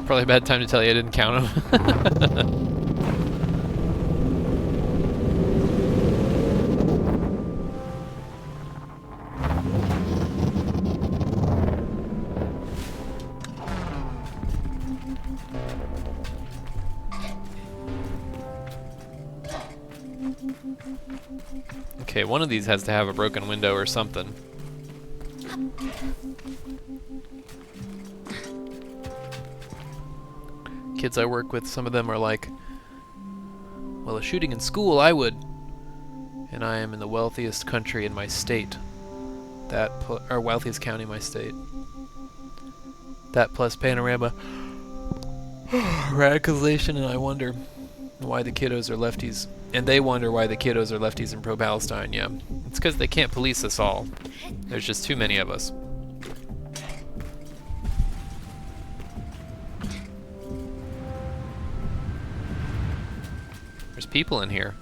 Probably a bad time to tell you I didn't count them. Okay, one of these has to have a broken window or something. Kids I work with, some of them are like, well, a shooting in school, I would. And I am in the wealthiest country in my state. Or wealthiest county in my state. That plus panorama radicalization, and I wonder why the kiddos are lefties. And they wonder why the kiddos are lefties in pro-Palestine, yeah. It's because they can't police us all. There's just too many of us. There's people in here.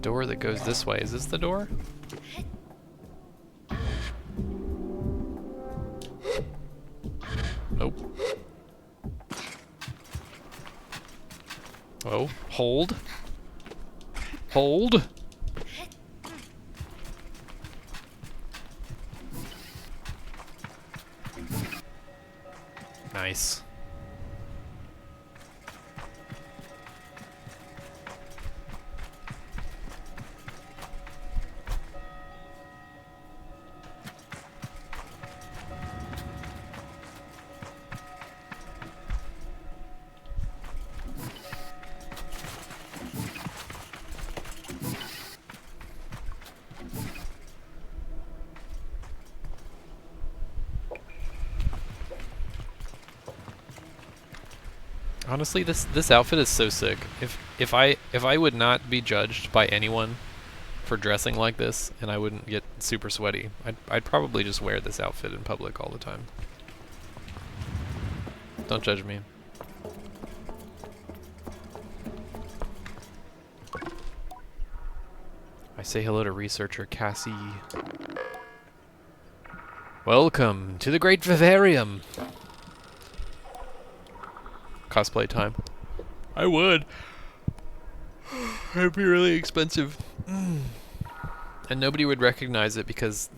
Door that goes this way. Is this the door? Nope. Oh, hold. Hold. Nice. Honestly, this outfit is so sick. If I would not be judged by anyone for dressing like this, and I wouldn't get super sweaty, I'd probably just wear this outfit in public all the time. Don't judge me. I say hello to researcher Cassie. Welcome to the Great Vivarium. Cosplay time. I would. It'd be really expensive. And nobody would recognize it because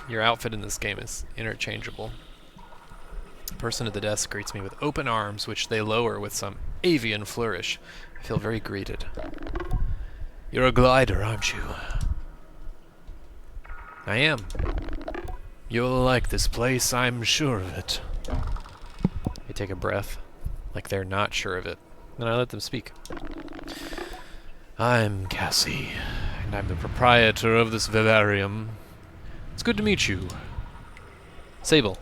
your outfit in this game is interchangeable. The person at the desk greets me with open arms, which they lower with some avian flourish. I feel very greeted. You're a glider, aren't you? I am. You'll like this place, I'm sure of it. I take a breath. Like they're not sure of it. Then I let them speak. I'm Cassie, and I'm the proprietor of this vivarium. It's good to meet you. Sable.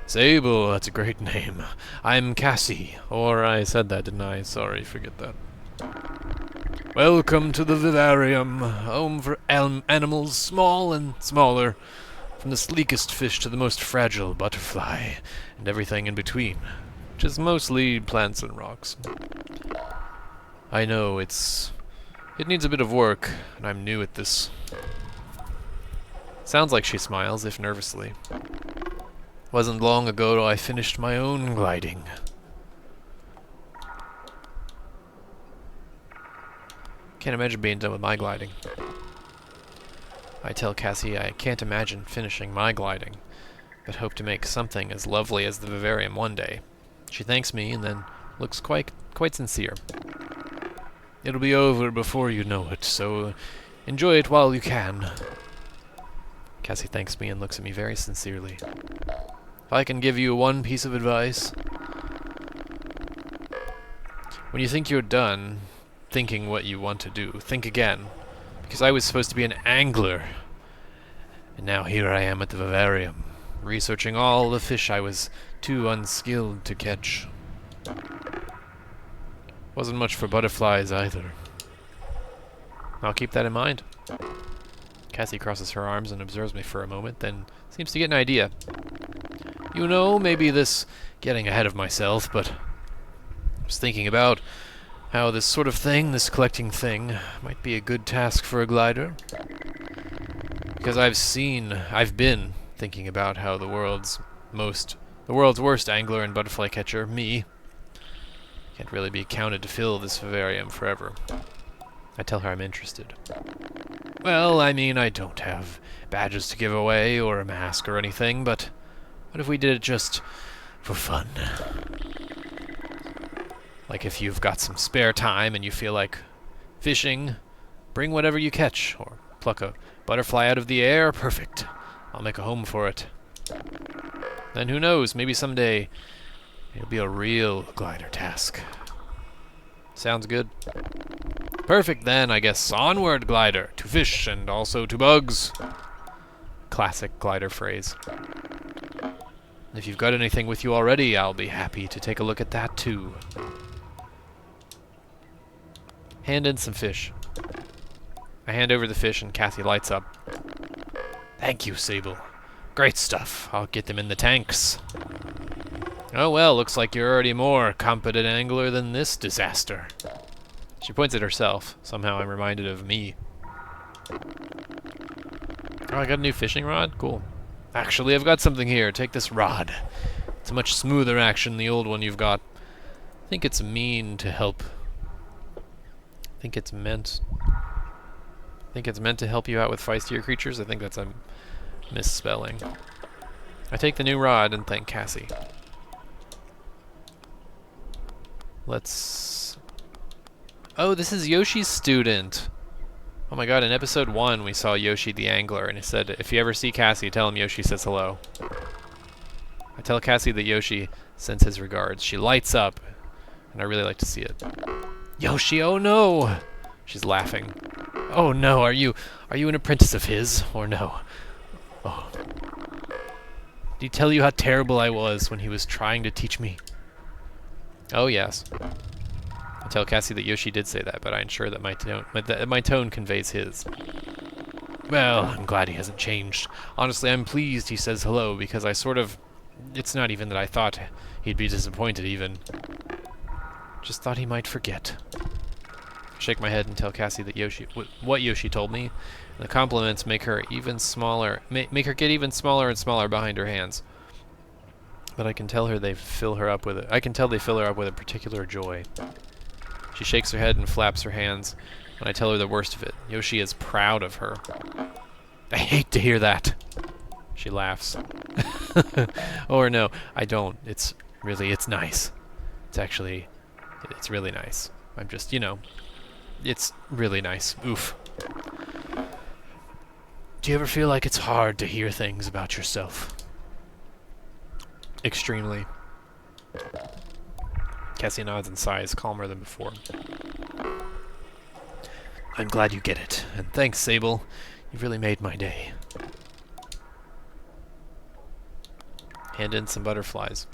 Sable, that's a great name. I'm Cassie. Or I said that, didn't I? Sorry, forget that. Welcome to the vivarium, home for animals small and smaller, from the sleekest fish to the most fragile butterfly, and everything in between. Which is mostly plants and rocks. I know it needs a bit of work, and I'm new at this. Sounds like she smiles, if nervously. Wasn't long ago I finished my own gliding. Can't imagine being done with my gliding. I tell Cassie I can't imagine finishing my gliding, but hope to make something as lovely as the vivarium one day. She thanks me and then looks quite sincere. It'll be over before you know it, so enjoy it while you can. Cassie thanks me and looks at me very sincerely. If I can give you one piece of advice, when you think you're done thinking what you want to do, think again. Because I was supposed to be an angler, and now here I am at the vivarium, researching all the fish I was too unskilled to catch. Wasn't much for butterflies either. I'll keep that in mind. Cassie crosses her arms and observes me for a moment, then seems to get an idea. You know, maybe this getting ahead of myself, but I was thinking about how this sort of thing, this collecting thing, might be a good task for a glider. Because I've been thinking about how the world's worst angler and butterfly catcher, me, can't really be counted to fill this vivarium forever. I tell her I'm interested. Well, I mean, I don't have badges to give away or a mask or anything, but what if we did it just for fun? Like if you've got some spare time and you feel like fishing, bring whatever you catch, or pluck a butterfly out of the air, perfect. I'll make a home for it. Then who knows, maybe someday it'll be a real glider task. Sounds good. Perfect then, I guess. Onward, glider, to fish and also to bugs. Classic glider phrase. If you've got anything with you already, I'll be happy to take a look at that too. Hand in some fish. I hand over the fish and Kathy lights up. Thank you, Sable. Great stuff. I'll get them in the tanks. Oh well, looks like you're already more competent angler than this disaster. She points at herself. Somehow I'm reminded of me. Oh, I got a new fishing rod? Cool. Actually, I've got something here. Take this rod. It's a much smoother action than the old one you've got. I think it's mean to help. I think it's meant to help you out with feistier creatures. I think that's a misspelling. I take the new rod and thank Cassie. Let's... Oh, this is Yoshi's student. Oh my god, in episode 1 we saw Yoshi the angler and he said, if you ever see Cassie, tell him Yoshi says hello. I tell Cassie that Yoshi sends his regards. She lights up, and I really like to see it. Yoshi, oh no! She's laughing. Oh no, are you an apprentice of his, or no? Oh. Did he tell you how terrible I was when he was trying to teach me? Oh yes. I tell Cassie that Yoshi did say that, but I ensure that my tone conveys his. Well, I'm glad he hasn't changed. Honestly, I'm pleased he says hello, because it's not even that I thought he'd be disappointed even. Just thought he might forget. I shake my head and tell Cassie that what Yoshi told me, and the compliments make her even smaller, make her get even smaller and smaller behind her hands. But I can tell they fill her up with a particular joy. She shakes her head and flaps her hands, and I tell her the worst of it. Yoshi is proud of her. I hate to hear that. She laughs. Or no, I don't. It's nice. It's really nice. I'm just, it's really nice. Oof. Do you ever feel like it's hard to hear things about yourself? Extremely. Cassie nods and sighs, calmer than before. I'm glad you get it, and thanks, Sable. You've really made my day. Hand in some butterflies.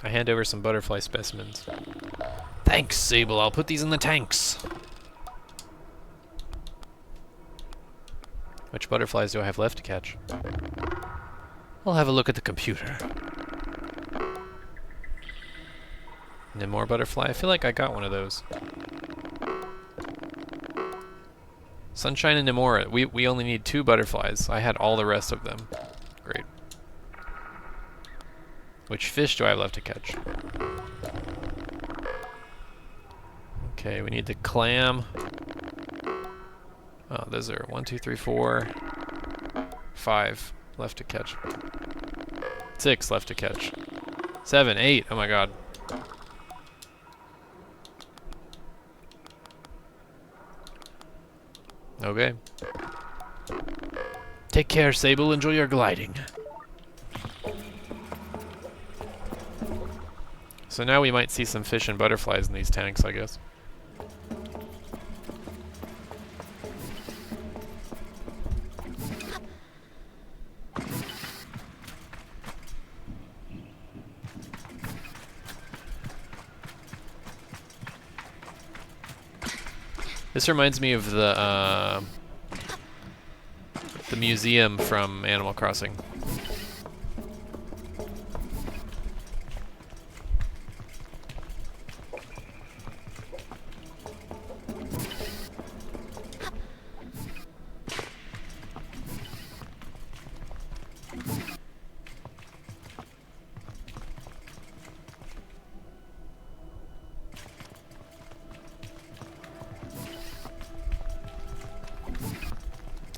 I hand over some butterfly specimens. Thanks, Sable. I'll put these in the tanks. Which butterflies do I have left to catch? I'll have a look at the computer. And then more butterfly. I feel like I got one of those. Sunshine and Nemora. We only need 2 butterflies. I had all the rest of them. Great. Which fish do I have left to catch? Okay, we need the clam. Oh, those are 1, 2, 3, 4, 5 left to catch. 6 left to catch. 7, 8. Oh my god. Okay. Take care, Sable. Enjoy your gliding. So now we might see some fish and butterflies in these tanks, I guess. This reminds me of the museum from Animal Crossing.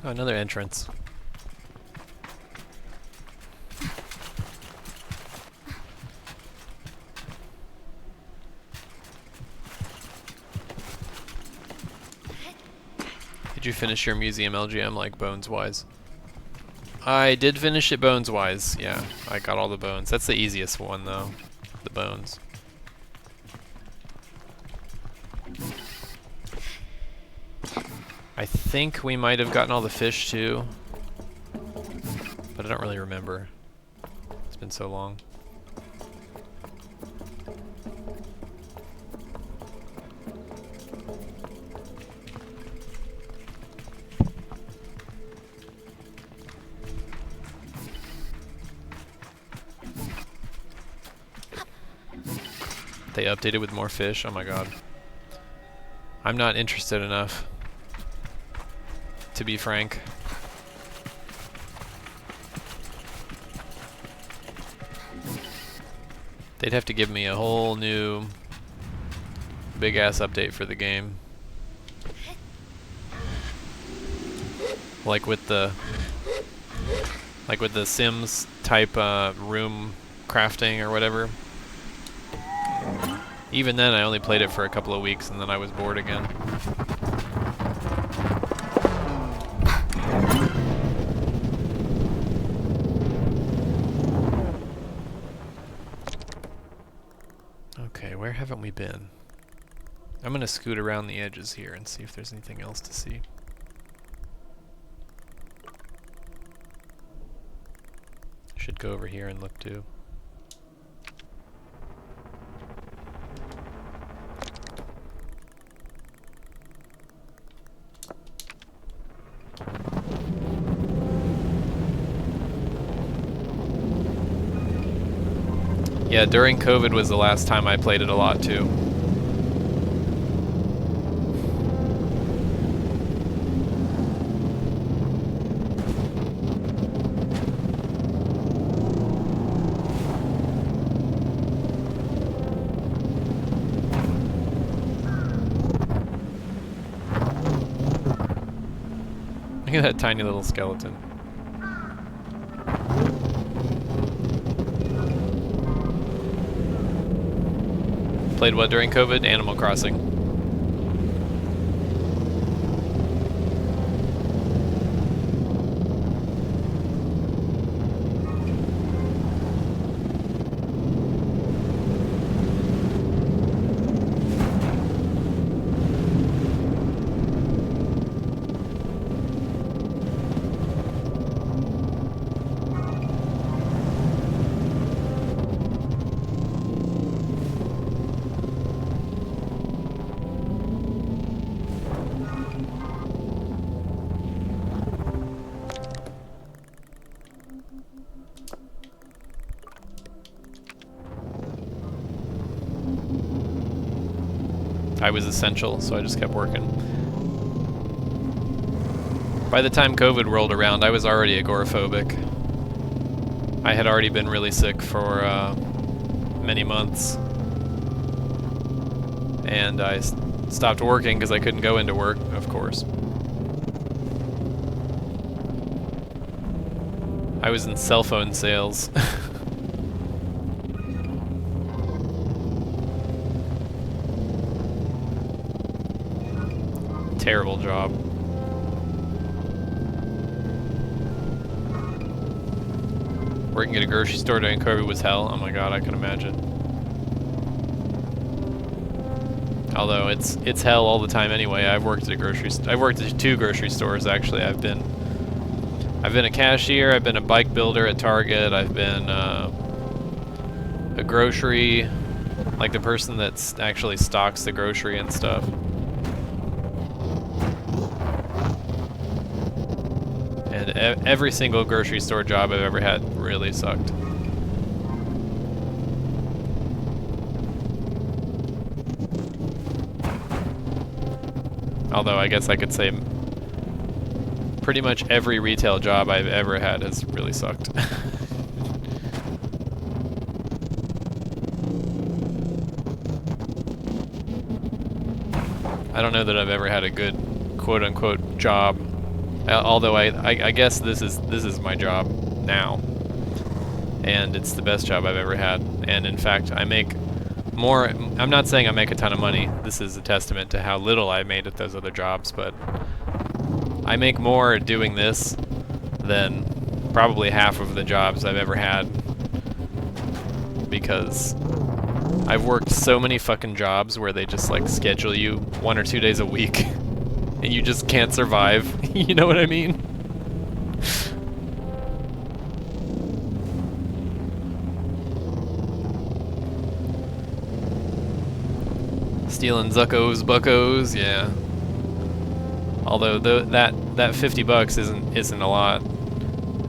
Oh, another entrance. Did you finish your museum LGM like bones-wise? I did finish it bones-wise, yeah. I got all the bones. That's the easiest one, though. The bones. I think we might have gotten all the fish, too. But I don't really remember. It's been so long. They updated with more fish? Oh my god. I'm not interested enough, to be frank. They'd have to give me a whole new big ass update for the game. Like with the Sims type room crafting or whatever. Even then, I only played it for a couple of weeks and then I was bored again. Okay, where haven't we been? I'm gonna scoot around the edges here and see if there's anything else to see. Should go over here and look too. Yeah, during COVID was the last time I played it a lot too. Look at that tiny little skeleton. Played what during COVID? Animal Crossing. I was essential, so I just kept working. By the time COVID rolled around, I was already agoraphobic. I had already been really sick for many months. And I stopped working because I couldn't go into work, of course. I was in cell phone sales. Terrible job. Working at a grocery store during COVID was hell. Oh my god, I can imagine. Although it's hell all the time anyway. I've worked at 2 grocery stores actually. I've been a cashier, I've been a bike builder at Target, I've been a grocery, like the person that actually stocks the grocery and stuff. And every single grocery store job I've ever had really sucked. Although I guess I could say pretty much every retail job I've ever had has really sucked. I don't know that I've ever had a good quote-unquote job Although I guess this is my job now, and it's the best job I've ever had. And in fact, I make more. I'm not saying I make a ton of money. This is a testament to how little I made at those other jobs, but I make more doing this than probably half of the jobs I've ever had, because I've worked so many fucking jobs where they just like schedule you 1 or 2 days a week and you just can't survive. You know what I mean? Stealing Zuckos, buckos, yeah. Although that $50 isn't a lot.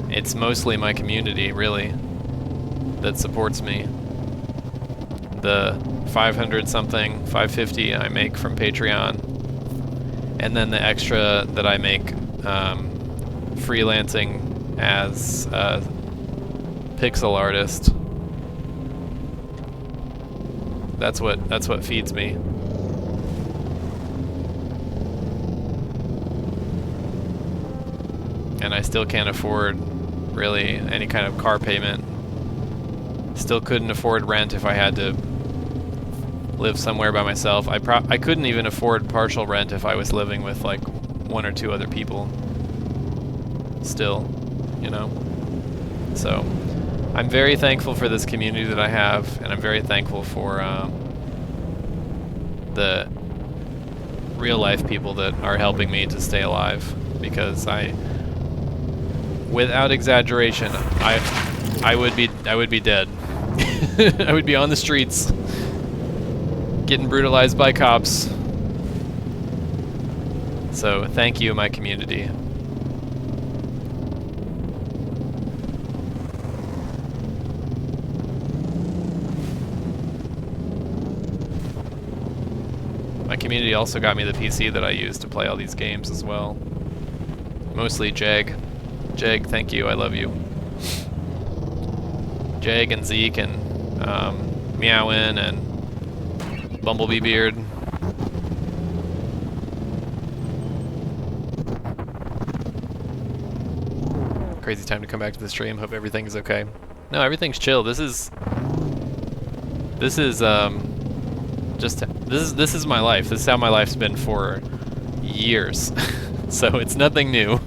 It's mostly my community, really, that supports me. The 500 something, 550 I make from Patreon, and then the extra that I make freelancing as a pixel artist. That's what feeds me. And I still can't afford really any kind of car payment. Still couldn't afford rent if I had to live somewhere by myself. I couldn't even afford partial rent if I was living with like 1 or 2 other people. Still, you know. So I'm very thankful for this community that I have, and I'm very thankful for the real life people that are helping me to stay alive, because without exaggeration, I would be dead. I would be on the streets, getting brutalized by cops. So thank you, my community. My community also got me the PC that I use to play all these games as well. Mostly Jag. Jag, thank you, I love you. Jag and Zeke and Meowin and Bumblebee Beard. Crazy time to come back to the stream. Hope everything is okay. No, everything's chill. This is my life. This is how my life's been for years. So it's nothing new.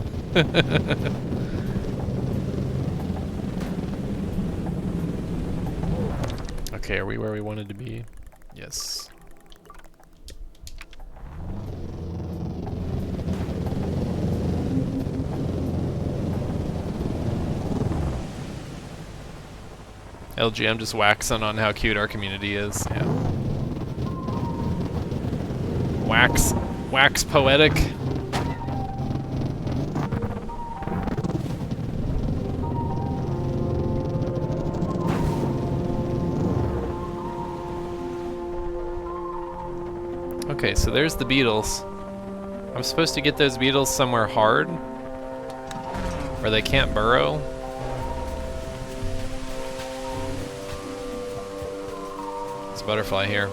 Okay, are we where we wanted to be? Yes. LGM just waxing on how cute our community is. Yeah. Wax poetic. Okay, so there's the beetles. I'm supposed to get those beetles somewhere hard, where they can't burrow. There's a butterfly here.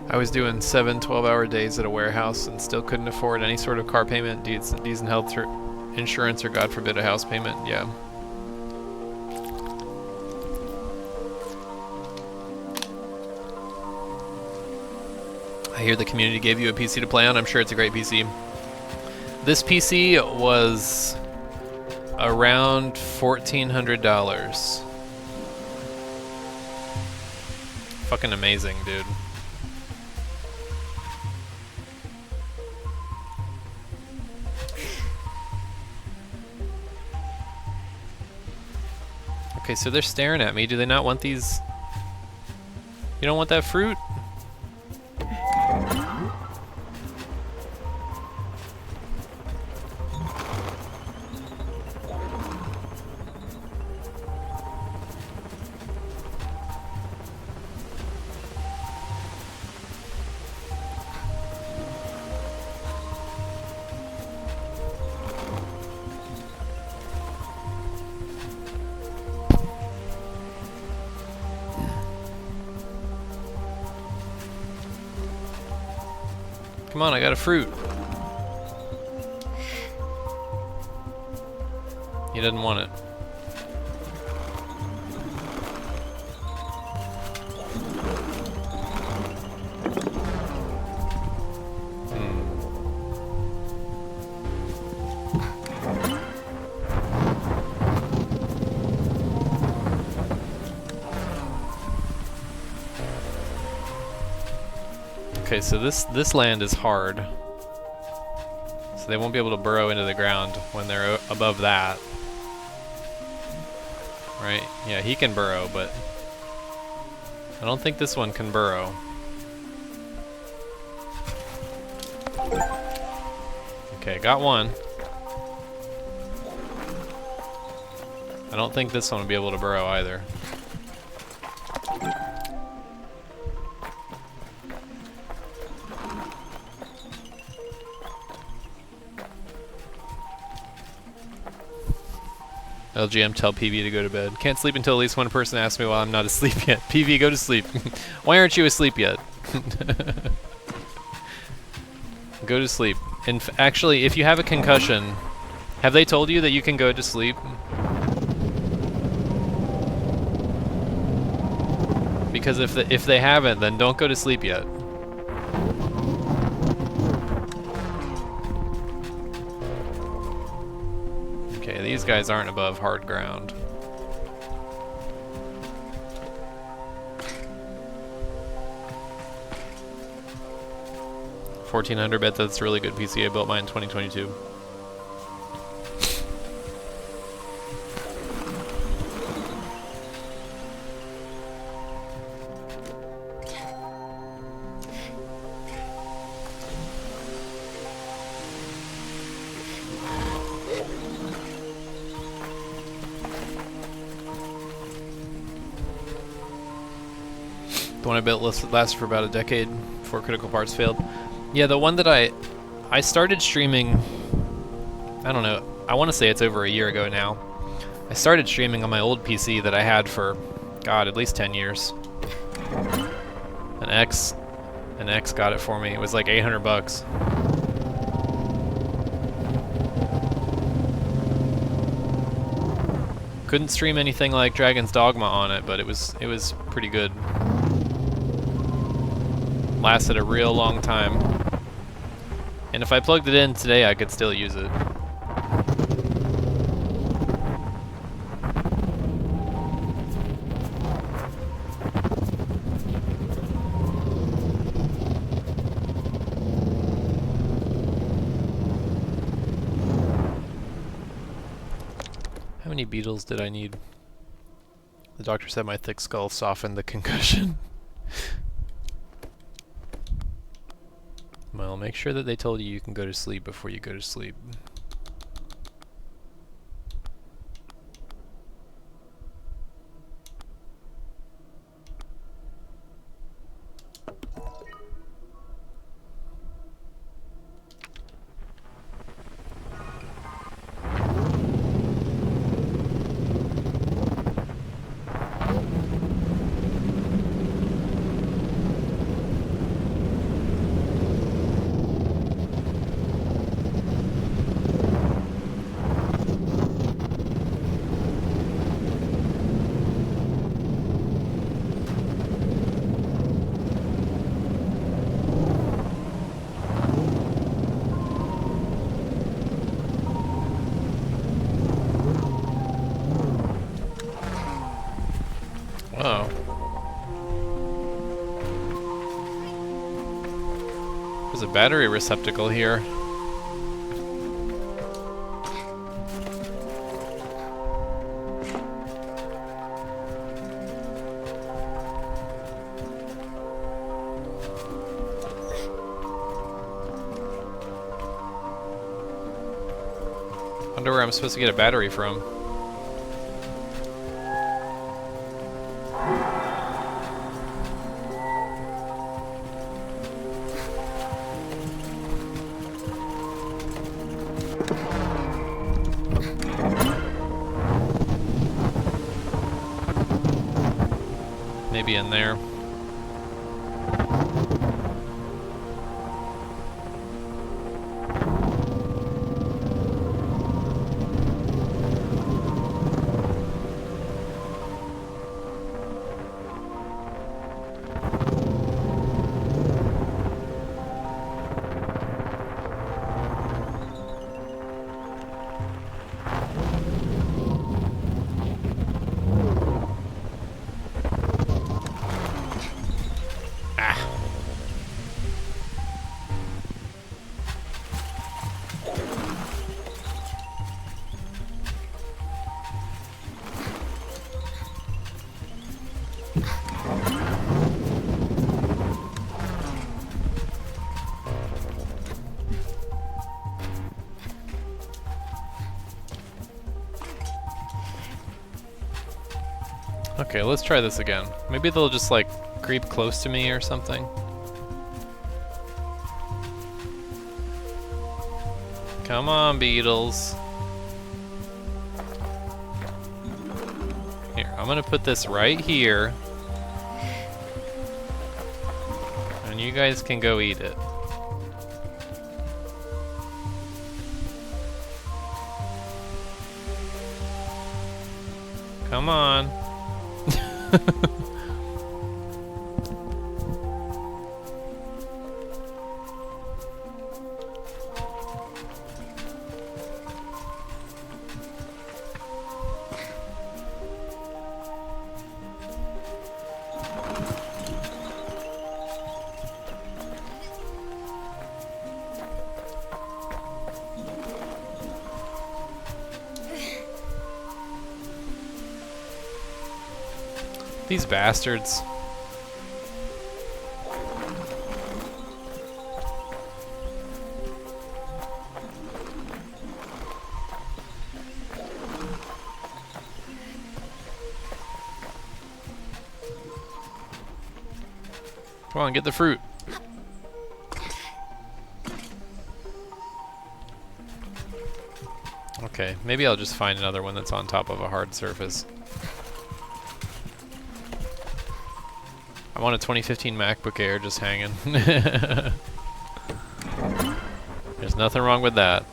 I was doing 7 12-hour days at a warehouse and still couldn't afford any sort of car payment, decent health insurance, or God forbid a house payment. Yeah. I hear the community gave you a PC to play on. I'm sure it's a great PC. This PC was around $1,400. Fucking amazing, dude. Okay, so they're staring at me. Do they not want these? You don't want that fruit? Come on, I got a fruit. He doesn't want it. Okay, so this land is hard. So they won't be able to burrow into the ground when they're above that. Right? Yeah, he can burrow, but I don't think this one can burrow. Okay, got one. I don't think this one will be able to burrow either. LGM, tell PV to go to bed. Can't sleep until at least one person asks me while I'm not asleep yet. PV, go to sleep. Why aren't you asleep yet? Go to sleep. And actually, if you have a concussion, have they told you that you can go to sleep? Because if they haven't, then don't go to sleep yet. Okay, these guys aren't above hard ground. $1,400, bet that's a really good PC. I built mine in 2022. The one I built lasted for about a decade before critical parts failed. Yeah, the one that I started streaming, I don't know, I want to say it's over a year ago now. I started streaming on my old PC that I had for, God, at least 10 years. An ex got it for me. It was like 800 bucks. Couldn't stream anything like Dragon's Dogma on it, but it was pretty good. Lasted a real long time. And if I plugged it in today, I could still use it. How many beetles did I need? The doctor said my thick skull softened the concussion. Well, make sure that they told you can go to sleep before you go to sleep. Oh. There's a battery receptacle here. Wonder where I'm supposed to get a battery from. Maybe in there. Okay, let's try this again. Maybe they'll just like creep close to me or something. Come on, beetles. Here, I'm gonna put this right here. And you guys can go eat it. Come on. These bastards. Come on, get the fruit. Okay, maybe I'll just find another one that's on top of a hard surface. I'm on a 2015 MacBook Air just hanging. There's nothing wrong with that.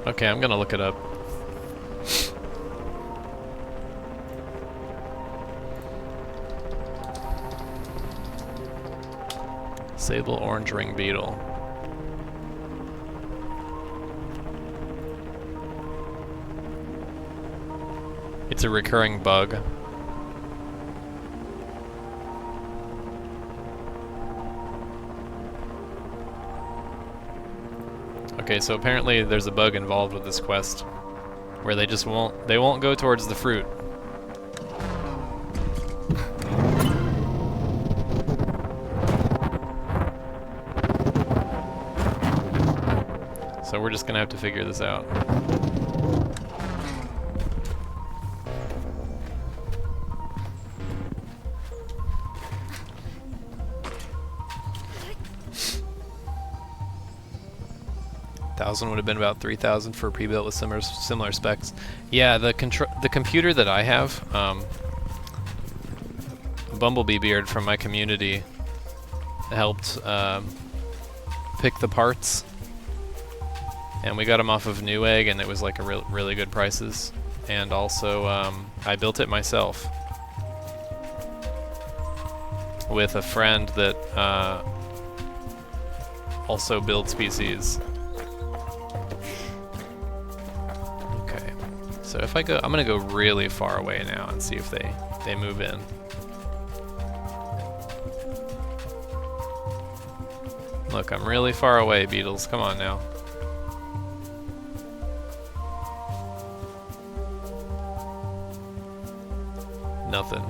Okay, I'm gonna look it up. Sable orange ring beetle. It's a recurring bug. Okay, so apparently there's a bug involved with this quest where they just won't go towards the fruit. So we're just gonna have to figure this out. 1,000 would have been about 3,000 for a pre-built with similar specs. Yeah, the computer that I have, Bumblebee Beard from my community helped pick the parts, and we got them off of Newegg, and it was like a really good prices. And also, I built it myself with a friend that also builds PCs. Okay, so if I go, I'm gonna go really far away now and see if they move in. Look, I'm really far away, beetles. Come on now. Nothing.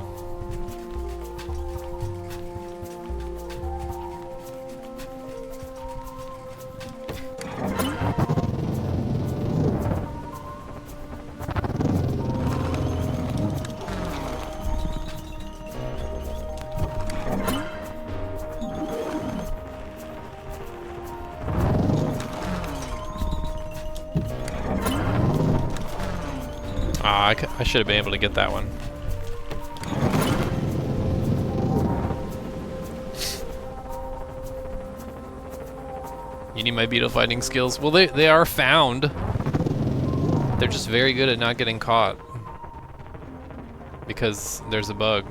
I should have been able to get that one. You need my beetle fighting skills? Well, they are found. They're just very good at not getting caught. Because there's a bug.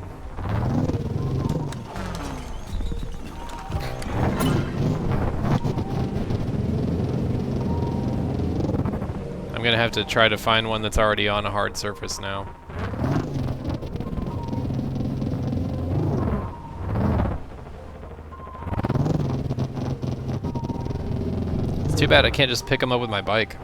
I'm gonna have to try to find one that's already on a hard surface now. Too bad I can't just pick him up with my bike.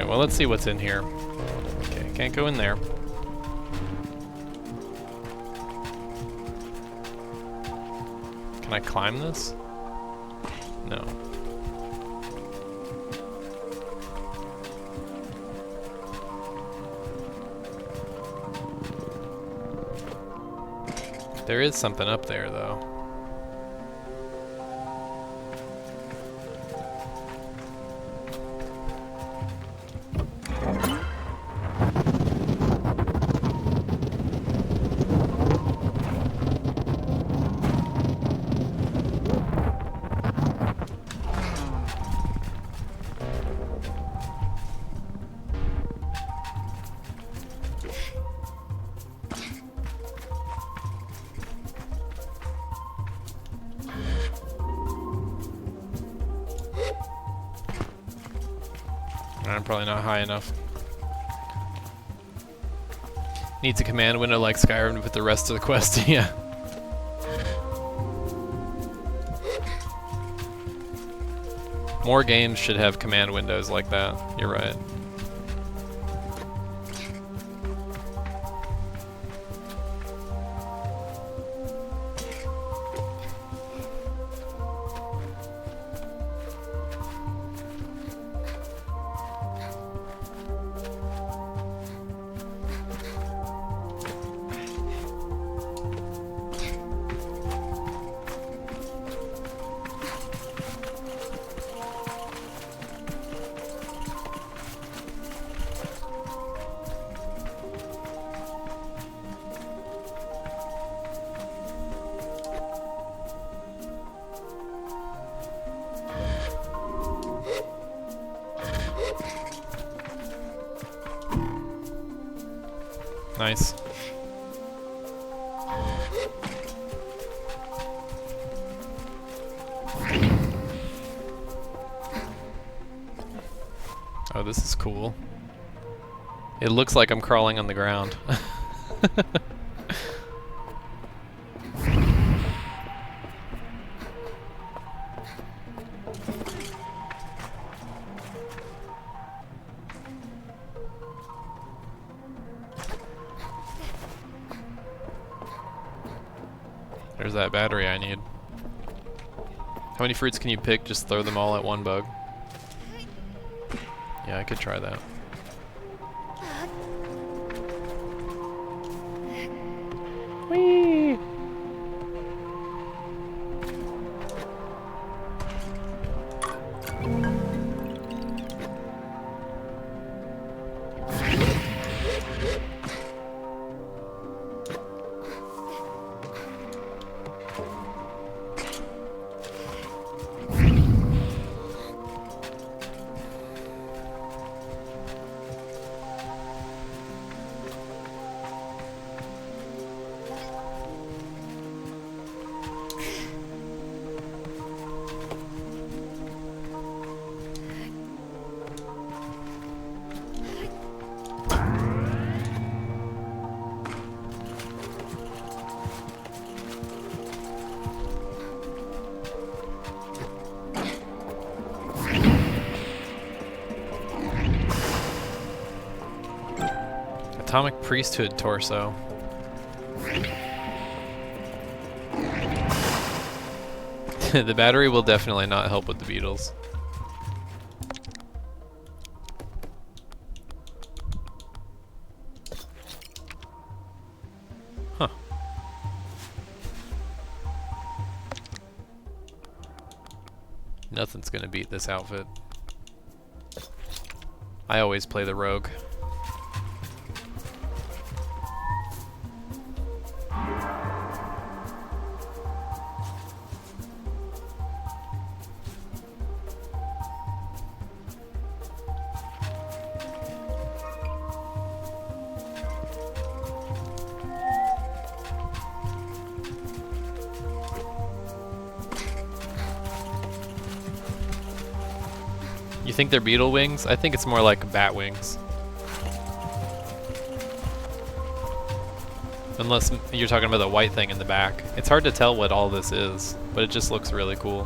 Well, let's see what's in here. Okay, can't go in there. Can I climb this? No. There is something up there, though. I'm probably not high enough. Needs a command window like Skyrim to put the rest of the quest, yeah. More games should have command windows like that, you're right. Nice. Oh, this is cool. It looks like I'm crawling on the ground. There's that battery I need. How many fruits can you pick? Just throw them all at one bug. Yeah, I could try that. Whee! Atomic Priesthood torso. The battery will definitely not help with the beetles. Huh. Nothing's gonna beat this outfit. I always play the rogue. You think they're beetle wings? I think it's more like bat wings. Unless you're talking about the white thing in the back. It's hard to tell what all this is, but it just looks really cool.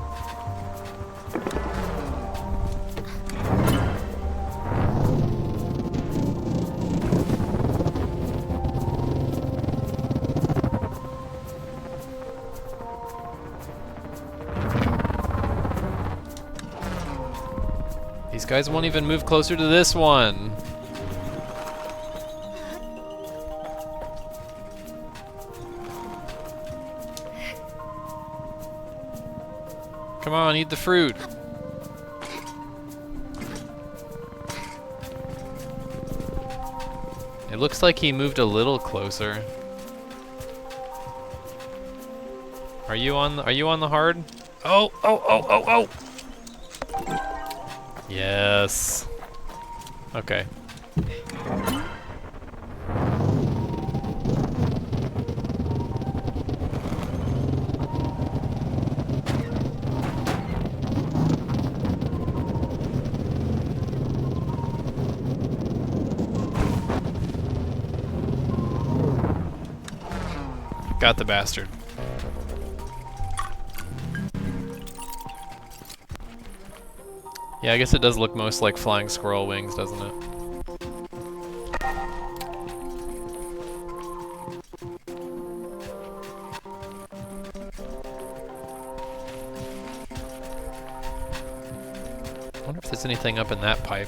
These guys won't even move closer to this one. Come on, eat the fruit. It looks like he moved a little closer. Are you on the hard? Oh, oh, oh, oh, oh. Yes. Okay. Got the bastard. Yeah, I guess it does look most like flying squirrel wings, doesn't it? I wonder if there's anything up in that pipe.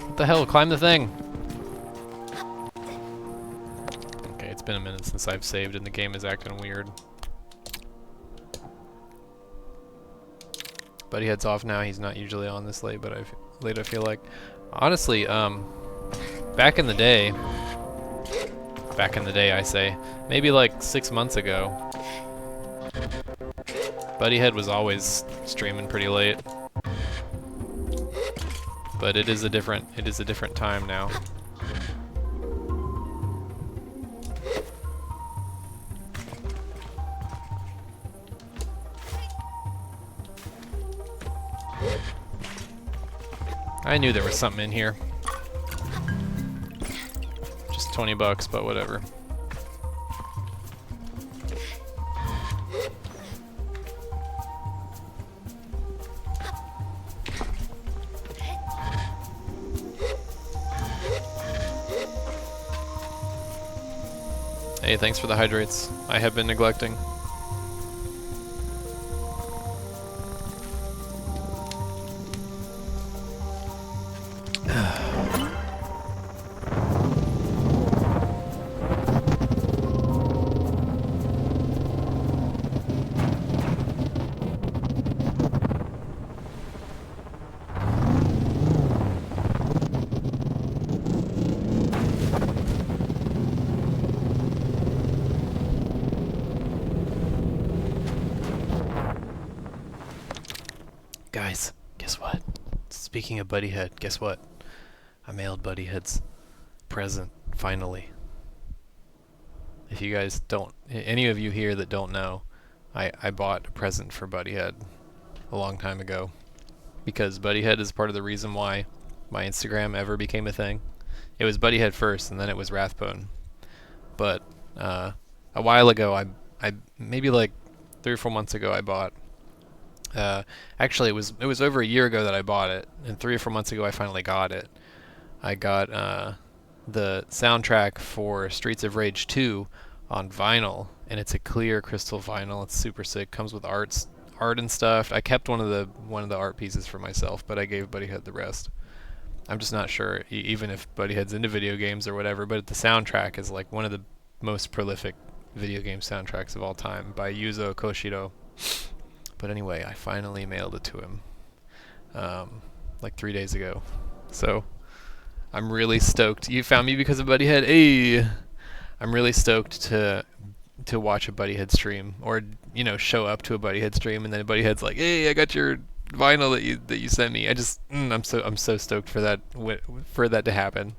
What the hell? Climb the thing! Okay, it's been a minute since I've saved and the game is acting weird. Buddy heads off now. He's not usually on this late, but I feel like. Honestly, back in the day I say, maybe like 6 months ago, Buddyhead was always streaming pretty late. But it is a different time now. I knew there was something in here. Just 20 bucks, but whatever. Hey, thanks for the hydrates. I have been neglecting. Guys, guess what? Speaking of Buddyhead, guess what? I mailed Buddyhead's present, finally. If you guys don't, any of you here that don't know, I bought a present for Buddyhead a long time ago. Because Buddyhead is part of the reason why my Instagram ever became a thing. It was Buddyhead first, and then it was Rathbone. But a while ago, I maybe like 3 or 4 months ago, I bought. Actually, it was over a year ago that I bought it, and 3 or 4 months ago I finally got it. I got the soundtrack for Streets of Rage 2 on vinyl, and it's a clear crystal vinyl. It's super sick. Comes with art and stuff. I kept one of the art pieces for myself, but I gave Buddyhead the rest. I'm just not sure, even if Buddyhead's into video games or whatever, but the soundtrack is like one of the most prolific video game soundtracks of all time by Yuzo Koshiro. But anyway, I finally mailed it to him like 3 days ago. So I'm really stoked. You found me because of Buddyhead? Hey! I'm really stoked to watch a Buddyhead stream, or show up to a Buddyhead stream, and then a Buddyhead's like, "Hey, I got your vinyl that you sent me." I'm so stoked for that to happen.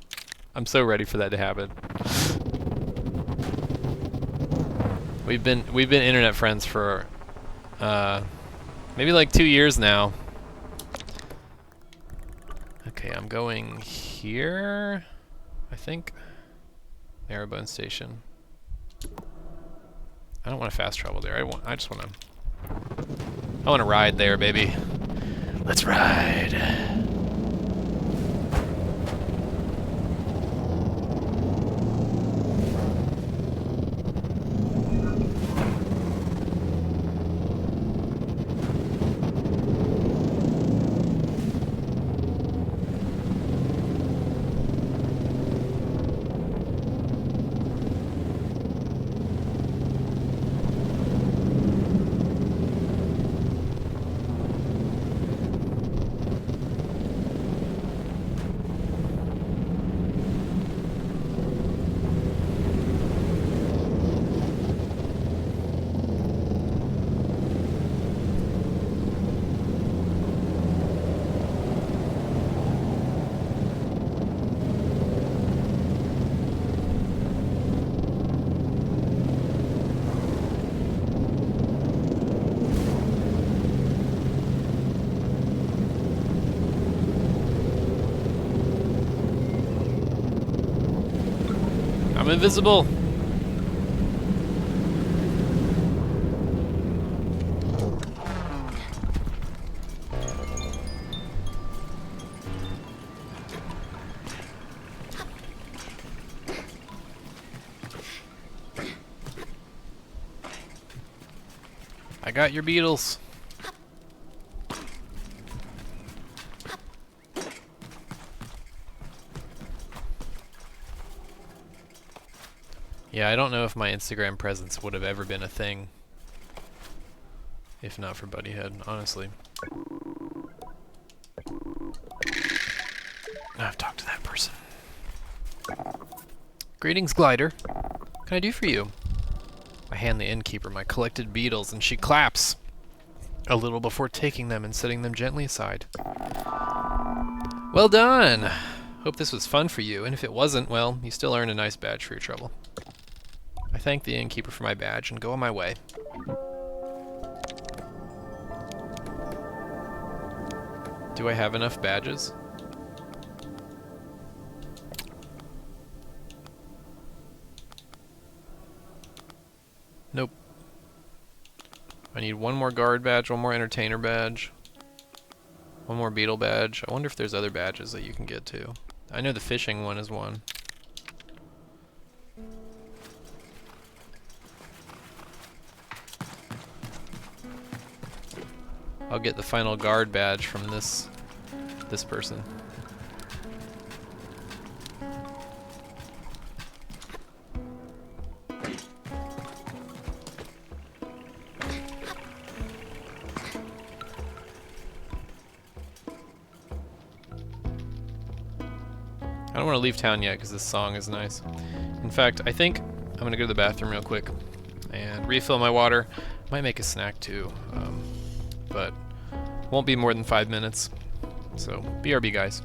I'm so ready for that to happen. We've been internet friends for maybe like 2 years now. Okay, I'm going here, I think. Marrowbone Station. I don't want to fast travel there. I just want to ride there, baby. Let's ride. I'm invisible. I got your beetles. Yeah, I don't know if my Instagram presence would have ever been a thing if not for Buddyhead, honestly. I've talked to that person. Greetings, Glider. What can I do for you? I hand the innkeeper my collected beetles, and she claps a little before taking them and setting them gently aside. Well done! Hope this was fun for you, and if it wasn't, well, you still earned a nice badge for your trouble. I thank the innkeeper for my badge and go on my way. Do I have enough badges? Nope. I need one more guard badge, one more entertainer badge, one more beetle badge. I wonder if there's other badges that you can get too. I know the fishing one is one. I'll get the final guard badge from this person. I don't want to leave town yet because this song is nice. In fact, I think I'm going to go to the bathroom real quick and refill my water. Might make a snack too, but won't be more than 5 minutes. So, BRB guys.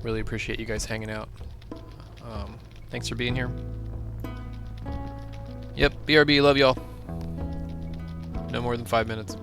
Really appreciate you guys hanging out. Thanks for being here. Yep, BRB, love y'all. No more than 5 minutes.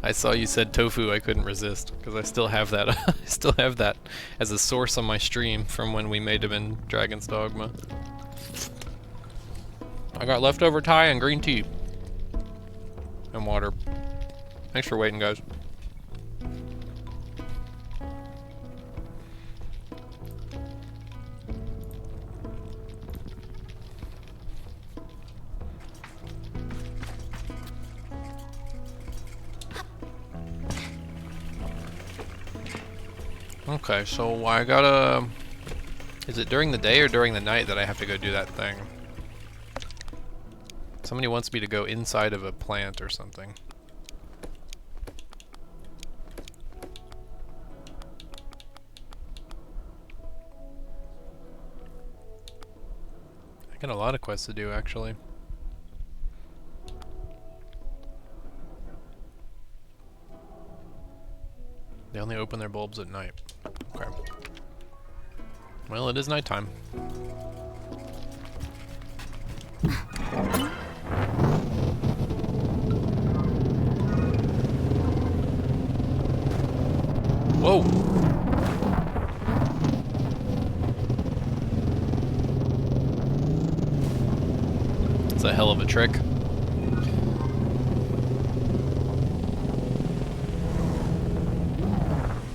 I saw you said tofu. I couldn't resist because I still have that. I still have that as a source on my stream from when we made him in Dragon's Dogma. I got leftover Thai and green tea and water. Thanks for waiting, guys. Okay, so I gotta... Is it during the day or during the night that I have to go do that thing? Somebody wants me to go inside of a plant or something. I got a lot of quests to do, actually. They only open their bulbs at night. Okay. Well, it is nighttime. Whoa! It's a hell of a trick.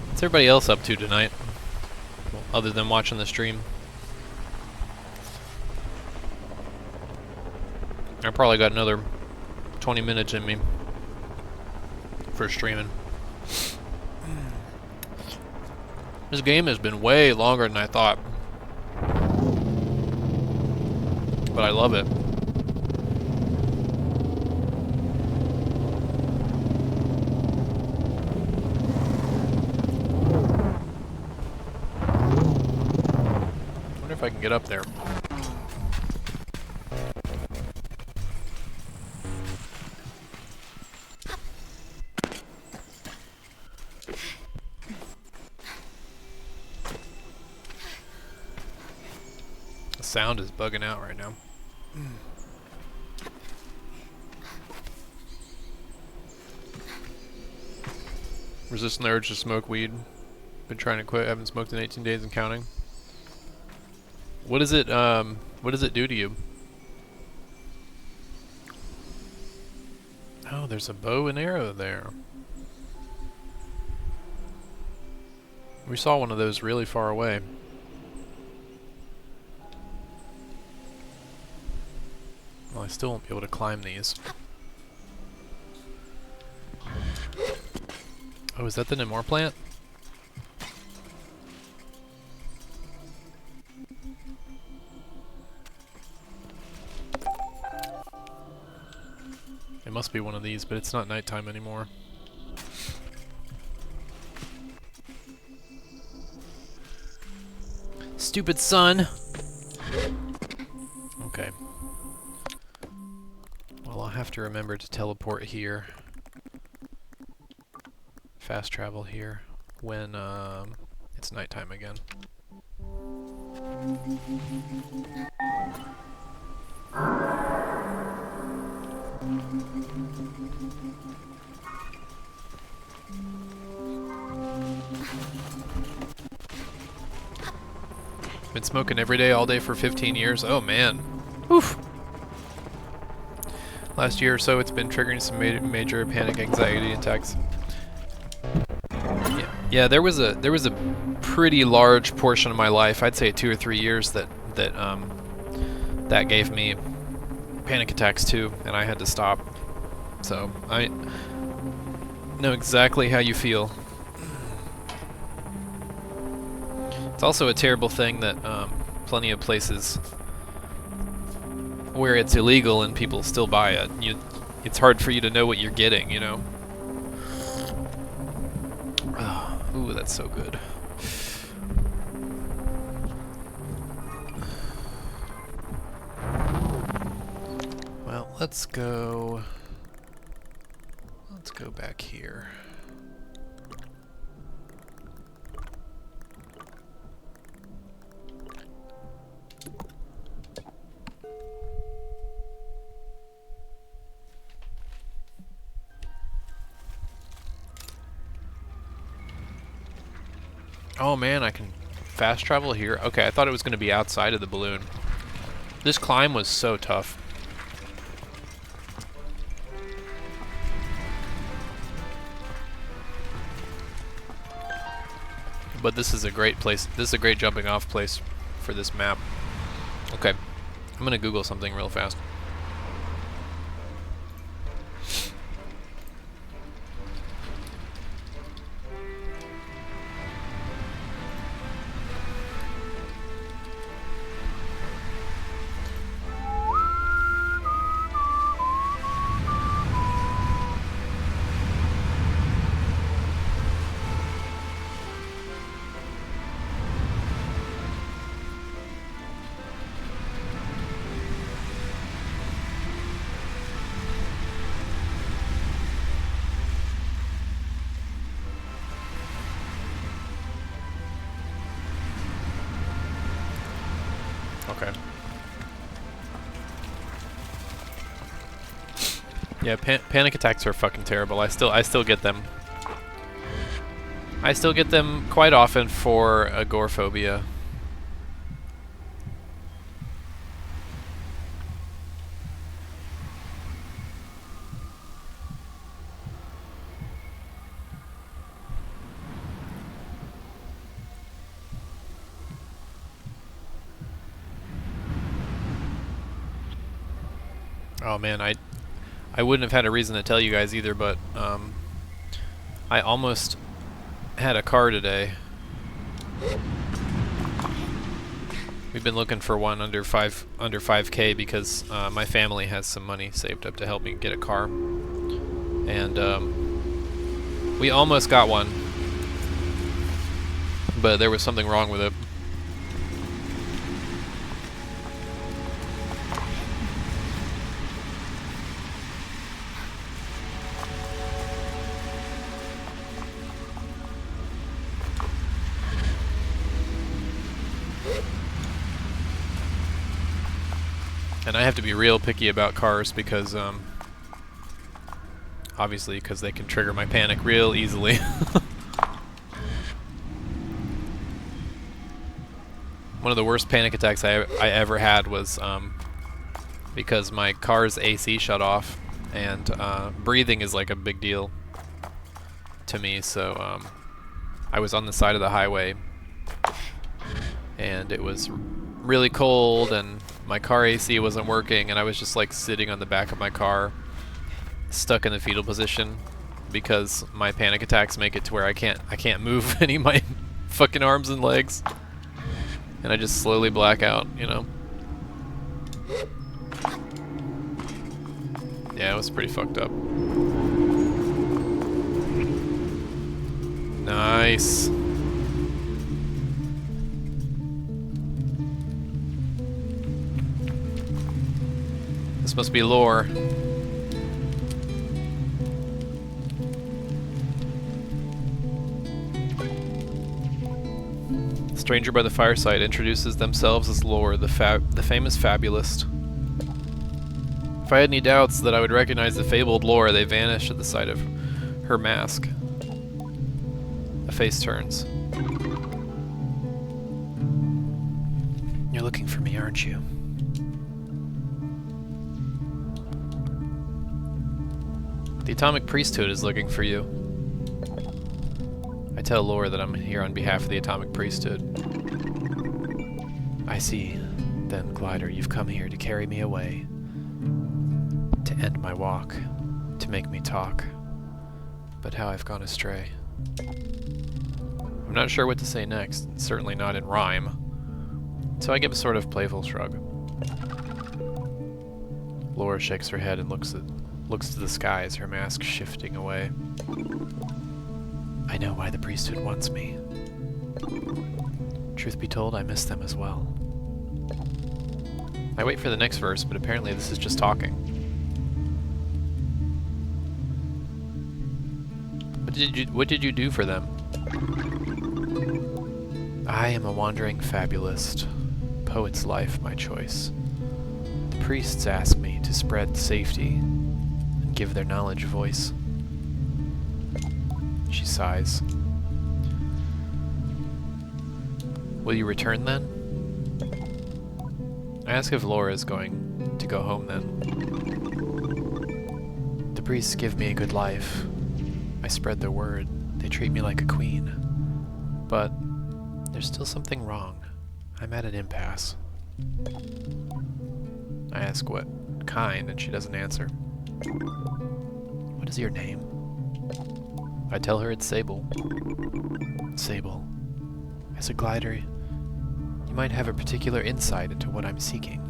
What's everybody else up to tonight? Well, other than watching the stream. I probably got another 20 minutes in me for streaming. This game has been way longer than I thought. But I love it. If I can get up there. The sound is bugging out right now. Resisting the urge to smoke weed. Been trying to quit, haven't smoked in 18 days and counting. What does it do to you? Oh, there's a bow and arrow there. We saw one of those really far away. Well, I still won't be able to climb these. Oh, is that the Nemor plant? It must be one of these, but it's not nighttime anymore. Stupid sun! Okay. Well, I'll have to remember to teleport here. Fast travel here when it's nighttime again. Been smoking every day, all day for 15 years. Oh man. Oof. Last year or so, it's been triggering some major panic, anxiety attacks. Yeah, there was a pretty large portion of my life, I'd say 2 or 3 years, that gave me panic attacks too, and I had to stop. So I know exactly how you feel. It's also a terrible thing that plenty of places where it's illegal and people still buy it, it's hard for you to know what you're getting, you know? Oh, ooh, that's so good. Well, let's go back here. Oh man, I can fast travel here? Okay, I thought it was going to be outside of the balloon. This climb was so tough. But this is a great place. This is a great jumping off place for this map. Okay, I'm going to Google something real fast. Okay. Yeah, panic attacks are fucking terrible. I still get them. I still get them quite often for agoraphobia. Oh man, I wouldn't have had a reason to tell you guys either, but I almost had a car today. We've been looking for one under 5K because my family has some money saved up to help me get a car, and we almost got one, but there was something wrong with it. And I have to be real picky about cars because, obviously, because they can trigger my panic real easily. One of the worst panic attacks I ever had was because my car's AC shut off, and breathing is like a big deal to me, so I was on the side of the highway, and it was really cold, and my car AC wasn't working, and I was just like sitting on the back of my car, stuck in the fetal position, because my panic attacks make it to where I can't move any of my fucking arms and legs, and I just slowly black out, you know. Yeah, it was pretty fucked up. Nice. This must be lore. The stranger by the fireside introduces themselves as Lore, the famous fabulist. If I had any doubts that I would recognize the fabled Lore, they vanish at the sight of her mask. A face turns. You're looking for me, aren't you? The Atomic Priesthood is looking for you. I tell Lore that I'm here on behalf of the Atomic Priesthood. I see. Then, Glider, you've come here to carry me away. To end my walk. To make me talk. But how I've gone astray. I'm not sure what to say next, certainly not in rhyme. So I give a sort of playful shrug. Lore shakes her head and looks to the skies, her mask shifting away. I know why the priesthood wants me. Truth be told, I miss them as well. I wait for the next verse, but apparently this is just talking. What did you do for them? I am a wandering fabulist. Poet's life, my choice. The priests ask me to spread safety and give their knowledge voice. She sighs. Will you return then? I ask if Laura is going to go home then. The priests give me a good life. I spread their word. They treat me like a queen. But there's still something wrong. I'm at an impasse. I ask what kind, and she doesn't answer. What is your name? I tell her it's Sable. Sable. As a glider, you might have a particular insight into what I'm seeking.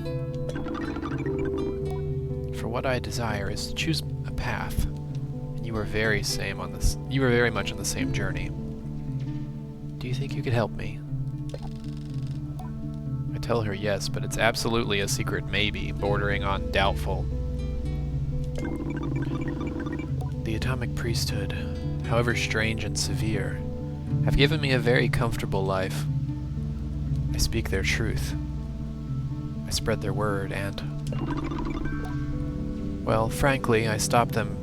For what I desire is to choose a path, and you were very much on the same journey. Do you think you could help me? I tell her yes, but it's absolutely a secret maybe, bordering on doubtful. The atomic priesthood, however strange and severe, have given me a very comfortable life. I speak their truth. I spread their word, and... well, frankly, I stopped them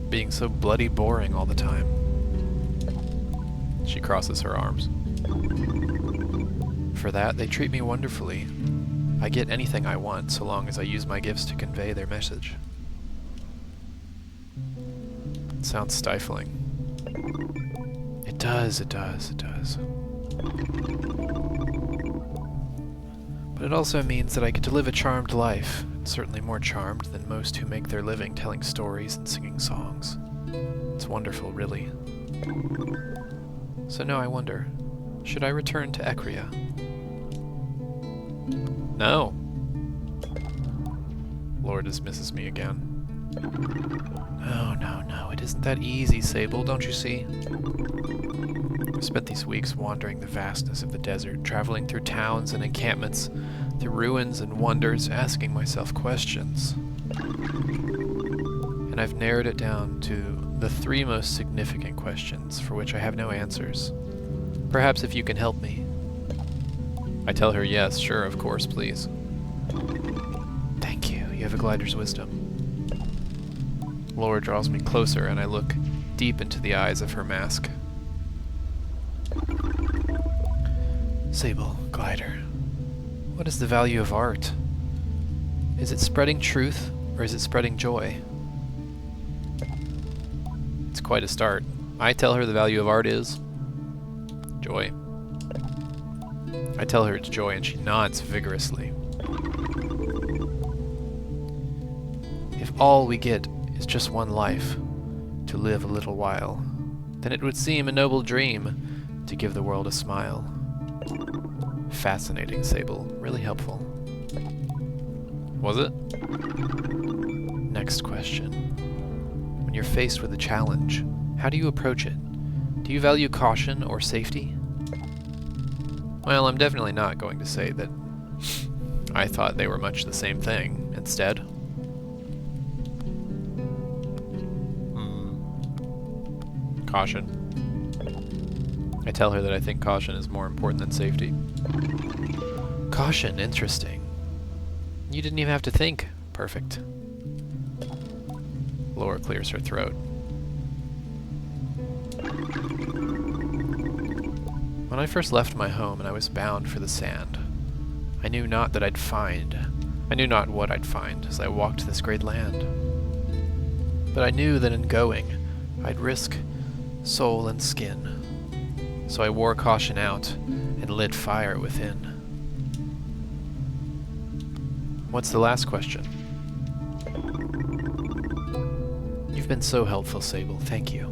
being so bloody boring all the time. She crosses her arms. For that, they treat me wonderfully. I get anything I want, so long as I use my gifts to convey their message. It sounds stifling. It does. But it also means that I get to live a charmed life, and certainly more charmed than most who make their living telling stories and singing songs. It's wonderful, really. So now I wonder, should I return to Ecria? No. Laura dismisses me again. No, it isn't that easy, Sable, don't you see? I've spent these weeks wandering the vastness of the desert, traveling through towns and encampments, through ruins and wonders, asking myself questions. And I've narrowed it down to the 3 most significant questions for which I have no answers. Perhaps if you can help me. I tell her yes, sure, of course, please. Thank you, you have a glider's wisdom. Laura draws me closer and I look deep into the eyes of her mask. Sable, glider, what is the value of art? Is it spreading truth or is it spreading joy? It's quite a start. I tell her the value of art is joy. I tell her it's joy and she nods vigorously. If all we get is just one life, to live a little while, then it would seem a noble dream to give the world a smile. Fascinating, Sable. Really helpful. Was it? Next question. When you're faced with a challenge, how do you approach it? Do you value caution or safety? Well, I'm definitely not going to say that I thought they were much the same thing. Instead, caution. I tell her that I think caution is more important than safety. Caution, interesting. You didn't even have to think. Perfect. Laura clears her throat. When I first left my home and I was bound for the sand, I knew not what I'd find as I walked this great land. But I knew that in going, I'd risk soul and skin. So I wore caution out and lit fire within. What's the last question? You've been so helpful, Sable. Thank you.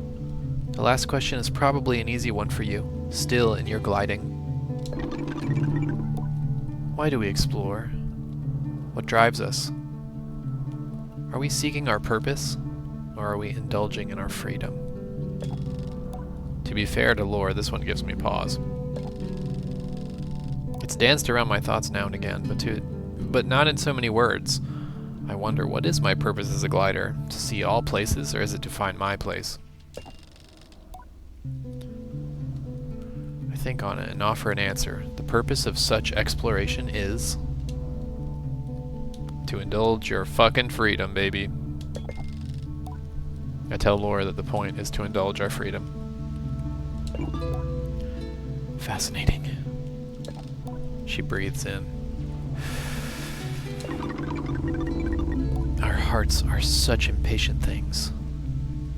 The last question is probably an easy one for you, still in your gliding. Why do we explore? What drives us? Are we seeking our purpose, or are we indulging in our freedom? To be fair to Laura, this one gives me pause. It's danced around my thoughts now and again, but not in so many words. I wonder, what is my purpose as a glider? To see all places, or is it to find my place? I think on it and offer an answer. The purpose of such exploration is to indulge your fucking freedom, baby. I tell Laura that the point is to indulge our freedom. Fascinating. She breathes in. Our hearts are such impatient things.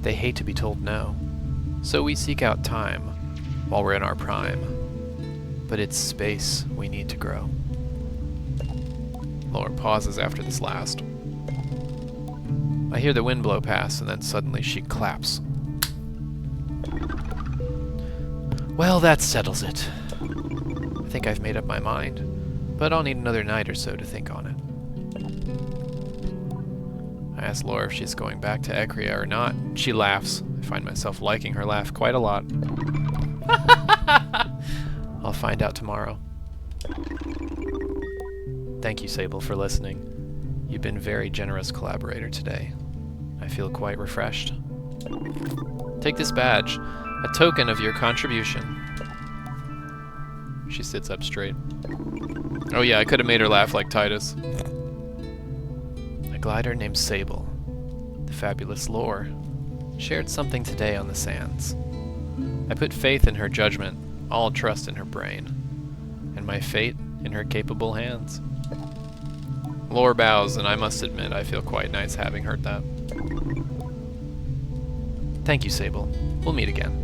They hate to be told no. So we seek out time while we're in our prime. But it's space we need to grow. Laura pauses after this last. I hear the wind blow past, and then suddenly she claps. Well, that settles it. I think I've made up my mind, but I'll need another night or so to think on it. I ask Laura if she's going back to Ekria or not. She laughs. I find myself liking her laugh quite a lot. I'll find out tomorrow. Thank you, Sable, for listening. You've been a very generous collaborator today. I feel quite refreshed. Take this badge, a token of your contribution. She sits up straight. Oh yeah, I could have made her laugh like Titus. A glider named Sable, the fabulous Lore, shared something today on the sands. I put faith in her judgment, all trust in her brain, and my fate in her capable hands. Lore bows, and I must admit I feel quite nice having heard that. Thank you, Sable. We'll meet again.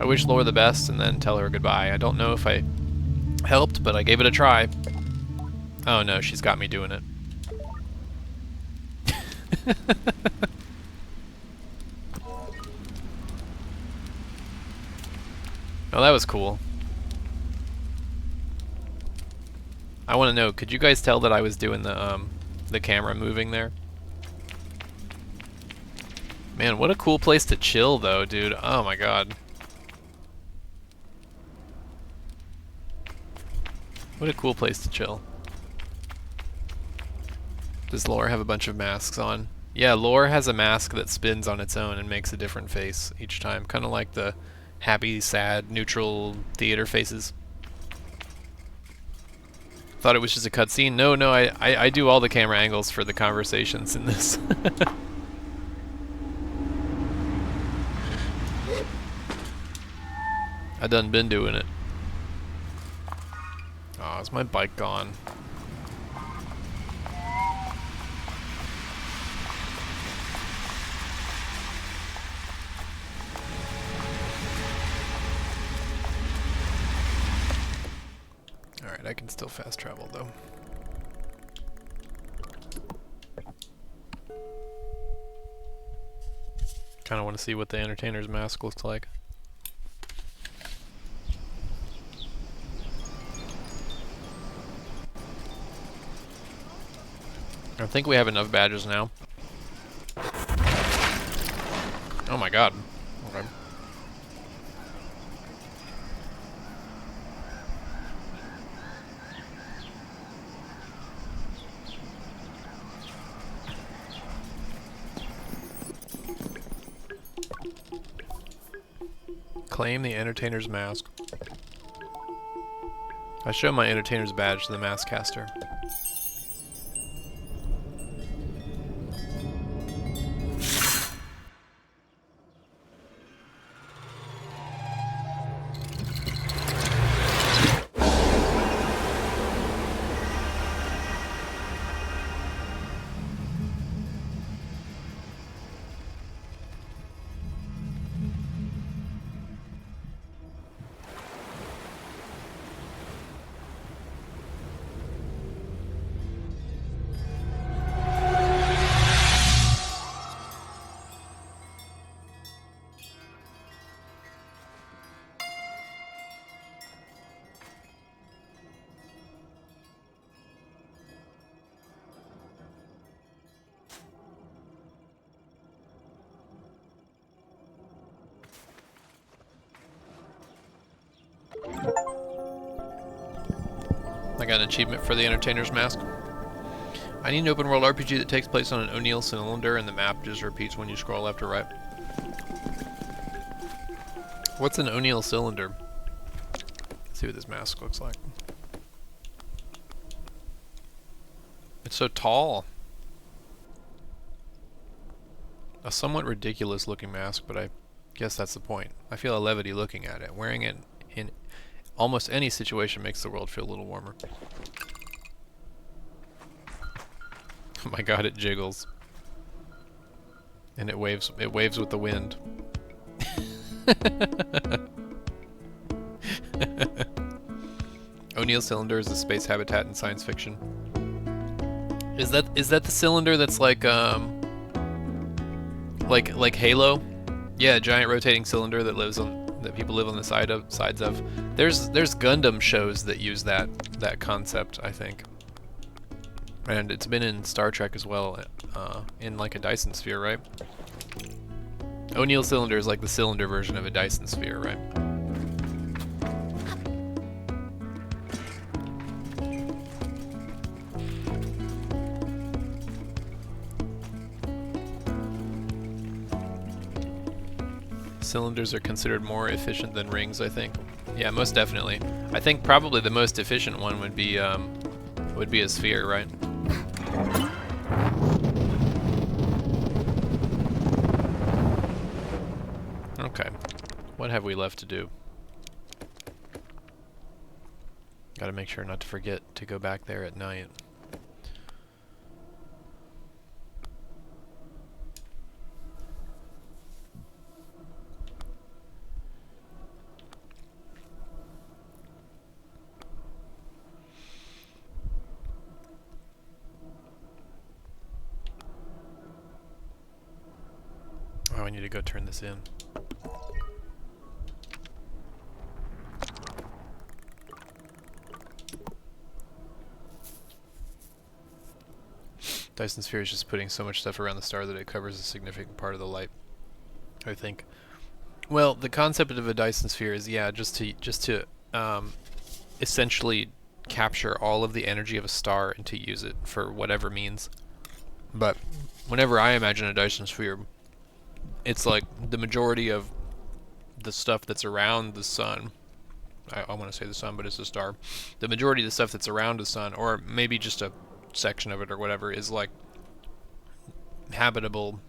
I wish Lore the best and then tell her goodbye. I don't know if I helped, but I gave it a try. Oh no, she's got me doing it. Oh, that was cool. I want to know, could you guys tell that I was doing the camera moving there? Man, what a cool place to chill though, dude. Oh my god. What a cool place to chill. Does Lore have a bunch of masks on? Yeah, Lore has a mask that spins on its own and makes a different face each time. Kind of like the happy, sad, neutral theater faces. Thought it was just a cutscene. No, I do all the camera angles for the conversations in this. I done been doing it. Oh, is my bike gone? Alright, I can still fast travel though. Kinda wanna see what the entertainer's mask looks like. I think we have enough badges now. Oh my god. Okay. Claim the entertainer's mask. I show my entertainer's badge to the mask caster. I got an achievement for the entertainer's mask. I need an open world RPG that takes place on an O'Neill cylinder and the map just repeats when you scroll left or right. What's an O'Neill cylinder? Let's see what this mask looks like. It's so tall. A somewhat ridiculous looking mask, but I guess that's the point. I feel a levity looking at it. Wearing it in almost any situation makes the world feel a little warmer. Oh my god, it jiggles. And it waves with the wind. O'Neill cylinder is a space habitat in science fiction. Is that the cylinder that's like Halo? Yeah, a giant rotating cylinder that people live on the sides of. There's Gundam shows that use that concept, I think. And it's been in Star Trek as well, in like a Dyson sphere, right? O'Neill cylinder is like the cylinder version of a Dyson sphere, right? Cylinders are considered more efficient than rings, I think. Yeah, most definitely. I think probably the most efficient one would be a sphere, right? Okay. What have we left to do? Gotta make sure not to forget to go back there at night. Oh, I need to go turn this in. Dyson sphere is just putting so much stuff around the star that it covers a significant part of the light, I think. Well, the concept of a Dyson sphere is, yeah, just to essentially capture all of the energy of a star and to use it for whatever means. But whenever I imagine a Dyson sphere, it's like the majority of the stuff that's around the sun, I want to say the sun, but it's a star. The majority of the stuff that's around the sun, or maybe just a section of it or whatever, is like habitable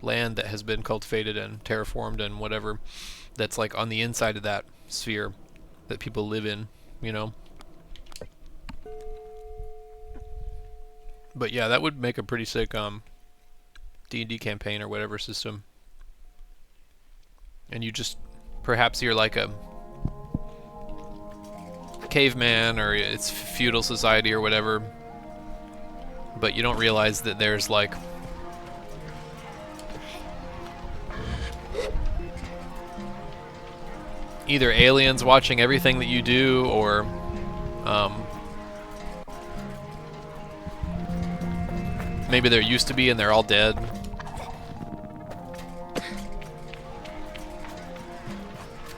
land that has been cultivated and terraformed and whatever, that's like on the inside of that sphere that people live in, you know? But yeah, that would make a pretty sick D&D campaign or whatever system. And you just, perhaps you're like a caveman, or it's feudal society or whatever, but you don't realize that there's like either aliens watching everything that you do, or maybe there used to be and they're all dead.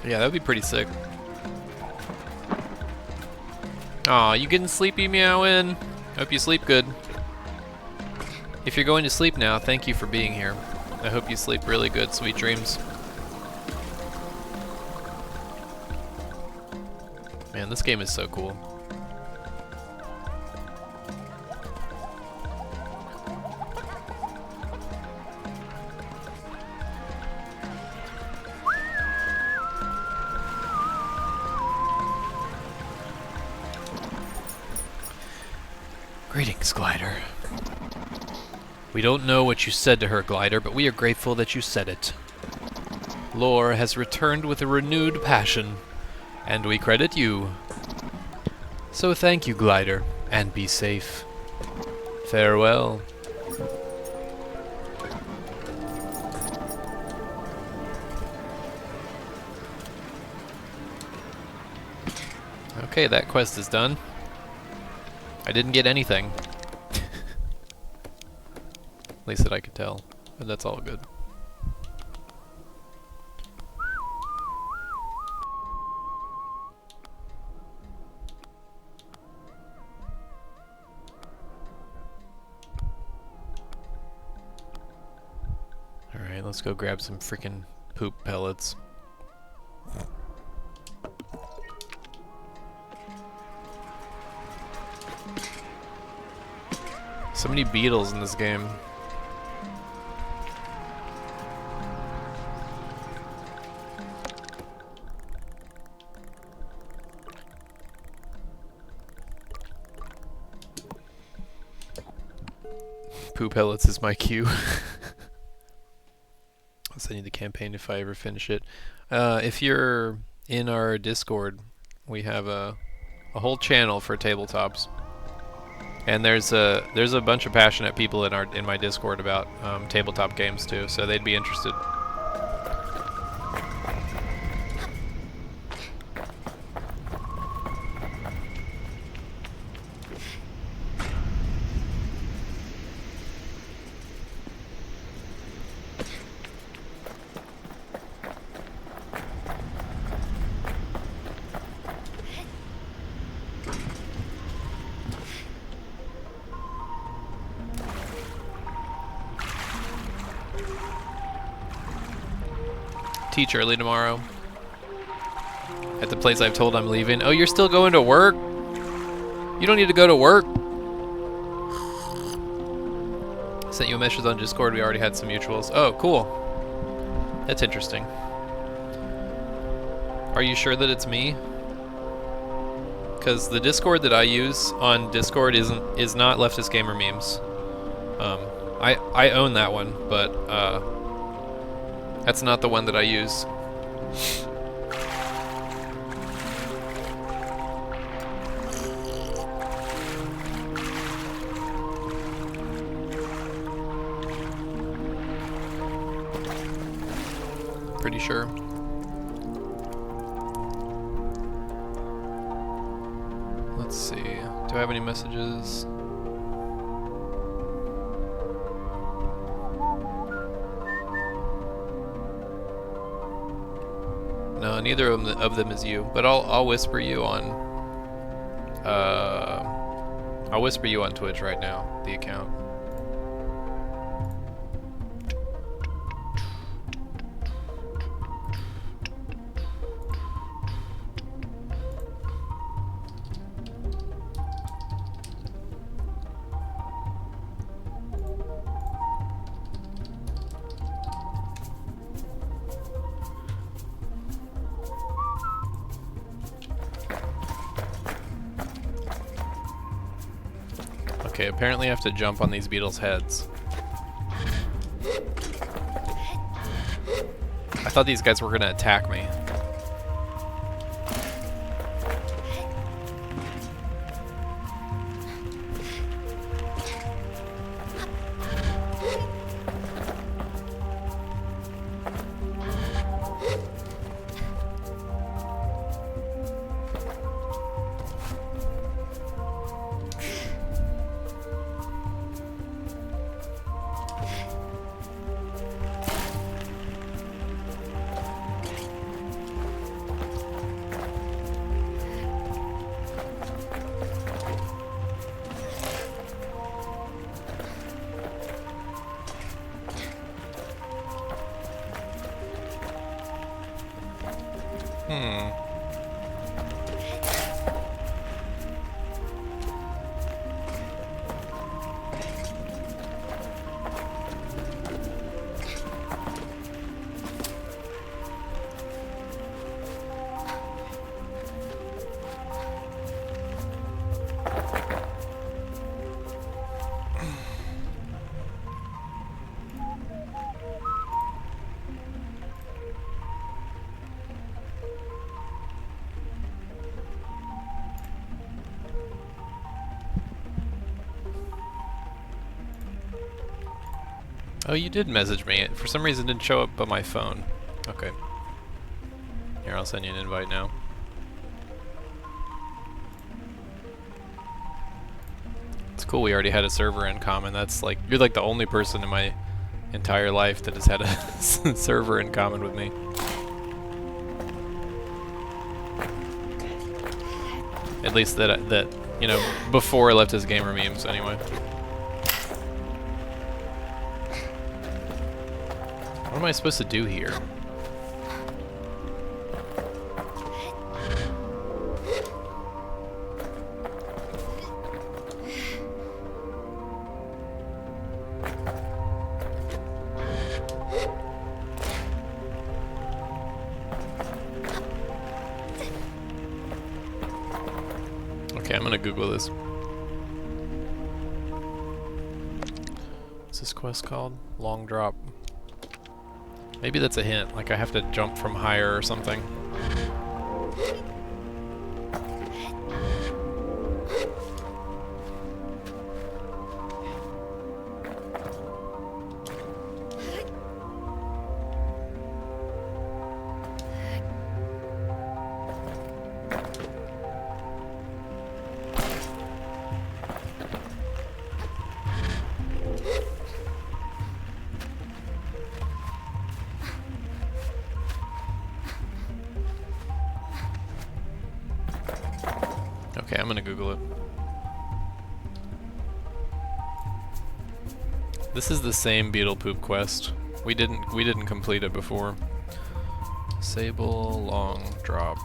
Yeah, that would be pretty sick. Aw, you getting sleepy, meowing? Hope you sleep good. If you're going to sleep now, thank you for being here. I hope you sleep really good, sweet dreams. Man, this game is so cool. Greetings, Glider. We don't know what you said to her, Glider, but we are grateful that you said it. Lore has returned with a renewed passion, and we credit you. So thank you, Glider, and be safe. Farewell. Okay, that quest is done. I didn't get anything. At least that I could tell, but that's all good. Alright, let's go grab some freaking poop pellets. So many beetles in this game. Poo pellets is my cue. I'll send you the campaign if I ever finish it. If you're in our Discord, we have a whole channel for tabletops, and there's a bunch of passionate people in my Discord about tabletop games too, so they'd be interested. Teach early tomorrow at the place I've told I'm leaving. Oh, you're still going to work? You don't need to go to work. I sent you a message on Discord. We already had some mutuals. Oh, cool. That's interesting. Are you sure that it's me? Because the Discord that I use on Discord is not Leftist Gamer Memes. I own that one, but that's not the one that I use. Pretty sure. Let's see. Do I have any messages? No, neither of them is you. But I'll whisper you on. I'll whisper you on Twitch right now. The account. Okay, apparently I have to jump on these beetles' heads. I thought these guys were gonna attack me. Oh, you did message me. For some reason it didn't show up on my phone. Okay. Here, I'll send you an invite now. It's cool we already had a server in common. That's like, you're like the only person in my entire life that has had a server in common with me. At least that you know, before Leftist Gamer Memes anyway. What am I supposed to do here? Okay, I'm gonna Google this. What's this quest called? Long drop. Maybe that's a hint, like I have to jump from higher or something. Okay, I'm gonna Google it. This is the same beetle poop quest. We didn't complete it before. Sable long drop.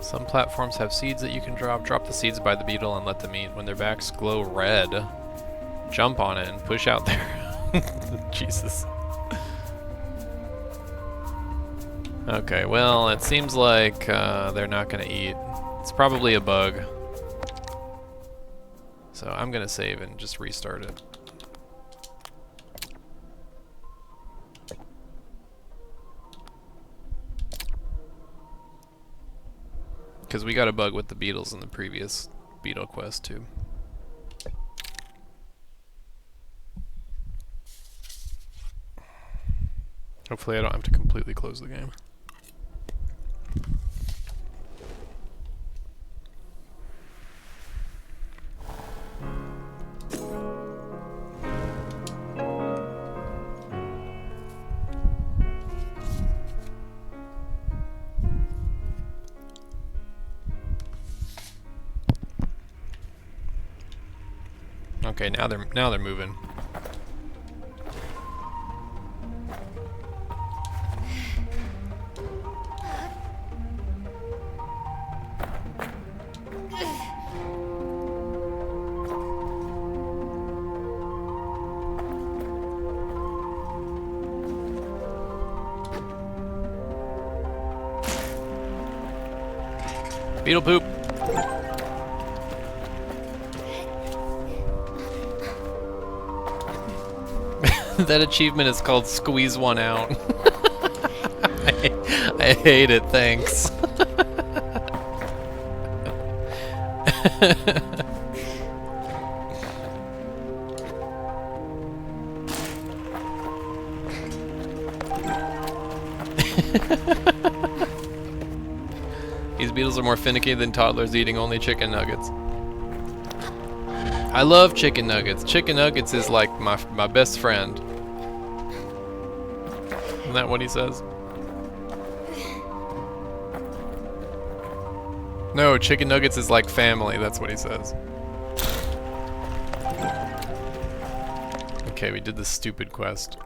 Some platforms have seeds that you can drop. Drop the seeds by the beetle and let them eat. When their backs glow red, jump on it and push out there. Jesus. Okay, well, it seems like they're not gonna eat. It's probably a bug. So I'm gonna save and just restart it. Because we got a bug with the beetles in the previous beetle quest too. Hopefully I don't have to completely close the game. Okay, now they're moving. Beetle poop. That achievement is called Squeeze One Out. I hate it, thanks. These beetles are more finicky than toddlers eating only chicken nuggets. I love chicken nuggets. Chicken nuggets is like my best friend. Isn't that what he says? No, chicken nuggets is like family. That's what he says. Okay, we did this stupid quest.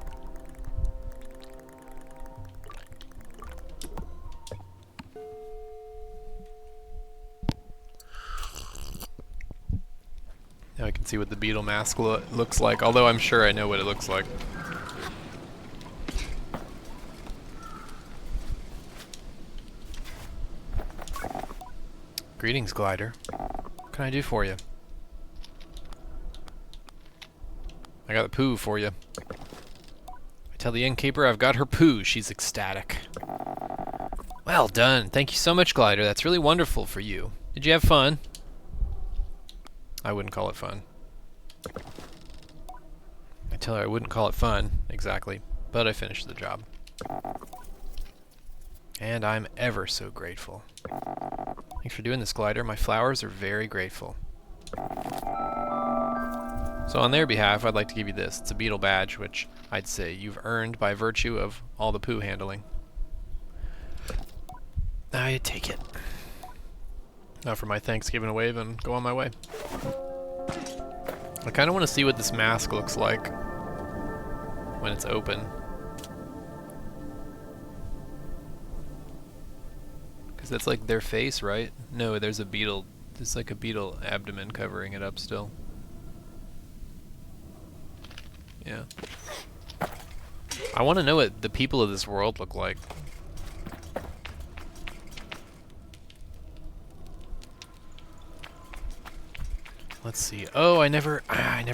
Now I can see what the beetle mask looks like, although I'm sure I know what it looks like. Greetings, Glider. What can I do for you? I got the poo for you. I tell the innkeeper I've got her poo. She's ecstatic. Well done. Thank you so much, Glider. That's really wonderful for you. Did you have fun? I wouldn't call it fun. I tell her I wouldn't call it fun, exactly, but I finished the job. And I'm ever so grateful. Thanks for doing this, Glider. My flowers are very grateful. So on their behalf, I'd like to give you this. It's a beetle badge, which I'd say you've earned by virtue of all the poo handling. I take it. Now for my Thanksgiving wave and go on my way. I kind of want to see what this mask looks like when it's open. Because that's like their face, right? No, there's a beetle. There's like a beetle abdomen covering it up still. Yeah. I want to know what the people of this world look like. Let's see. Oh, I never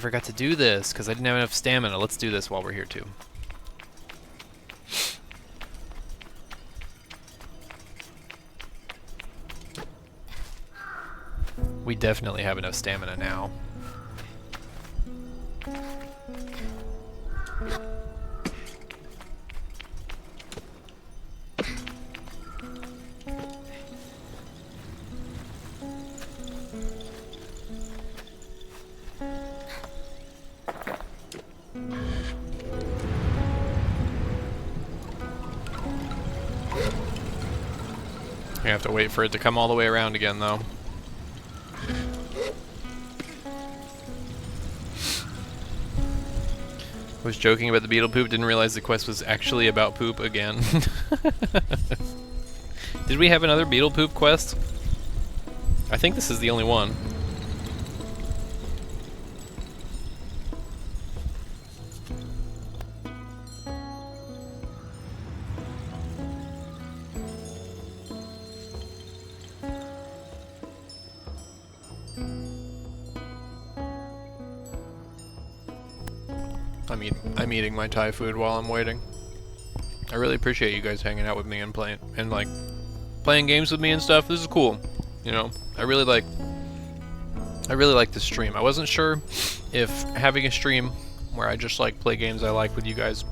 got to do this because I didn't have enough stamina. Let's do this while we're here too. We definitely have enough stamina now. I have to wait for it to come all the way around again, though. I was joking about the beetle poop, didn't realize the quest was actually about poop again. Did we have another beetle poop quest? I think this is the only one. I'm eating my Thai food while I'm waiting. I really appreciate you guys hanging out with me and playing games with me and stuff. This is cool. You know, I really like this stream. I wasn't sure if having a stream where I just like play games I like with you guys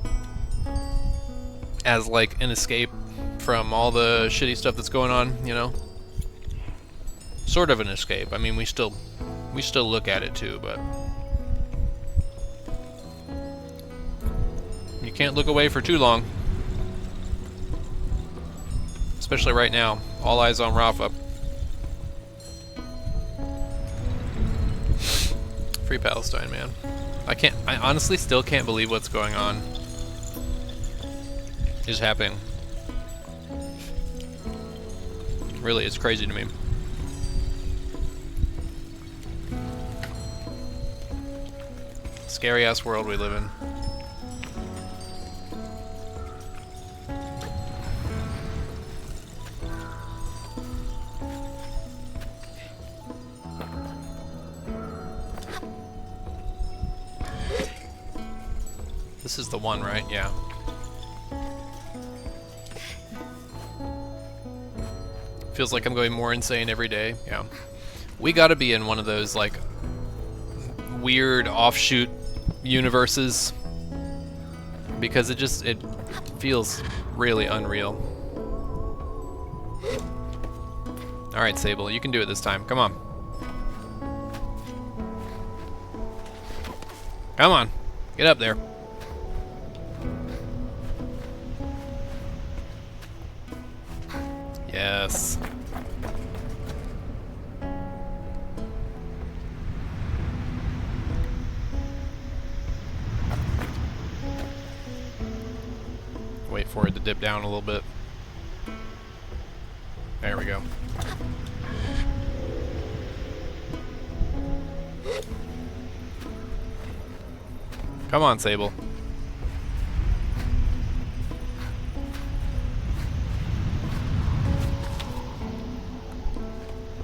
as like an escape from all the shitty stuff that's going on, you know. Sort of an escape. I mean, we still look at it too, but you can't look away for too long. Especially right now. All eyes on Rafa. Free Palestine, man. I honestly still can't believe what's going on is happening. Really, it's crazy to me. Scary ass world we live in. This is the one, right? Yeah. Feels like I'm going more insane every day. Yeah. We gotta be in one of those, like, weird offshoot universes. Because it feels really unreal. Alright, Sable, you can do it this time. Come on. Come on. Get up there. Yes. Wait for it to dip down a little bit. There we go. Come on, Sable.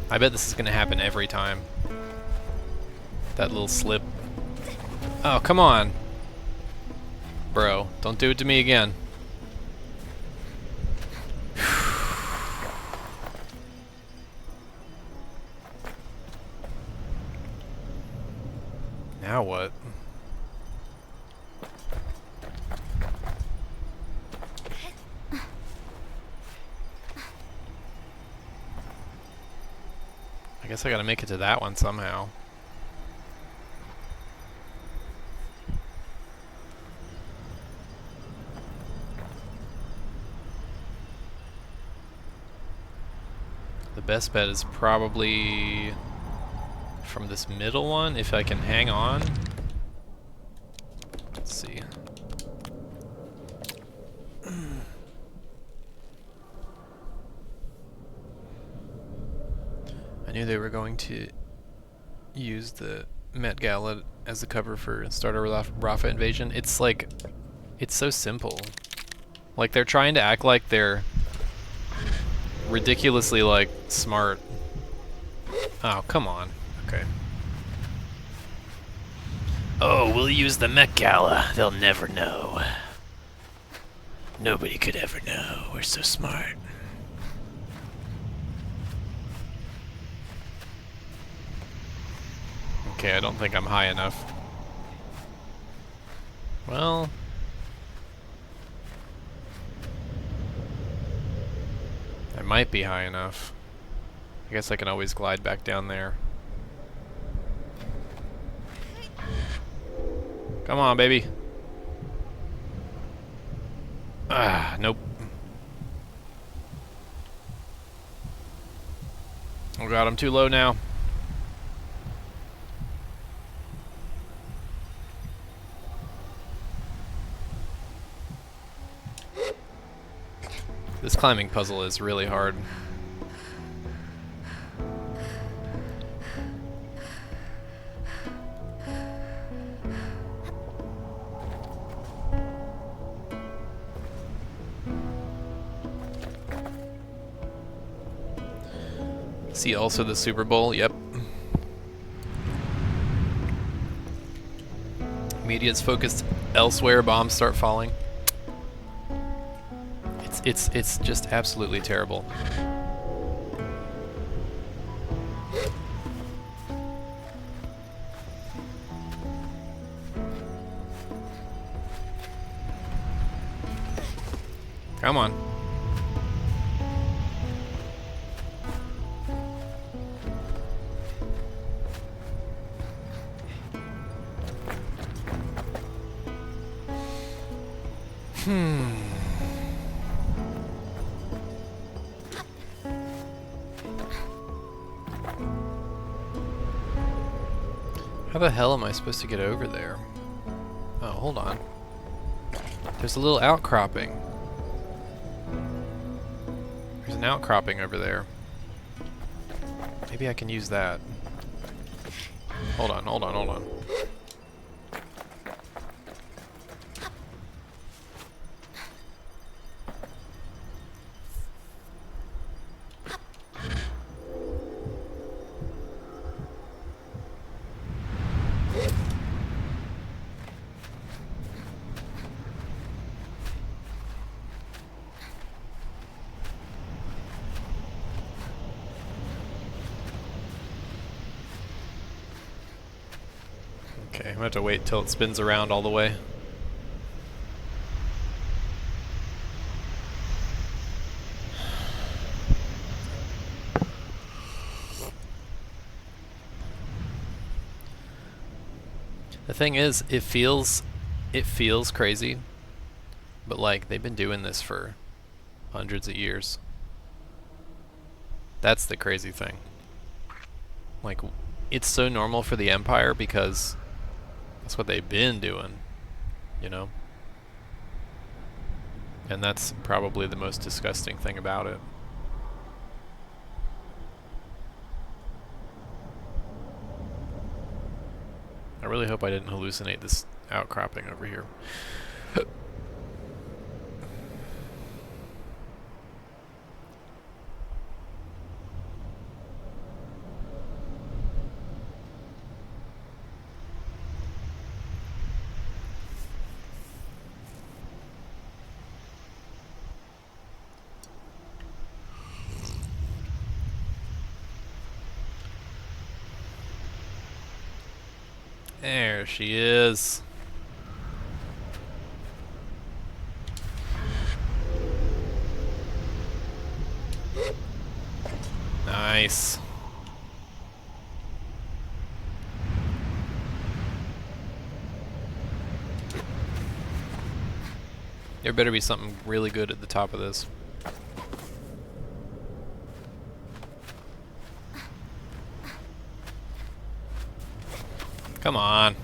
I bet this is gonna happen every time. That little slip. Oh, come on. Bro, don't do it to me again. Now what? I guess I gotta make it to that one somehow. The best bet is probably from this middle one, if I can hang on. Let's see. I knew they were going to use the Met Gala as the cover for Start a Rafa Invasion. It's like, it's so simple. Like, they're trying to act like they're ridiculously, like, smart. Oh, come on. Okay. Oh, we'll use the Met Gala. They'll never know. Nobody could ever know. We're so smart. Okay, I don't think I'm high enough. Well... I might be high enough. I guess I can always glide back down there. Come on, baby. Ah, nope. Oh god, I'm too low now. This climbing puzzle is really hard. See also the Super Bowl, yep. Media's focused elsewhere, bombs start falling. It's just absolutely terrible. Come on. How the hell am I supposed to get over there? Oh, hold on. There's a little outcropping. There's an outcropping over there. Maybe I can use that. Hold on, hold on, hold on. Okay, I'm gonna have to wait till it spins around all the way. The thing is, it feels crazy, but like they've been doing this for hundreds of years. That's the crazy thing. Like, it's so normal for the Empire because that's what they've been doing, you know? And that's probably the most disgusting thing about it. I really hope I didn't hallucinate this outcropping over here. There she is. Nice. There better be something really good at the top of this. Come on.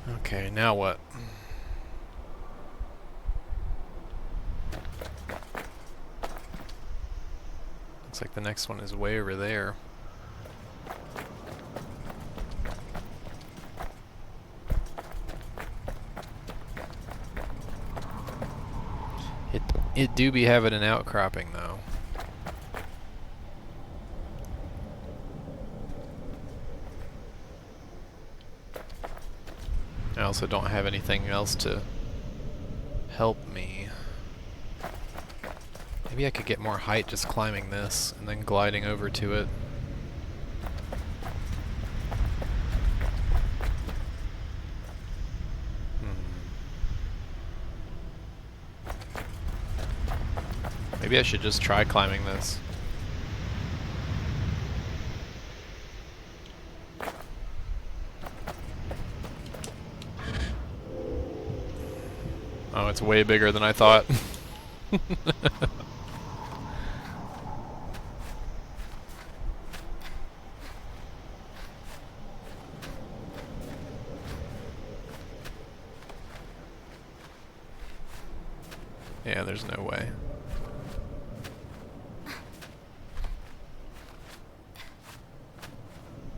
Okay, now what? Looks like the next one is way over there. It do be having an outcropping though. I also don't have anything else to help me. Maybe I could get more height just climbing this and then gliding over to it. Maybe I should just try climbing this. Oh, it's way bigger than I thought. Yeah, there's no way.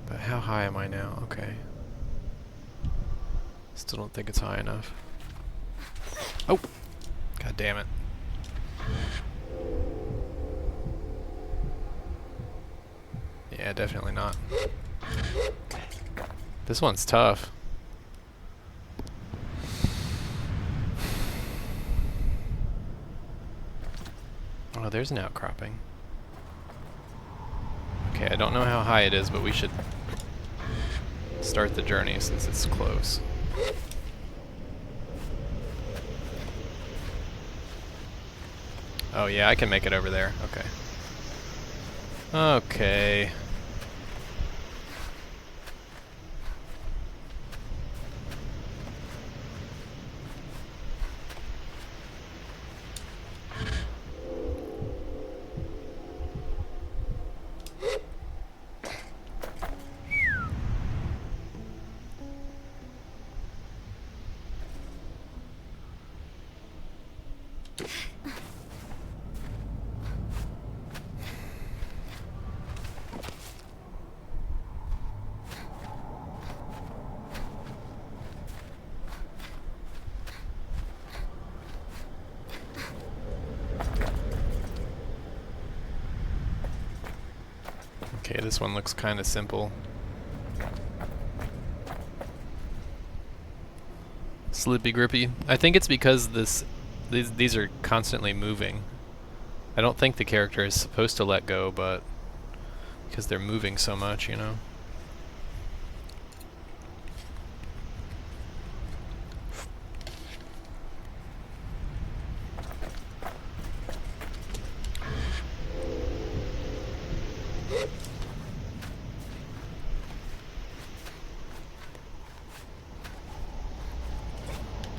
But how high am I now? Okay. Still don't think it's high enough. Oh! God damn it. Yeah, definitely not. This one's tough. Oh, there's an outcropping. Okay, I don't know how high it is, but we should start the journey since it's close. Oh yeah, I can make it over there. Okay. Okay. Okay, this one looks kind of simple. Slippy grippy. I think it's because these are constantly moving. I don't think the character is supposed to let go, but because they're moving so much, you know.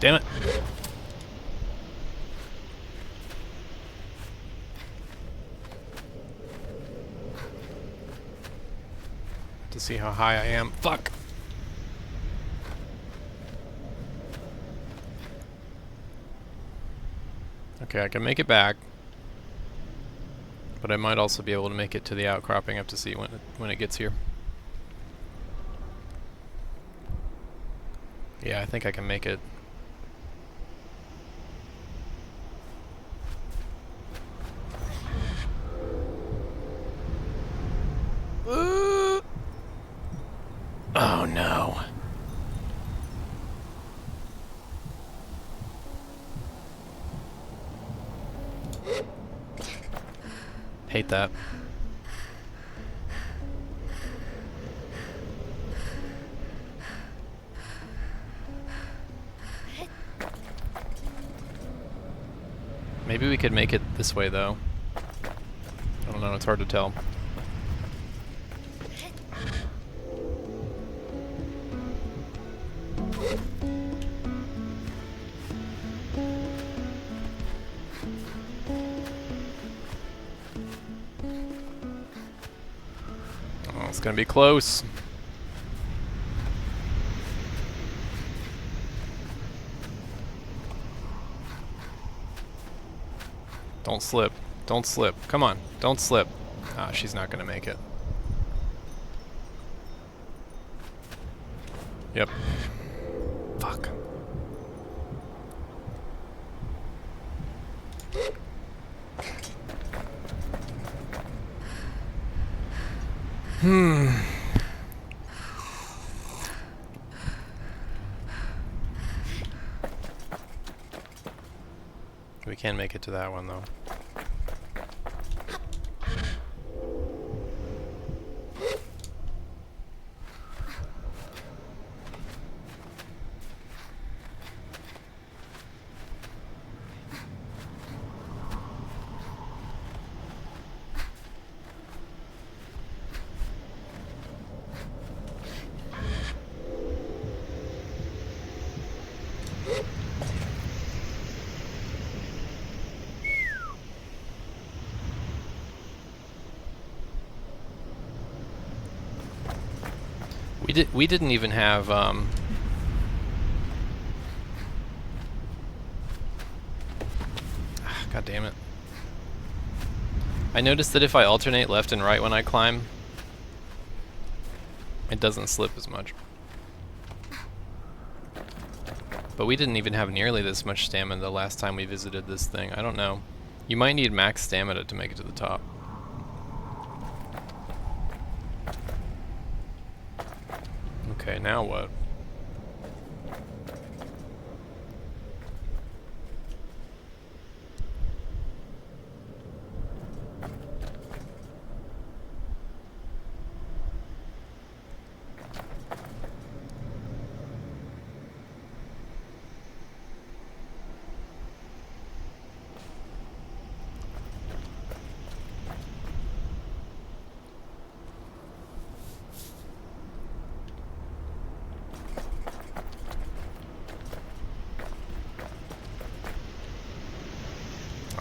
Damn it. To see how high I am. Fuck! Okay, I can make it back. But I might also be able to make it to the outcropping up to see when it gets here. Yeah, I think I can make it. Oh no. Hate that. Maybe we could make it this way though. I don't know, it's hard to tell. It's gonna be close. Don't slip. Don't slip. Come on. Don't slip. Ah, she's not gonna make it. Yep. Fuck. We can make it to that one though. We didn't even have God damn it. I noticed that if I alternate left and right when I climb, it doesn't slip as much. But we didn't even have nearly this much stamina the last time we visited this thing. I don't know. You might need max stamina to make it to the top. Okay, now what?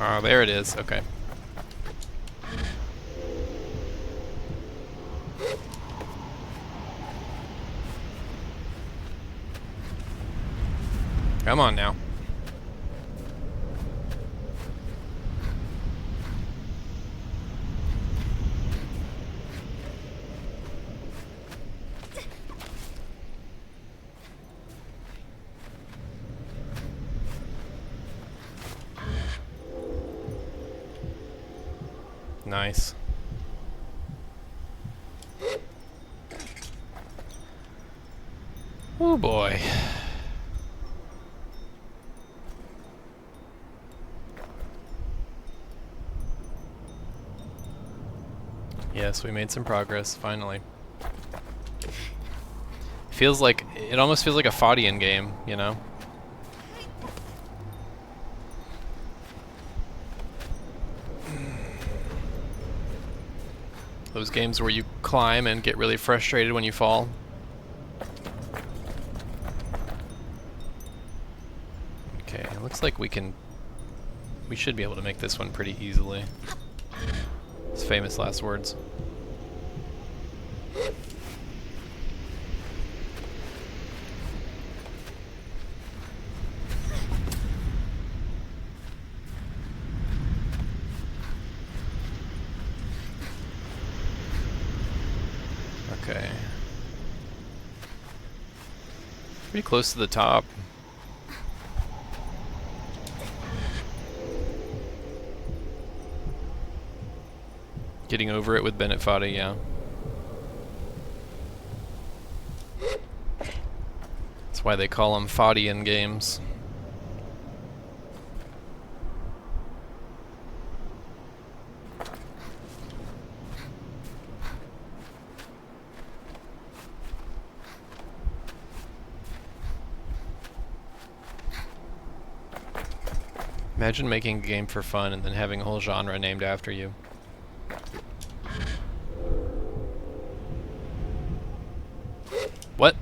Oh, there it is. Okay. Come on now. Nice. Oh boy. Yes, we made some progress, finally. Feels like, it almost feels like a Fadian game, you know? Those games where you climb and get really frustrated when you fall. Okay, it looks like we should be able to make this one pretty easily. It's famous last words. Okay. Pretty close to the top. Getting over it with Bennett Foddy, yeah. That's why they call them Fadian games. Imagine making a game for fun and then having a whole genre named after you. What?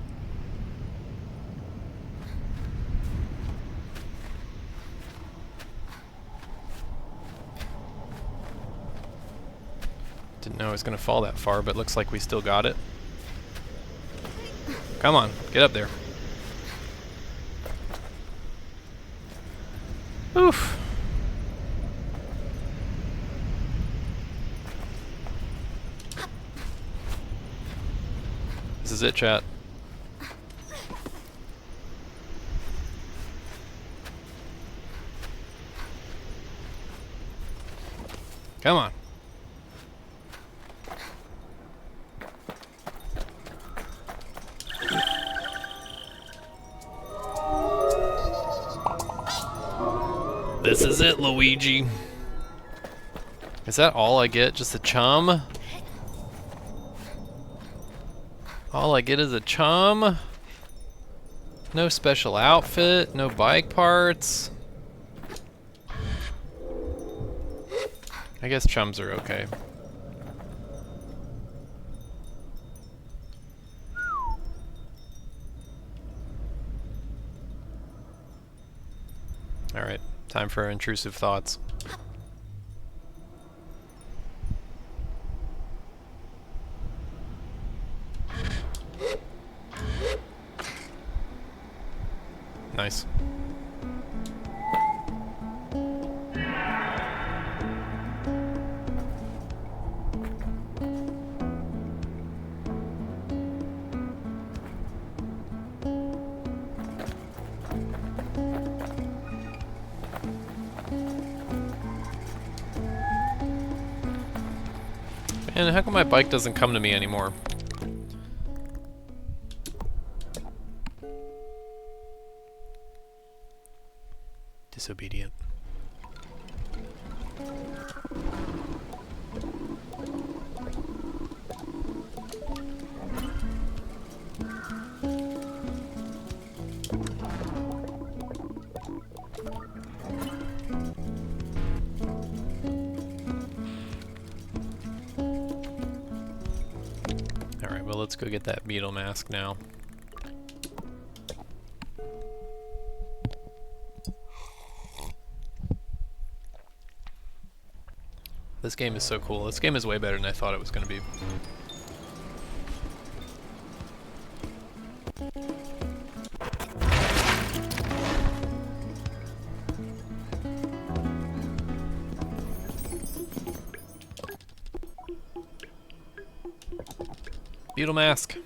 Didn't know it was gonna fall that far, but looks like we still got it. Come on, get up there. Oof. This is it, chat. Come on. This is it, Luigi. Is that all I get? Just a chum? All I get is a chum? No special outfit, no bike parts. I guess chums are okay. Alright, time for intrusive thoughts. Nice. And how come my bike doesn't come to me anymore? Disobedient. Alright, well let's go get that beetle mask now. This game is so cool. This game is way better than I thought it was going to be. Beetle mask.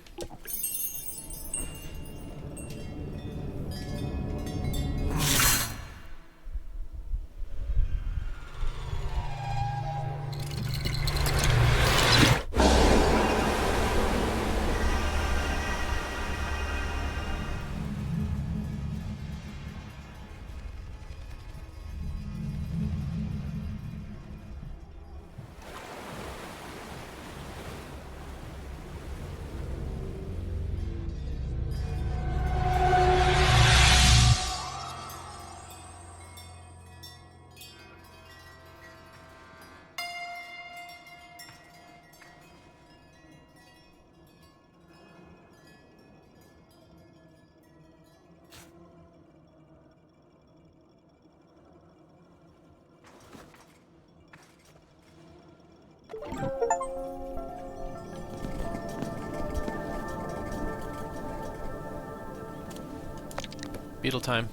Beetle time.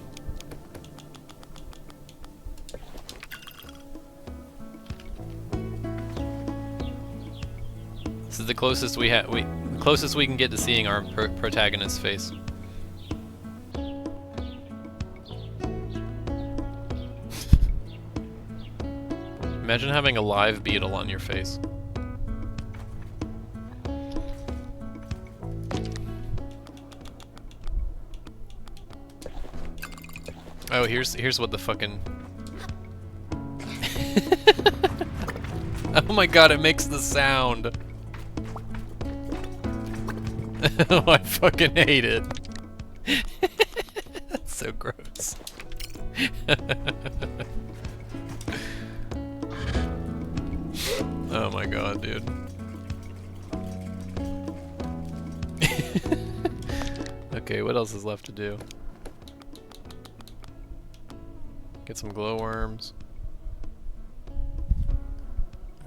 This is the closest we closest we can get to seeing our protagonist's face. Imagine having a live beetle on your face. Oh, here's what the fucking... Oh my god, it makes the sound. Oh, I fucking hate it. That's so gross. Oh my god, dude. Okay, what else is left to do? Get some glowworms.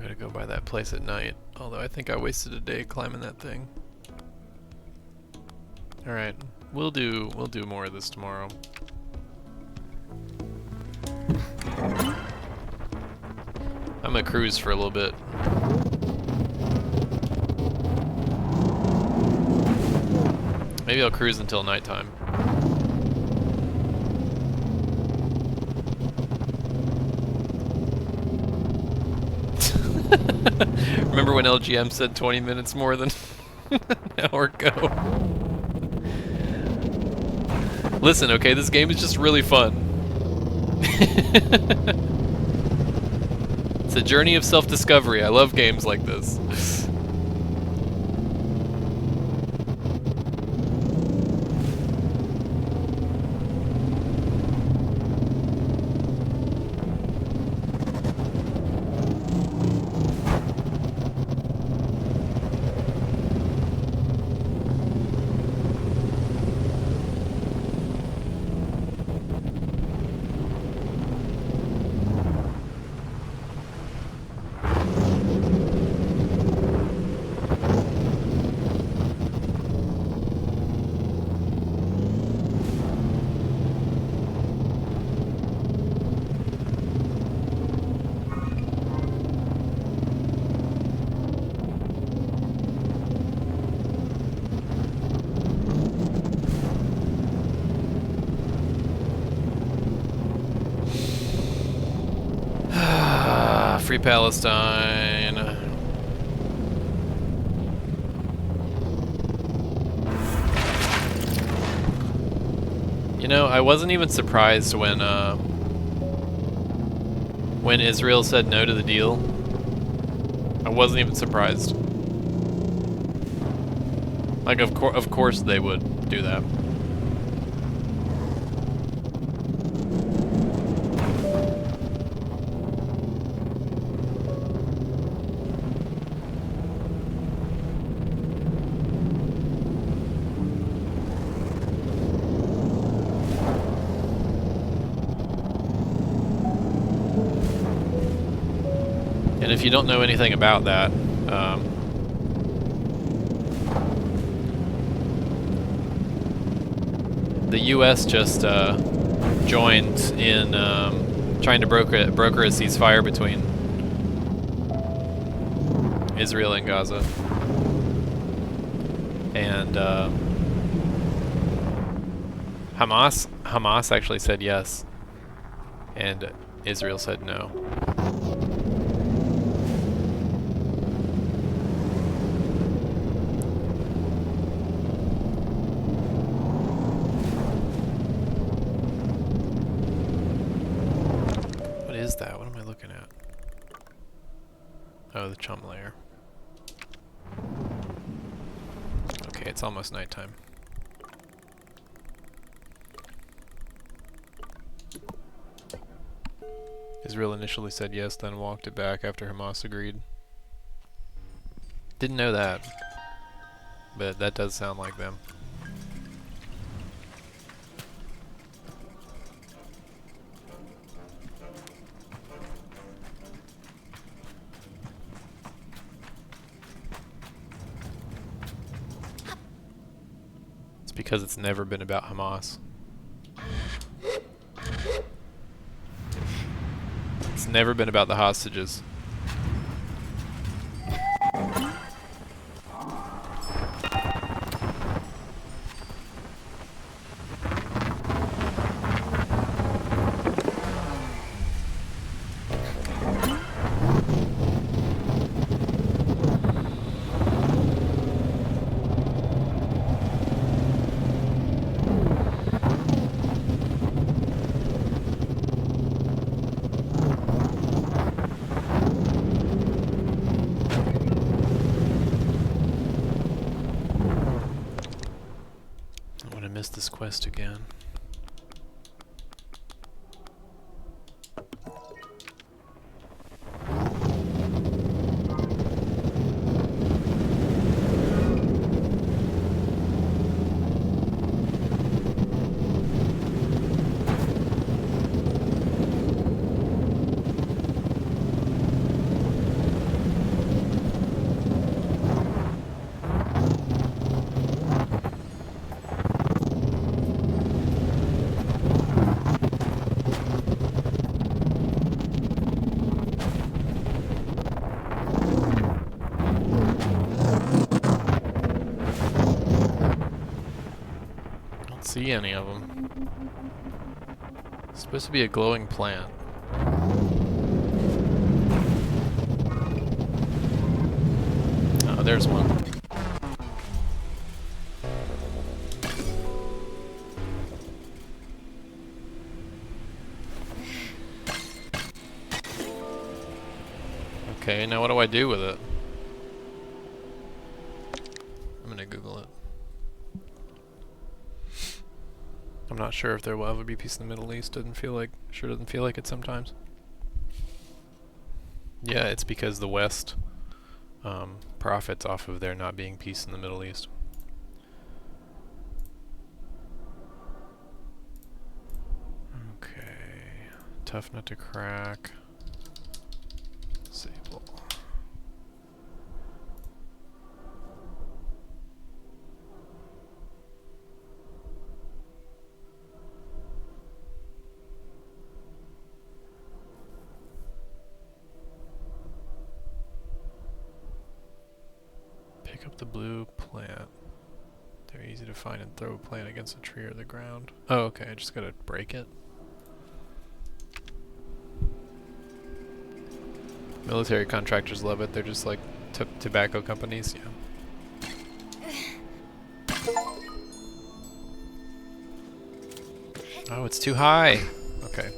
gotta go by that place at night. Although I think I wasted a day climbing that thing. All right, we'll do more of this tomorrow. I'm gonna cruise for a little bit. Maybe I'll cruise until nighttime. Remember when LGM said 20 minutes more than an hour ago? Listen, okay, this game is just really fun. It's a journey of self-discovery. I love games like this. Free Palestine. You know, I wasn't even surprised when Israel said no to the deal. I wasn't even surprised. Like, of course they would do that. If you don't know anything about that, the U.S. just joined in trying to broker a ceasefire between Israel and Gaza, and Hamas actually said yes, and Israel said no. What am I looking at? Oh, the chum layer. Okay, it's almost nighttime. Israel initially said yes, then walked it back after Hamas agreed. Didn't know that, but that does sound like them. Because it's never been about Hamas. It's never been about the hostages. This quest again. see any of them. It's supposed to be a glowing plant. Oh, there's one. Okay, now what do I do with it? I'm gonna Google it. I'm not sure if there will ever be peace in the Middle East. Sure doesn't feel like it sometimes. Yeah, it's because the West profits off of there not being peace in the Middle East. Okay, tough nut to crack. Sable. Pick up the blue plant. They're easy to find and throw a plant against a tree or the ground. Oh, okay, I just gotta break it. Military contractors love it. They're just like tobacco companies, yeah. Oh, it's too high. Okay.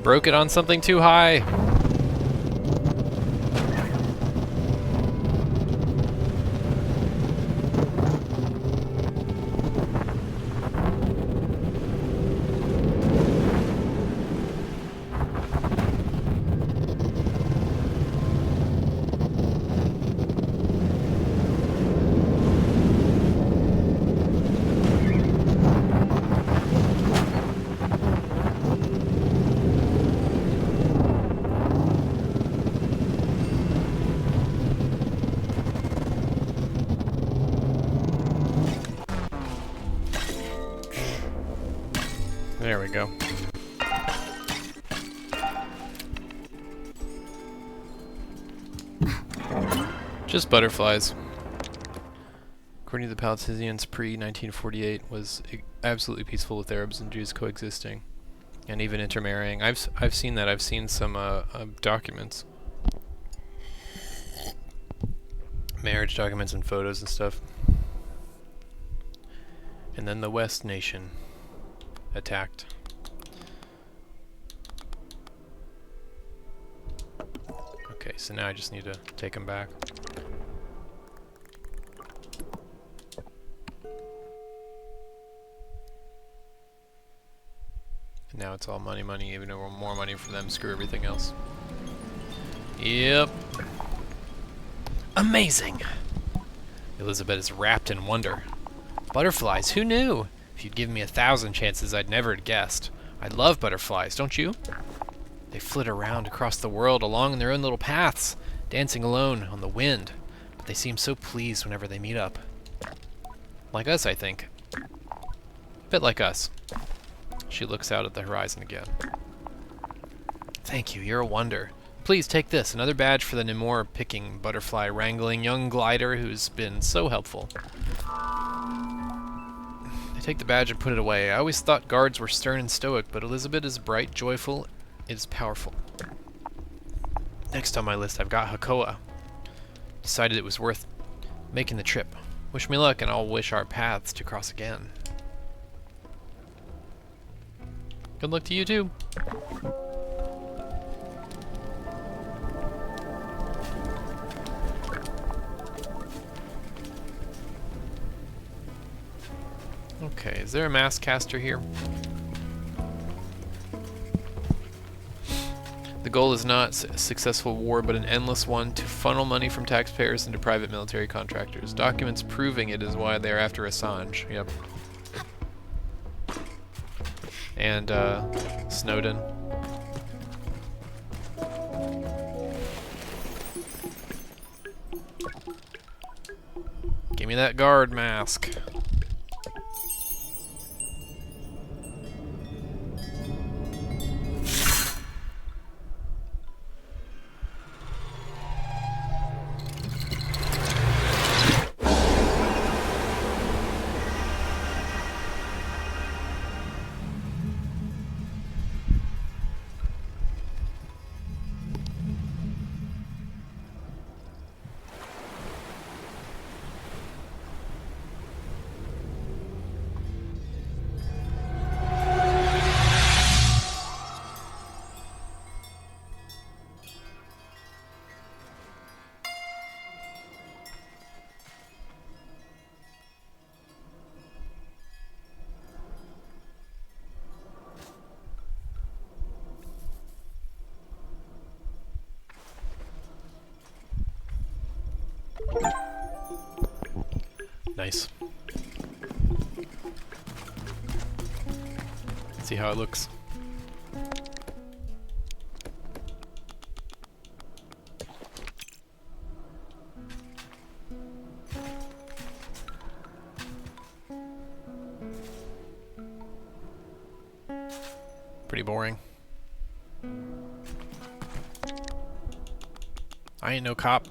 Broke it on something too high. There we go. Just butterflies. According to the Palestinians, pre-1948 was absolutely peaceful with Arabs and Jews coexisting, and even intermarrying. I've seen that. I've seen some documents, marriage documents and photos and stuff. And then the West Nation attacked. Okay, so now I just need to take them back. And now it's all money, money, even more money for them, screw everything else. Yep. Amazing! Elizabeth is wrapped in wonder. Butterflies, who knew? If you'd given me 1,000 chances, I'd never have guessed. I love butterflies, don't you? They flit around across the world along their own little paths, dancing alone on the wind, but they seem so pleased whenever they meet up. Like us, I think. A bit like us. She looks out at the horizon again. Thank you, you're a wonder. Please take this, another badge for the Nemore-picking, butterfly-wrangling young glider who's been so helpful. Take the badge and put it away. I always thought guards were stern and stoic, but Elizabeth is bright, joyful, is powerful. Next on my list, I've got Hakoa. Decided it was worth making the trip. Wish me luck, and I'll wish our paths to cross again. Good luck to you too. Okay, is there a mass caster here? The goal is not a successful war, but an endless one to funnel money from taxpayers into private military contractors. Documents proving it is why they're after Assange. Yep. And Snowden. Give me that guard mask. Nice. Let's see how it looks. Pretty boring. I ain't no cop.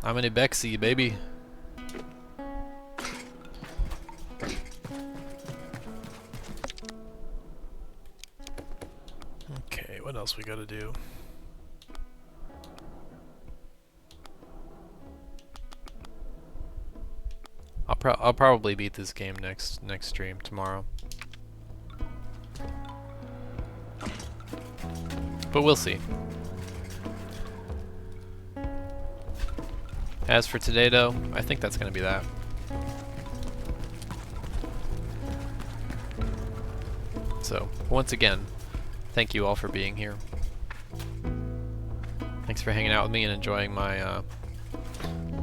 I'm in a Bexy, baby. Okay, what else we gotta do? I'll probably beat this game next stream tomorrow. But we'll see. As for today, though, I think that's going to be that. So, once again, thank you all for being here. Thanks for hanging out with me and enjoying my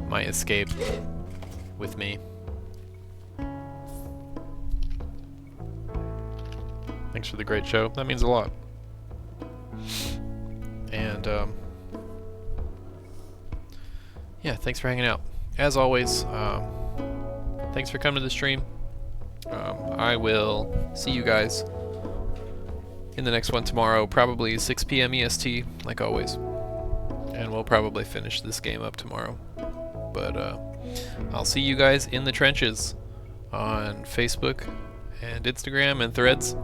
my escape with me. Thanks for the great show. That means a lot. And yeah, thanks for hanging out. As always, thanks for coming to the stream. I will see you guys in the next one tomorrow, probably 6 p.m. EST, like always. And we'll probably finish this game up tomorrow. But I'll see you guys in the trenches on Facebook and Instagram and Threads.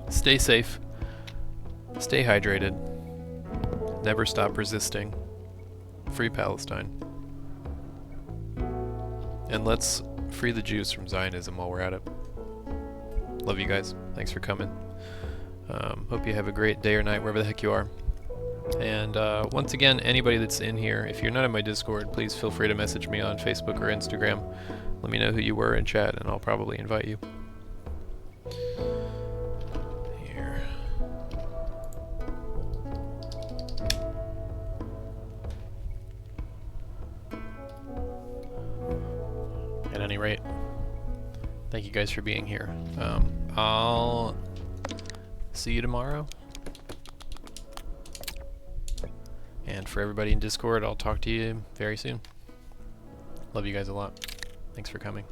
Stay safe. Stay hydrated. Never stop resisting. Free Palestine. And let's free the Jews from Zionism while we're at it. Love you guys. Thanks for coming. Hope you have a great day or night wherever the heck you are. And once again, anybody that's in here, if you're not in my Discord, please feel free to message me on Facebook or Instagram. Let me know who you were in chat and I'll probably invite you. Here. At any rate, thank you guys for being here. I'll see you tomorrow. And for everybody in Discord, I'll talk to you very soon. Love you guys a lot. Thanks for coming.